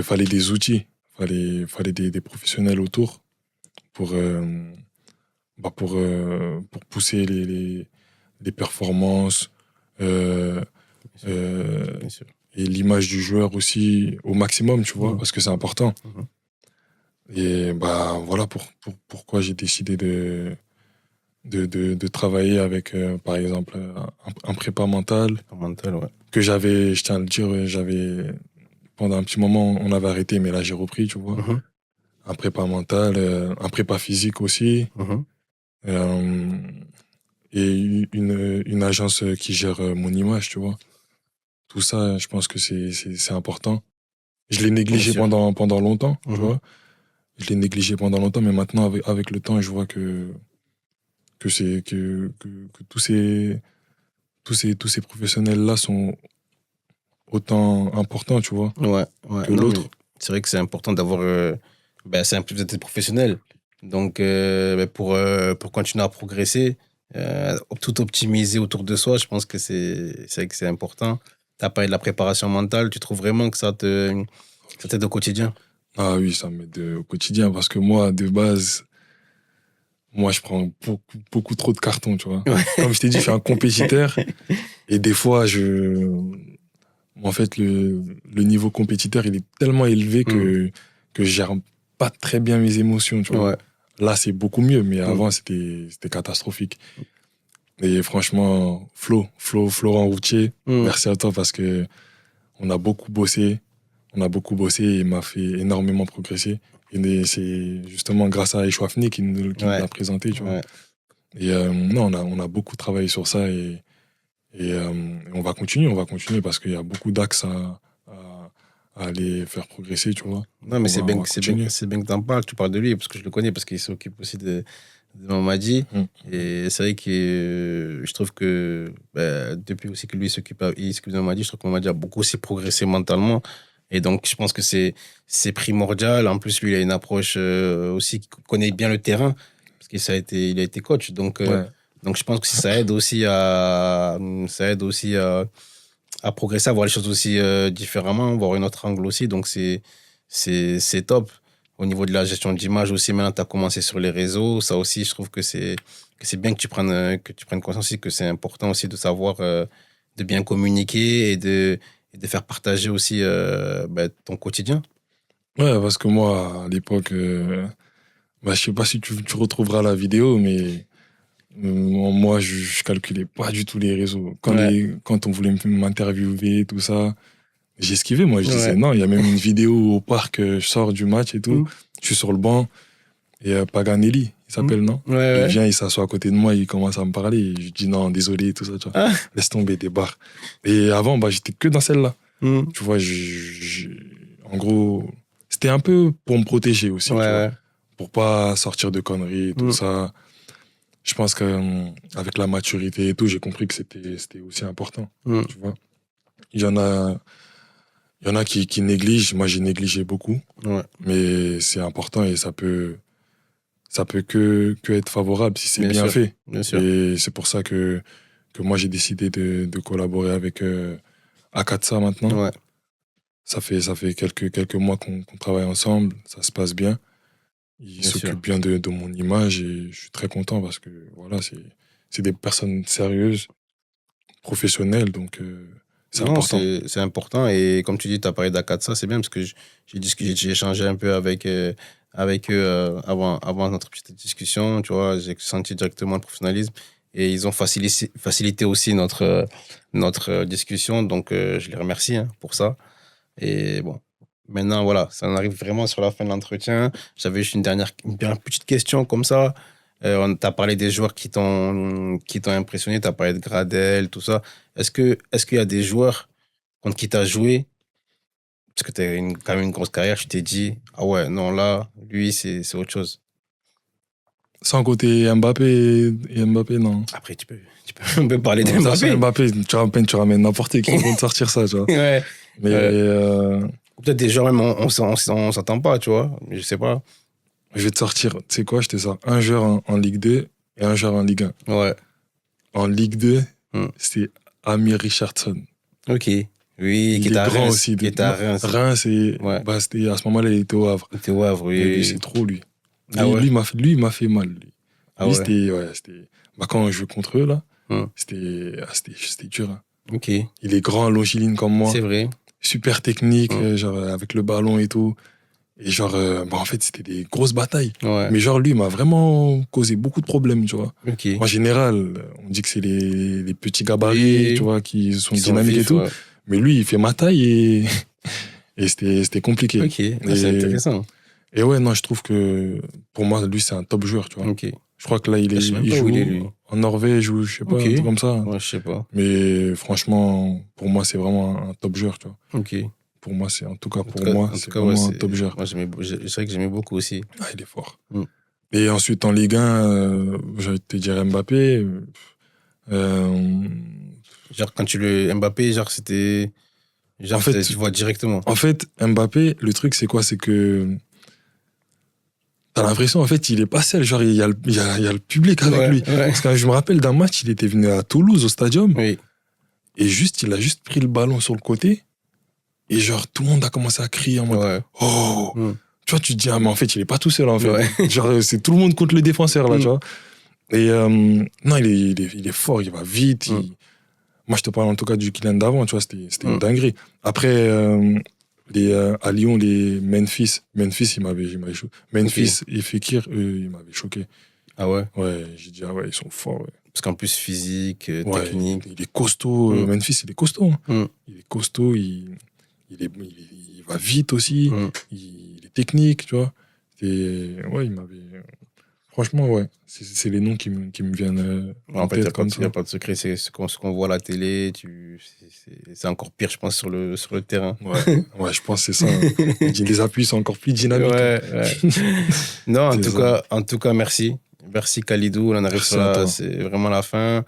Speaker 3: fallait des outils, fallait des professionnels autour pour pousser les performances
Speaker 1: Bien sûr.
Speaker 3: et l'image du joueur aussi au maximum, tu vois, parce que c'est important. Et voilà pourquoi j'ai décidé de travailler avec, par exemple, un prépa mental.
Speaker 1: Ouais.
Speaker 3: Que j'avais, je tiens à le dire, pendant un petit moment, on avait arrêté, mais là, j'ai repris, tu vois. Un prépa mental, un prépa physique aussi. Et une agence qui gère mon image, tu vois. Tout ça, je pense que c'est important. Je l'ai négligé pendant longtemps, tu vois. Je l'ai négligé pendant longtemps, mais maintenant, avec le temps, je vois que tous ces professionnels-là sont autant importants, tu vois, que l'autre.
Speaker 1: C'est vrai que c'est important d'avoir... c'est un peu d'être professionnel. Donc, pour continuer à progresser, tout optimiser autour de soi, je pense que c'est vrai que c'est important. Tu as parlé de la préparation mentale. Tu trouves vraiment que ça t'aide au quotidien?
Speaker 3: Ah oui, ça m'aide au quotidien parce que moi, de base, je prends beaucoup trop de cartons, tu vois. Comme je t'ai dit, je suis un compétiteur et des fois, en fait, le niveau compétiteur, il est tellement élevé que je gère pas très bien mes émotions, tu vois. Là, c'est beaucoup mieux, mais avant, c'était catastrophique. Et franchement, Florent Routier, merci à toi parce que on a beaucoup bossé et il m'a fait énormément progresser. Et c'est justement grâce à Echouafni qui nous l'a présenté, tu vois. Et non, on a beaucoup travaillé sur ça et on va continuer parce qu'il y a beaucoup d'axes à aller faire progresser, tu vois.
Speaker 1: Non, mais c'est bien que t'en parles. Tu parles de lui parce que je le connais, parce qu'il s'occupe aussi de Mamadi. Et c'est vrai que je trouve que depuis aussi que lui s'occupe de Mamadi, je trouve que Mamadi a beaucoup aussi progressé mentalement. Et donc, je pense que c'est primordial. En plus, lui, il a une approche aussi qui connaît bien le terrain parce qu'il a été coach. Donc, je pense que ça aide aussi à progresser, à voir les choses aussi différemment, voir un autre angle aussi. Donc, c'est top. au niveau de la gestion d'image aussi. Maintenant, tu as commencé sur les réseaux. Ça aussi, je trouve que c'est bien que tu prennes conscience aussi que c'est important aussi de savoir, de bien communiquer et de faire partager aussi ton quotidien.
Speaker 3: Ouais, parce que moi, à l'époque, je sais pas si tu retrouveras la vidéo, mais moi, je calculais pas du tout les réseaux. Quand on voulait m'interviewer, tout ça, j'esquivais. Moi, je disais non. Il y a même une vidéo au parc, je sors du match et tout. Je suis sur le banc. Et Paganelli, il s'appelle, non? Il vient, il s'assoit à côté de moi, il commence à me parler. Et je dis non, désolé, tout ça, tu vois. Laisse tomber, des barres. Et avant, j'étais que dans celle-là. Tu vois, en gros, c'était un peu pour me protéger aussi, tu vois, pour pas sortir de conneries et tout ça. Je pense qu'avec la maturité et tout, j'ai compris que c'était aussi important, tu vois. Il y en a qui négligent. Moi, j'ai négligé beaucoup. Mais c'est important et ça peut que être favorable si c'est bien fait.
Speaker 1: Bien sûr.
Speaker 3: Et c'est pour ça que moi, j'ai décidé de collaborer avec Akatsa maintenant.
Speaker 1: Ouais.
Speaker 3: Ça fait quelques mois qu'on travaille ensemble. Ça se passe bien. Il s'occupe bien de mon image et je suis très content parce que voilà, c'est des personnes sérieuses, professionnelles. Donc, c'est important.
Speaker 1: C'est important. Et comme tu dis, tu as parlé d'Akatsa, c'est bien parce que j'ai échangé un peu avec eux avant notre petite discussion. Tu vois, j'ai senti directement le professionnalisme et ils ont facilité aussi notre discussion. Donc, je les remercie pour ça. Et bon, maintenant, voilà, ça en arrive vraiment sur la fin de l'entretien. J'avais juste une dernière petite question comme ça. On t'a parlé des joueurs qui t'ont impressionné, tu as parlé de Gradel, tout ça. Est-ce qu'il y a des joueurs contre qui tu as joué, parce que tu as quand même une grosse carrière, tu t'es dit, ah ouais, non, là, lui, c'est autre chose.
Speaker 3: Sans côté Mbappé et Mbappé, non.
Speaker 1: Après, tu peux un peu parler de Mbappé.
Speaker 3: Mbappé, tu ramènes n'importe qui pour te sortir ça, tu vois.
Speaker 1: Ouais.
Speaker 3: Mais
Speaker 1: peut-être des joueurs même, on s'entend pas, tu vois. Je sais pas.
Speaker 3: Je vais te sortir, tu sais quoi, je te sors un joueur en Ligue 2 et un joueur en Ligue 1.
Speaker 1: Ouais.
Speaker 3: En Ligue 2, c'est Amir Richardson.
Speaker 1: Ok. Oui, qui est à Reims.
Speaker 3: Aussi.
Speaker 1: Qui est à Reims.
Speaker 3: Reims, c'était, à ce moment-là, il était au Havre.
Speaker 1: Il était au Havre, oui.
Speaker 3: Et lui, c'est trop, lui.
Speaker 1: Lui,
Speaker 3: il m'a fait mal. Lui.
Speaker 1: Ah ouais.
Speaker 3: C'était... quand je joue contre eux, là, c'était dur. Hein.
Speaker 1: Ok.
Speaker 3: Il est grand, longiligne comme moi.
Speaker 1: C'est vrai.
Speaker 3: Super technique, genre avec le ballon et tout. Et genre, en fait, c'était des grosses batailles.
Speaker 1: Ouais.
Speaker 3: Mais genre, lui, il m'a vraiment causé beaucoup de problèmes, tu vois.
Speaker 1: Okay.
Speaker 3: En général, on dit que c'est les petits gabarits, tu vois, qui sont dynamiques et tout. Ouais. Mais lui, il fait ma taille et c'était compliqué.
Speaker 1: Ok, c'est intéressant.
Speaker 3: Et ouais, non, je trouve que pour moi, lui, c'est un top joueur, tu vois.
Speaker 1: Ok.
Speaker 3: Je crois que là, il joue en Norvège ou je sais pas, un truc comme ça.
Speaker 1: Ouais, je sais pas.
Speaker 3: Mais franchement, pour moi, c'est vraiment un top joueur, tu vois.
Speaker 1: Ok.
Speaker 3: Pour moi, c'est un top joueur.
Speaker 1: Moi, c'est vrai que j'aimais beaucoup aussi.
Speaker 3: Ah, il est fort. Et ensuite, en Ligue 1, je vais te dire Mbappé.
Speaker 1: Genre, quand Mbappé, genre, c'était... Genre, en fait, tu vois directement.
Speaker 3: En fait, Mbappé, le truc, c'est quoi? C'est que t'as l'impression, en fait, il est pas seul. Genre, il y a le public avec lui. Ouais. Parce que je me rappelle d'un match, il était venu à Toulouse, au Stadium.
Speaker 1: Oui.
Speaker 3: Et il a juste pris le ballon sur le côté. Et genre, tout le monde a commencé à crier en mode « Oh !» Tu vois, tu te dis « Ah, mais en fait, il est pas tout seul, en fait. Ouais. » Genre, c'est tout le monde contre le défenseur, là, tu vois. Et non, il est fort, il va vite. Moi, je te parle en tout cas du Kylian d'avant, tu vois, c'était une dinguerie. Après, à Lyon, les Memphis, il m'avait choqué. Memphis et Fekir, eux, ils m'avaient choqué.
Speaker 1: Ah ouais?
Speaker 3: Ouais, j'ai dit, ah ouais, ils sont forts. Ouais.
Speaker 1: Parce qu'en plus, physique, technique.
Speaker 3: Il est costaud. Memphis, il est costaud. Il est costaud, il va vite aussi. Il est technique, tu vois. Et ouais, il m'avait... Franchement, ouais. C'est les noms qui me viennent
Speaker 1: en fait, il n'y a pas de secret. C'est ce qu'on voit à la télé. C'est encore pire, je pense, sur le terrain.
Speaker 3: Ouais, je pense que c'est ça. Les appuis sont encore plus dynamiques.
Speaker 1: Ouais. Non, en tout cas, merci. Merci, Khalidou. On en arrive sur là. C'est vraiment la fin.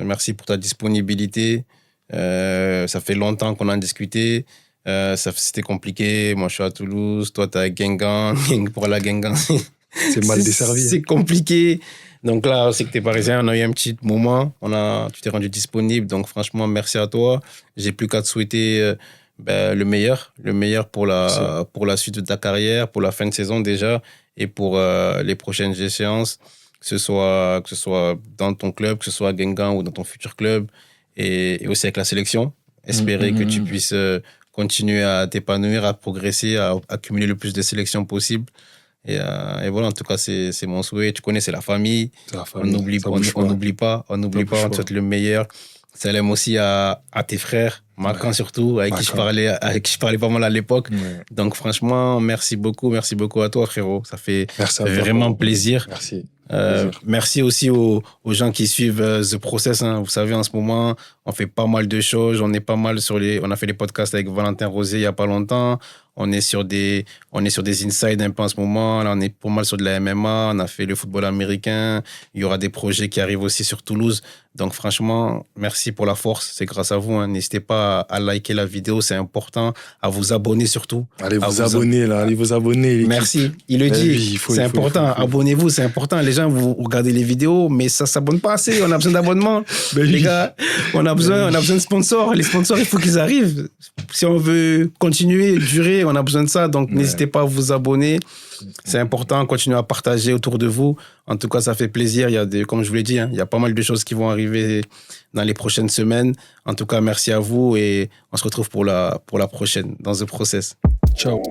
Speaker 1: Merci pour ta disponibilité. Ça fait longtemps qu'on en discutait. C'était compliqué. Moi, je suis à Toulouse. Toi, tu es à Guingamp. Pour la Guingamp,
Speaker 3: c'est mal desservi.
Speaker 1: C'est compliqué. Donc là, c'est que tu es parisien. On a eu un petit moment. Tu t'es rendu disponible. Donc franchement, merci à toi. J'ai plus qu'à te souhaiter le meilleur pour la suite de ta carrière, pour la fin de saison déjà, et pour les prochaines échéances, que ce soit dans ton club, que ce soit à Guingamp ou dans ton futur club, et aussi avec la sélection. Espérer que tu puisses continuer à t'épanouir, à progresser, à accumuler le plus de sélections possible. Et voilà, en tout cas, c'est mon souhait. Tu connais, c'est la famille. On n'oublie pas, on te souhaite le meilleur. Salam aussi à tes frères, Makan surtout, avec qui je parlais pas mal à l'époque. Ouais. Donc franchement, merci beaucoup à toi, frérot. Ça fait vraiment plaisir.
Speaker 3: Merci.
Speaker 1: Merci aussi aux gens qui suivent The Process. Hein. Vous savez, en ce moment, on fait pas mal de choses. On a fait des podcasts avec Valentin Rosé il y a pas longtemps. On est sur des insides un peu en ce moment. Là, on est pas mal sur de la MMA. On a fait le football américain. Il y aura des projets qui arrivent aussi sur Toulouse. Donc, franchement, merci pour la force. C'est grâce à vous. Hein. N'hésitez pas à liker la vidéo. C'est important. À vous abonner surtout.
Speaker 3: Allez vous abonner.
Speaker 1: Merci. Il le dit. C'est important. Abonnez-vous. C'est important. Les gens, vous regardez les vidéos, mais ça ne s'abonne pas assez. On a besoin d'abonnements. Les gars, on a besoin de sponsors. Les sponsors, il faut qu'ils arrivent. Si on veut continuer, durer, on a besoin de ça. Donc, n'hésitez pas à vous abonner. C'est important. Continuez à partager autour de vous. En tout cas, ça fait plaisir. Comme je vous l'ai dit, il y a pas mal de choses qui vont arriver dans les prochaines semaines. En tout cas, merci à vous et on se retrouve pour la prochaine dans The Process.
Speaker 3: Ciao.